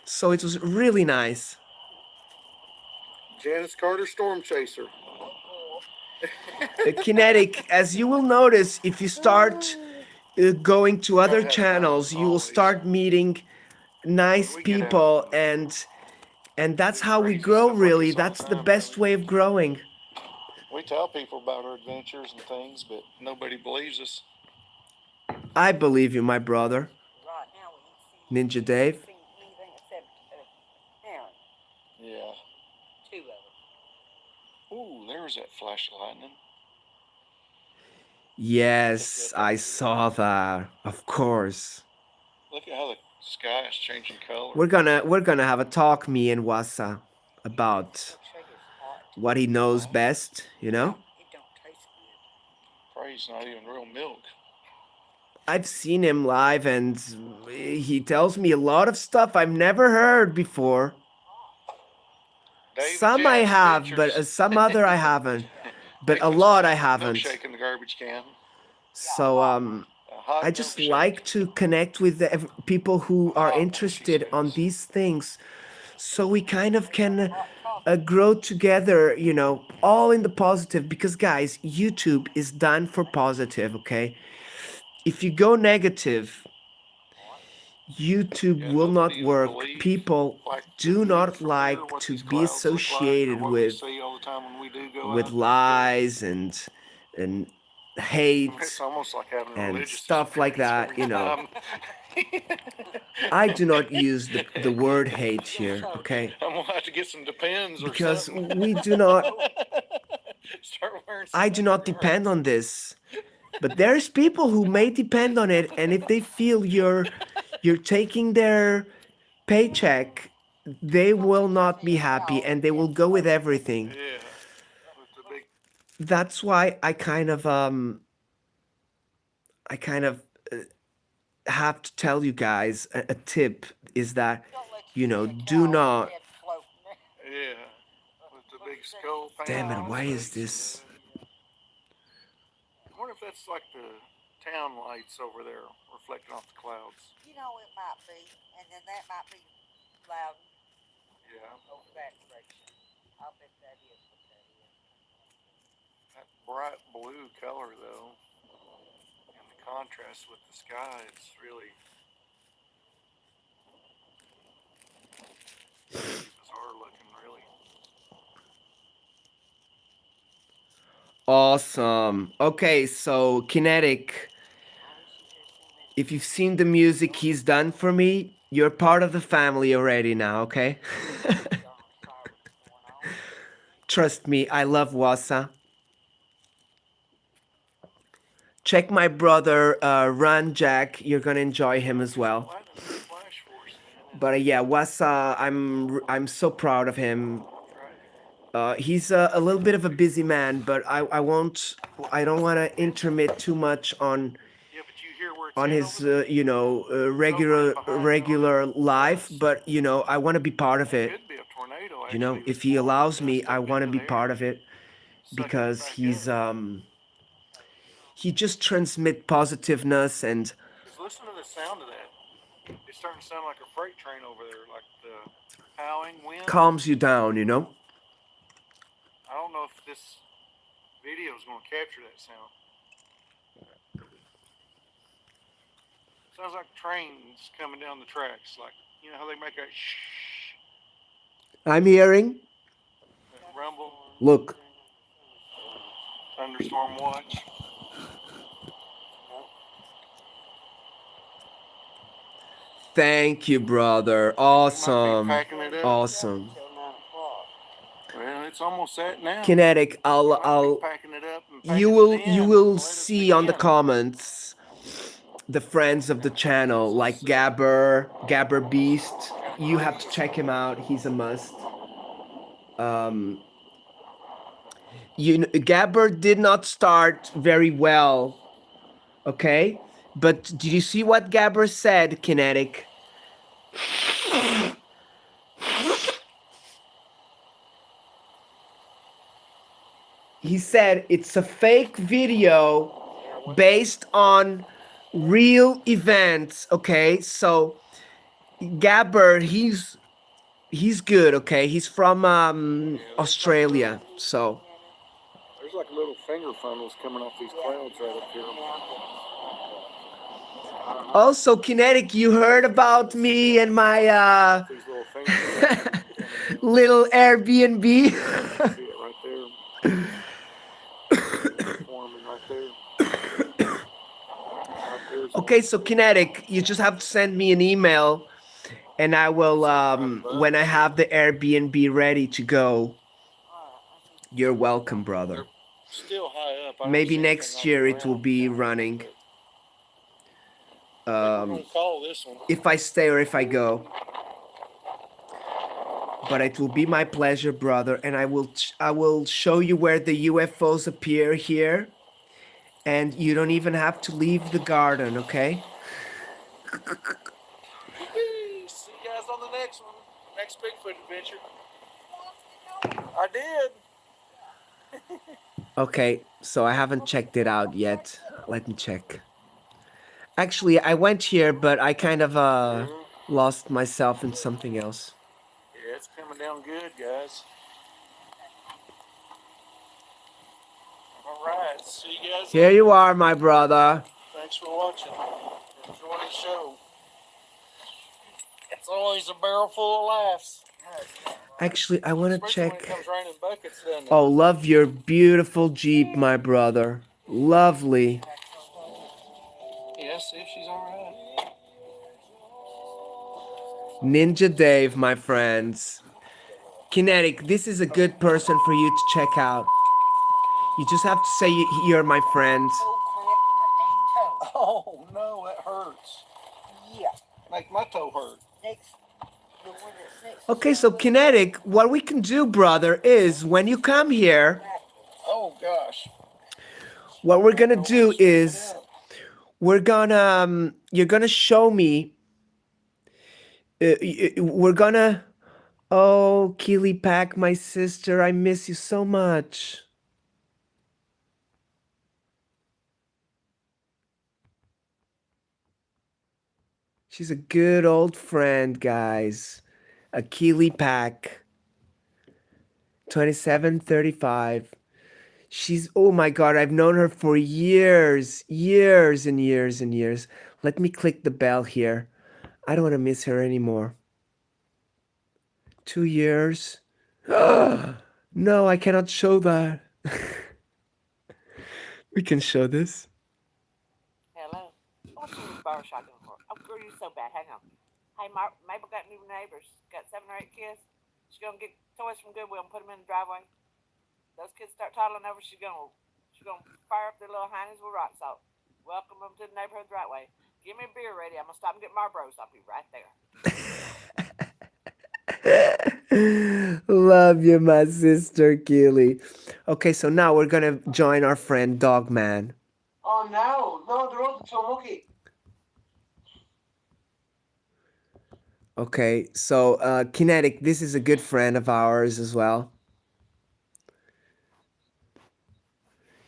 So it was really nice.
Janice Carter Storm Chaser.
Kinetic, as you will notice, if you start going to other channels, you will start meeting nice people, and that's how we grow, really. That's the best way of growing.
We tell people about our adventures and things, but nobody believes us.
I believe you, my brother. Ninja Dave.
Yeah.
Two of them.
Ooh, there's that flash of lightning.
Yes, I saw that. Of course.
Look at how the sky is changing color.
We're gonna have a talk, me and Wasa, about what he knows best, you know?
Probably it's not even real milk.
I've seen him live and he tells me a lot of stuff I've never heard before. Some I have, but some other I haven't. But a lot I haven't.
Milkshake in the garbage can.
So I just like to connect with people who are interested on these things, so we kind of can grow together, you know, all in the positive. Because guys, YouTube is done for positive, okay? If you go negative, YouTube will not work. People do not like to be associated with lies and hate
It's almost like having a
and
religious
stuff like that, you know. I do not use the word hate here, okay?
I'm gonna have to get some Depends or
Because
something.
we do not,
Start wearing
I do not depend on this. But there's people who may depend on it, and if they feel you're taking their paycheck, they will not be happy and they will go with everything.
Yeah.
That's why I kind of have to tell you guys a tip is that, you know, do not.
Yeah. With the big skull.
Damn it! Why is this?
I wonder if that's like the town lights over there reflecting off the clouds.
You know, it might be, and then that might be loud.
Yeah.
Over that direction. I'll bet that is what that is.
That bright blue color, though, and the contrast with the sky, it's really bizarre looking, really.
Awesome. Okay, so Kinetic, if you've seen the music he's done for me, you're part of the family already now, okay? Trust me, I love Wasa. Check my brother Run Jack. You're gonna enjoy him as well. But yeah, Wasa, I'm so proud of him. He's a little bit of a busy man, but I don't want to intermit too much on his regular life, but you know, I want to be part of it. You know, if he allows me, I want to be part of it because he just transmits positiveness and.
Just listen to the sound of that. It's starting to sound like a freight train over there, like the howling wind.
Calms you down, you know.
I don't know if this video is going to capture that sound. Sounds like trains coming down the tracks, like, you know how they make that shh.
I'm hearing.
That rumble.
Look.
Thunderstorm watch.
Thank you, brother. Awesome. Awesome.
Well, it's almost that now.
Kinetic, I'll
Packing it up and
you
packing
will
it in.
see on the comments the friends of the channel like Gabber Beast. You have to check him out. He's a must. Gabber did not start very well, okay? But did you see what Gabber said, Kinetic? He said it's a fake video based on real events, okay? So Gabber, he's good, okay? He's from Australia, so
There's like little finger funnels coming off these clouds right up here.
also, Kinetic, you heard about me and my
These little fingers
little Airbnb?
see it right there. Forming right there.
Okay, so Kinetic, you just have to send me an email and I will, when I have the Airbnb ready to go. You're welcome, brother.
Still high up.
Maybe next year it will be running. If I stay or if I go. But it will be my pleasure, brother, and I will show you where the UFOs appear here, and you don't even have to leave the garden, okay?
See you guys on the next one. Next Bigfoot adventure. I did.
Okay, so I haven't checked it out yet. Let me check. Actually, I went here, but I kind of lost myself in something else.
Yeah, it's coming down good, guys. All right, see you guys
Here
later.
you are, my brother.
Thanks for watching. Enjoy the show. It's always a barrel full of laughs.
Actually, I want to
Especially when
check.
it comes raining buckets, doesn't it?
Oh, love your beautiful Jeep, my brother. Lovely.
Yeah, see if she's all right.
Ninja Dave, my friends. Kinetic, this is a good person for you to check out. You just have to say you're my friend.
Oh, no, that hurts.
Yeah.
Make my toe hurt.
Okay, so Kinetic, what we can do, brother, is when you come here,
Oh, gosh.
what we're gonna do is you're gonna show me. We're gonna. Oh, Keely Pack, my sister, I miss you so much. She's a good old friend, guys. A Keely Pack. 2735. She's, oh my God, I've known her for years and years and years. Let me click the bell here. I don't want to miss her anymore. 2 years. No, I cannot show that. We can show this.
Hello. What's your barbershop doing for? Oh, girl, you so bad. Hang on. Hey, Mabel got new neighbors. Got 7 or 8 kids. She's gonna get toys from Goodwill and put them in the driveway. Those kids start toddling over. She's gonna fire up their little heinies with rock salt. Welcome them to the neighborhood the right way. Give me a beer ready. I'm gonna stop and get Marlboros. I'll be right there.
Love you, my sister Keely. Okay, so now we're gonna join our friend Dogman.
Oh no, they're all so lucky.
Okay, so Kinetic, this is a good friend of ours as well.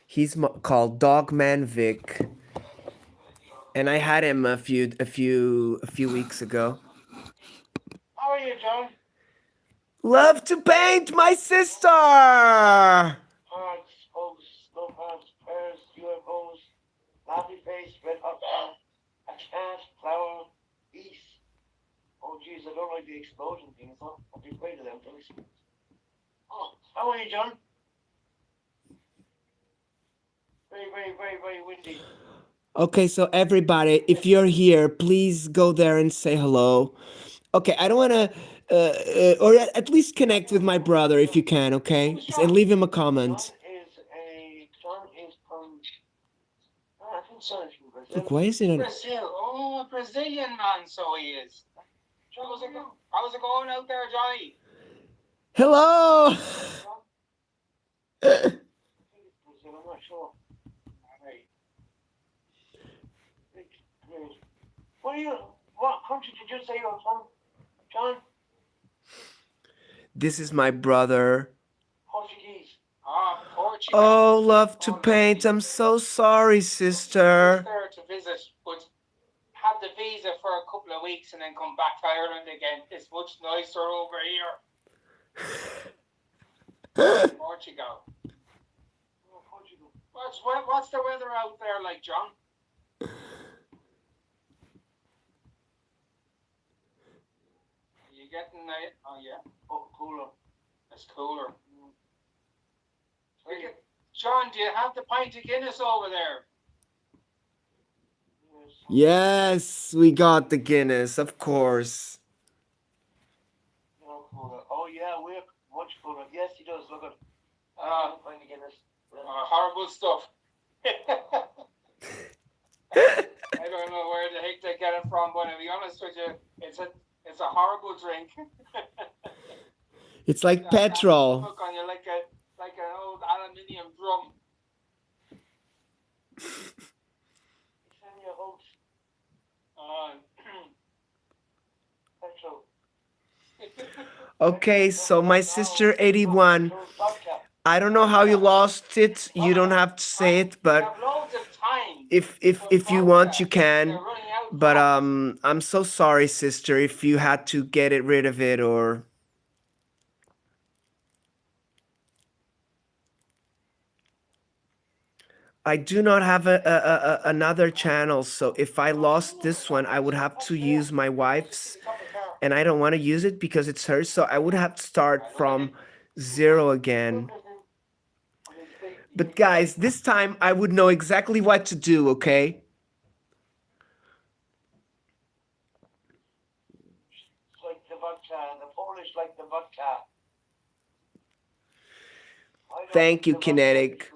He's called Dogman Vic, and I had him a few weeks ago.
How are you, John?
Love to paint, my sister.
Hearts, hopes, love hearts, prayers, UFOs, laughing face, red hot fire, a cat, flower, peace. Oh jeez, I don't like the explosion things. I'll be afraid of them. Oh, how are you, John? Very, very, very, very windy.
Okay, so everybody, if you're here, please go there and say hello. Okay, I don't want to, or at least connect with my brother if you can, okay? And leave him a comment.
John is from. I think John is from Brazil.
Look, why is it on?
Brazil. Oh, a Brazilian man, so he is. How's it going out there, Johnny?
Hello!
I'm not sure. Right. Great. What country did you say you're from, John?
This is my brother.
Portuguese. Ah, Portuguese.
Oh, love to paint. I'm so sorry, sister.
There to visit, but have the visa for a couple of weeks and then come back to Ireland again. It's much nicer over here. Portugal. Oh, Portugal. What's the weather out there like, John? Are you getting it? Oh, yeah. Oh, cooler. It's cooler. John, do you have the pint of Guinness over there?
Yes, we got the Guinness, of course.
No cooler. Oh, yeah, we're much cooler. Yes, he does. Look at pint of Guinness. Horrible stuff. I don't know where the heck they get it from, but to be honest with you, it's a horrible drink.
It's like petrol.
Look on you like an old aluminium drum. Send your hopes. Petrol.
Okay, so my sister 81. I don't know how you lost it. You don't have to say it, but if you want, you can. But I'm so sorry, sister, if you had to get rid of it or. I do not have another channel, so if I lost this one, I would have to use my wife's, and I don't want to use it because it's hers, so I would have to start from 0 again. But guys, this time I would know exactly what to do, okay?
Like the vodka, the Polish like the vodka.
Thank you, Kinetic.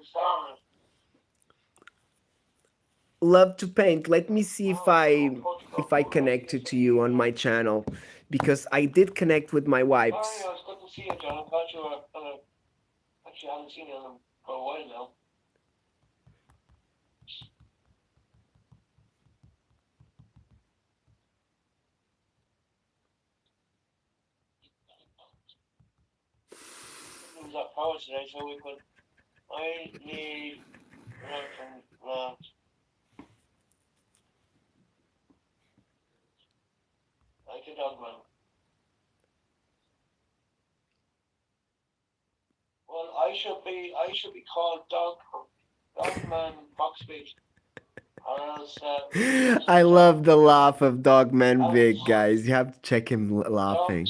Love to paint. Let me see if I connected to you on my channel, because I did connect with my wife's.
Oh, it's good to see you, John. I'm glad you actually haven't seen you for a while now. Things up power today, so we could. I need from that. Like a dogman. Well, I should be called Dogman Boxbeat. Or else,
I love the laugh of Dogman Vic, guys. You have to check him laughing.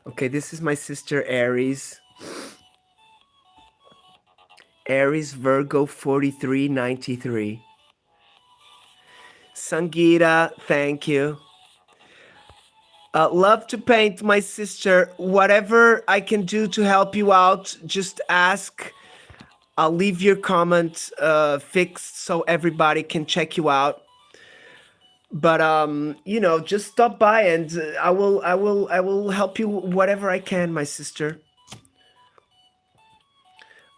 Okay, this is my sister Aries. Aries Virgo 4393. Sangeeta, thank you. Love to paint, my sister. Whatever I can do to help you out, just ask. I'll leave your comment fixed so everybody can check you out. But just stop by and I will help you whatever I can, my sister.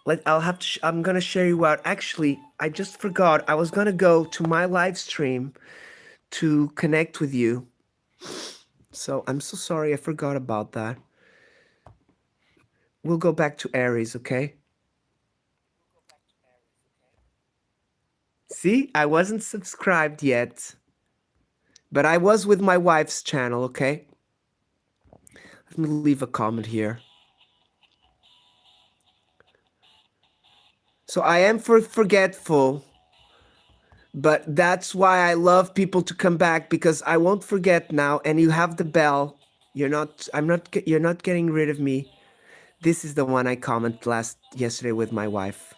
I'm gonna share you out. Actually, I just forgot. I was gonna go to my live stream to connect with you. So I'm so sorry. I forgot about that. We'll go back to Aries, okay? See, I wasn't subscribed yet, but I was with my wife's channel, okay? Let me leave a comment here. So I am forgetful, but that's why I love people to come back, because I won't forget now. And you have the bell. You're not getting rid of me. This is the one I commented yesterday with my wife.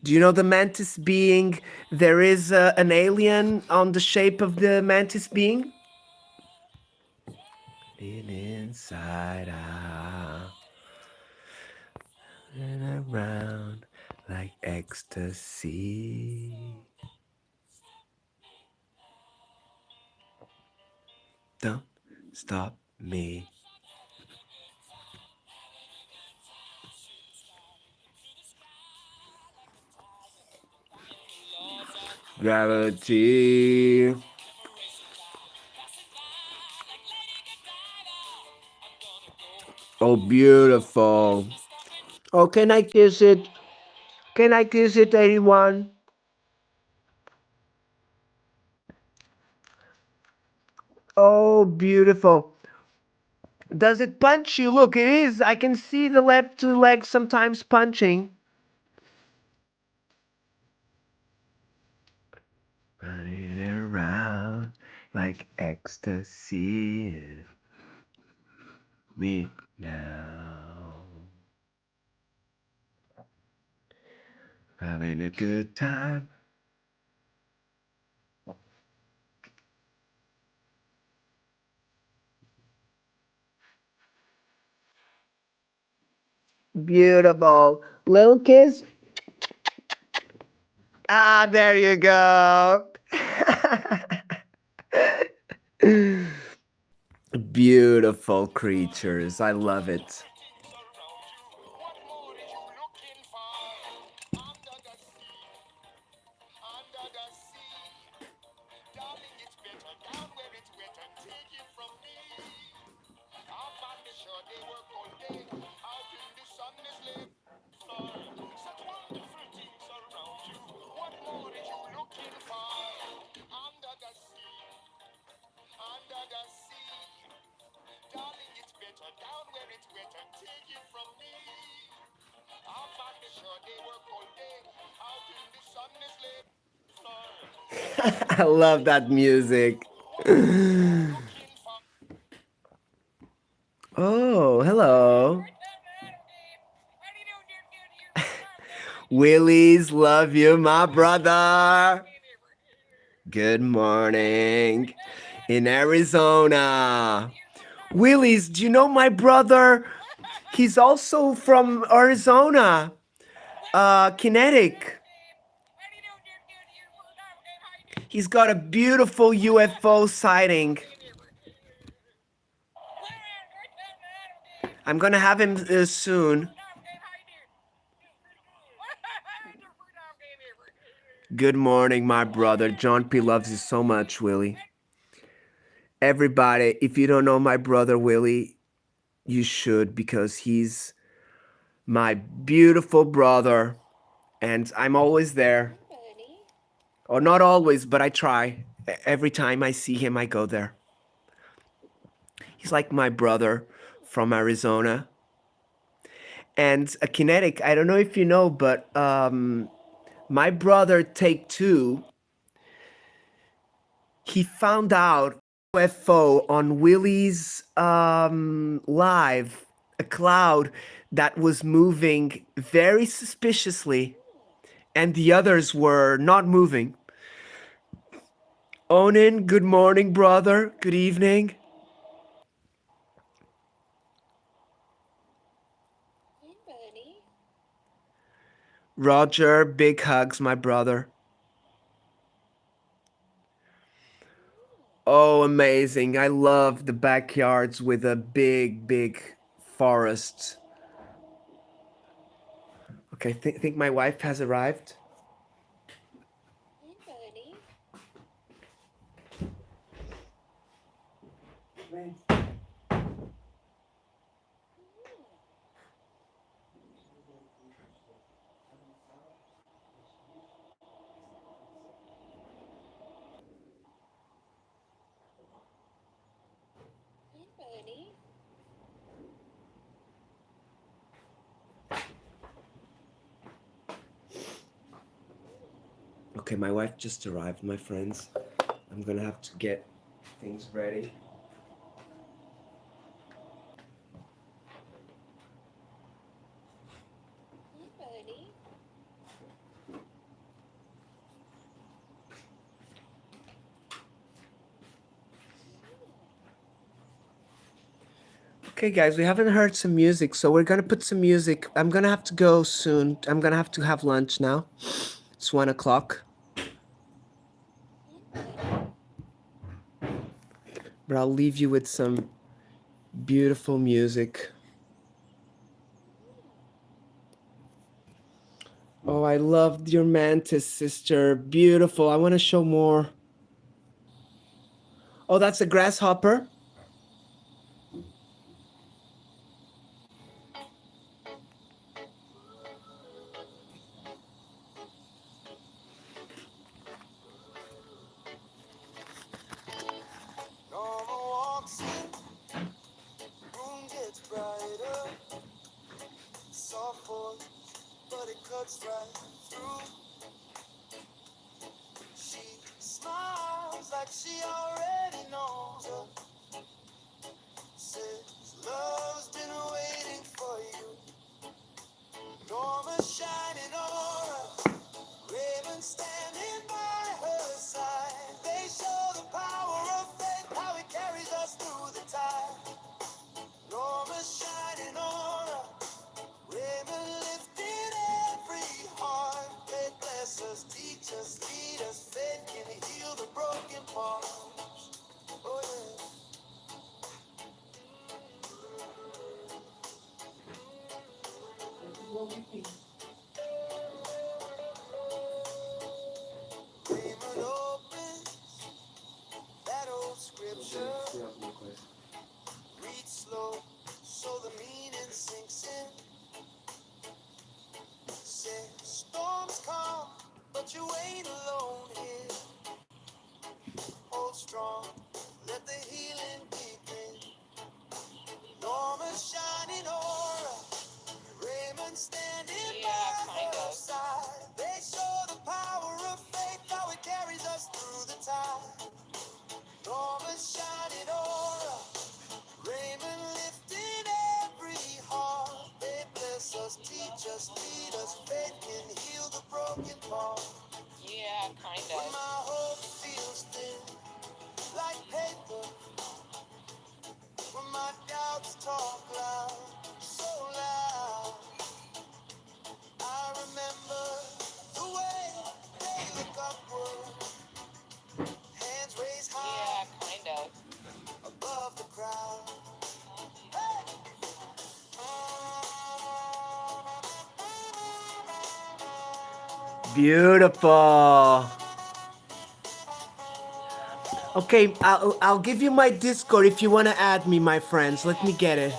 Do you know the mantis being? There is an alien on the shape of the mantis being. Inside out and around like ecstasy. Don't stop me. Gravity. Oh, beautiful. Oh, can I kiss it? Can I kiss it, anyone? Oh, beautiful. Does it punch you? Look, it is. I can see the left leg sometimes punching. Running around like ecstasy. Me now. Having a good time. Beautiful. Little kiss. Ah, there you go. Beautiful creatures. I love it. I love that music. Oh, hello. Willies, love you, my brother. Good morning in Arizona. Willies, do you know my brother? He's also from Arizona. Kinetic. He's got a beautiful UFO sighting. I'm gonna have him soon. Good morning, my brother. John P. loves you so much, Willie. Everybody, if you don't know my brother Willie, you should, because he's my beautiful brother and I'm always there. Or not always, but I try. Every time I see him, I go there. He's like my brother from Arizona. And a Kinetic, I don't know if you know, but my brother, Take Two, he found out UFO on Willie's live, a cloud that was moving very suspiciously, and the others were not moving. Onin, good morning, brother. Good evening. Roger, big hugs, my brother. Oh, amazing. I love the backyards with a big, big forest. Okay, think my wife has arrived. Okay, my wife just arrived, my friends. I'm gonna have to get things ready. Okay, guys, we haven't heard some music, so we're gonna put some music. I'm gonna have to go soon. I'm gonna have to have lunch now. It's 1 o'clock. But I'll leave you with some beautiful music. Oh, I loved your mantis, sister. Beautiful. I want to show more. Oh, that's a grasshopper?
Room gets brighter, soft voice, but it cuts right through. She smiles like she already knows her. Says love's been waiting for you. Norma shining aura, Raven standing by her side. They show the power of faith, how it carries us through the tide. Norma shining aura, Raven lifted every heart. Faith bless us, teach us, lead us. Faith can heal the broken parts. Oh yeah. Raymond opens that old scripture. Read slow so the meaning sinks in. Say storms come, but you ain't alone here. Hold strong, let the healing begin. Norma's shining aura, Raymond standing by her side. They show the power of faith, how it carries us through the tide. Norma's shining aura, Raymond lifting every heart. They bless us, teach us, lead us. Faith can heal the broken heart. Yeah, kind of. When my hope feels thin, like paper. When my doubts talk loud, so loud. I remember the way they look upward, hands raised high. Yeah, kind of. Above the crowd. Hey!
Beautiful. Okay, I'll give you my Discord if you want to add me, my friends. Let me get it.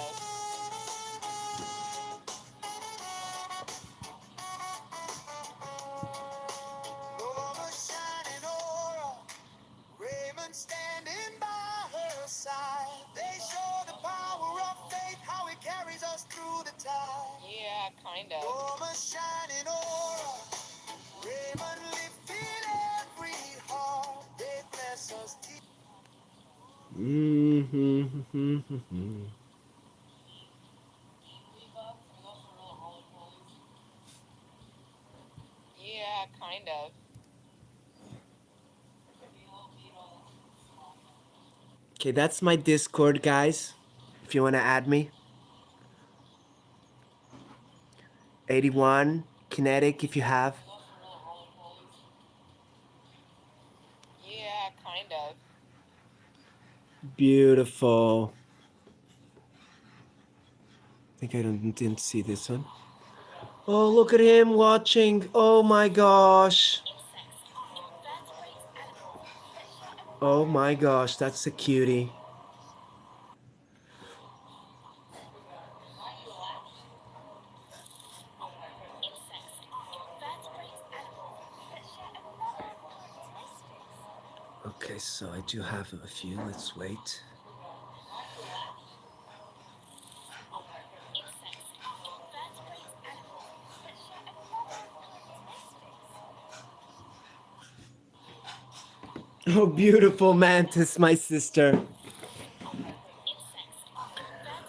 Raymond standing by her side. They show the power of faith, how it carries us through the tide. Yeah, kind of. Norma shining aura. Raymond lifting every heart. They bless us. Yeah, kind of.
Okay, that's my Discord, guys. If you want to add me. 81 Kinetic if you have.
Yeah, kind of.
Beautiful. I think I didn't see this one. Oh, look at him watching. Oh my gosh. Oh my gosh, that's a cutie. Okay, so I do have a few. Let's wait. Oh, beautiful mantis, my sister.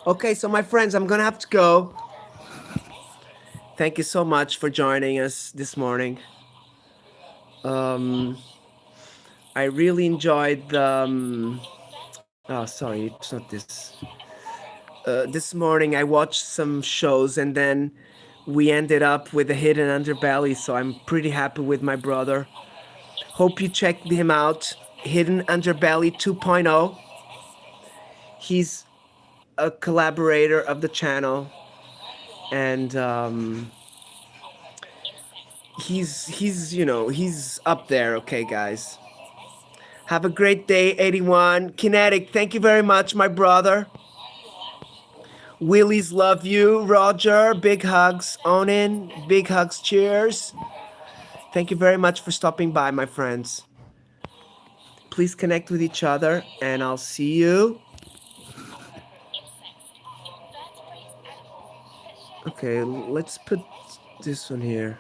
Okay, so my friends, I'm gonna have to go. Thank you so much for joining us this morning. I really enjoyed the. Oh, sorry, it's not this. this morning I watched some shows and then we ended up with a Hidden Underbelly, so I'm pretty happy with my brother. Hope you checked him out. Hidden Underbelly 2.0. He's a collaborator of the channel, and he's up there. Okay, guys. Have a great day, 81. Kinetic, thank you very much, my brother. Willies love you. Roger, big hugs. Onin, big hugs. Cheers. Thank you very much for stopping by, my friends. Please connect with each other, and I'll see you. Okay, let's put this one here.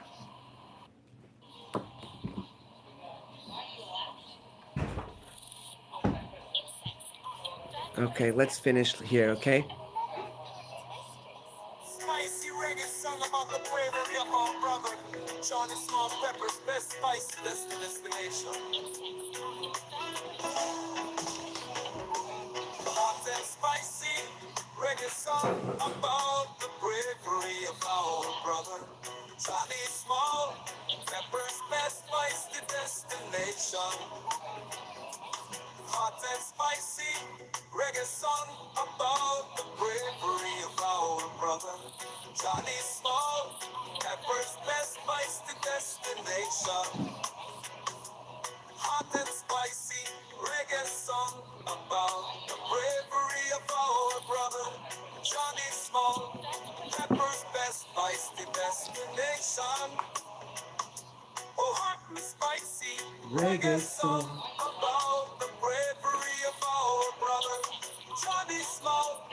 Okay, let's finish here, okay?
Spicy reggae song about the bravery of our brother. Johnny Small Pepper's best spicy destination. Hot and spicy reggae song about the bravery of our brother. Johnny Small Pepper's best spicy destination. Hot and spicy reggae song about the bravery of our brother. Johnny Small, Pepper's best spicy destination. Hot and spicy reggae song about the bravery of our brother. Johnny Small, Pepper's best spicy destination. Oh, hot and spicy reggae song about the bravery of our brother. Johnny Small,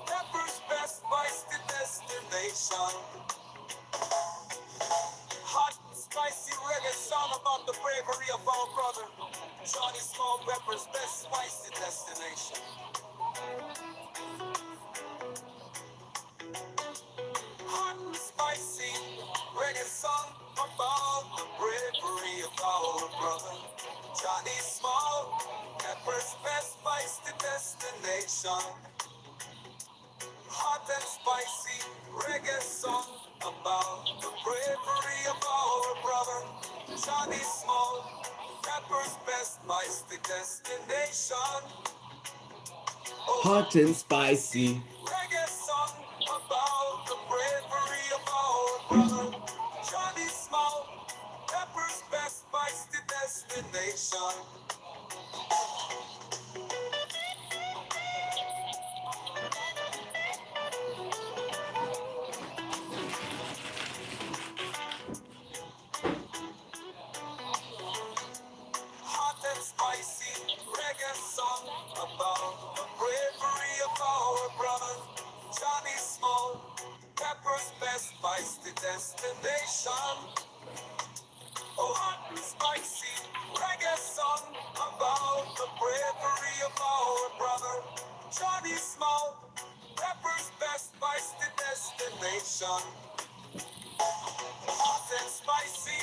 Pepper's best spicy destination. Hot and spicy reggae song about the bravery of our brother. Johnny Small Pepper's best spicy destination. Hot and spicy reggae song about the bravery of our brother. Johnny Small Pepper's best spicy destination. Hot and spicy reggae song about the bravery of our brother. Johnny Small Pepper's best spicy destination.
Hot and spicy.
Reggae song about the bravery of our brother. Johnny Small Pepper's best spicy destination. Hot and spicy reggae song about the bravery of our brother. Johnny Small Pepper's best spicy destination. Oh, hot and spicy reggae song about the bravery of our brother. Johnny Small Pepper's best spicy destination. Hot and spicy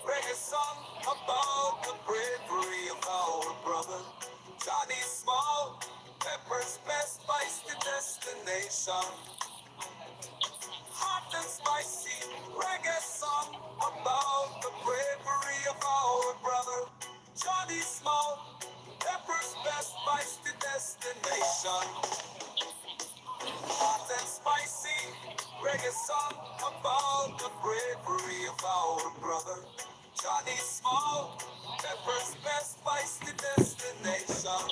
reggae song about the bravery of our brother. Johnny Small Pepper's best spicy destination. Hot and spicy reggae song about the bravery of our brother. Johnny Small Pepper's best spicy destination. Hot and spicy reggae song about the bravery of our brother. Johnny Small Pepper's best spicy destination.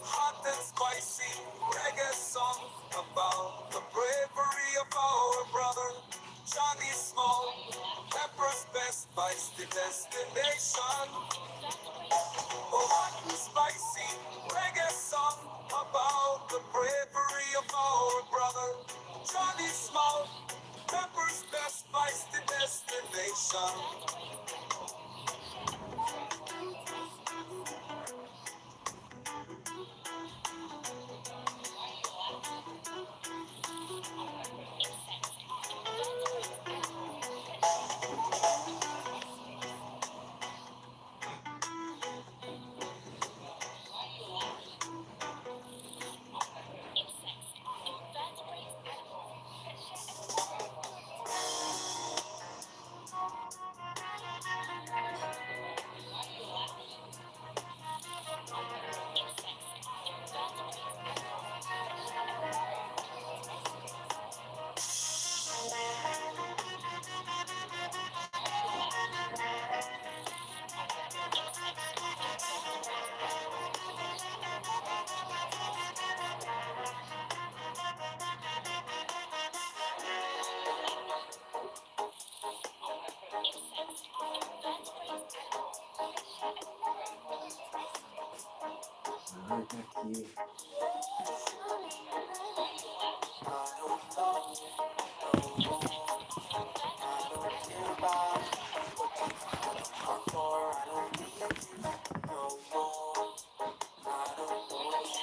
Hot and spicy reggae song about the bravery of our brother. Johnny Small Pepper's best spicy destination. Oh, hot and spicy reggae song about the bravery of our brother. Johnny Small Pepper's best spicy destination.
aqui.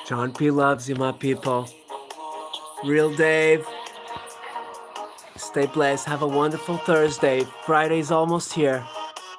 John P loves you, my people. Real Dave. Stay blessed. Have a wonderful Thursday. Friday's almost here.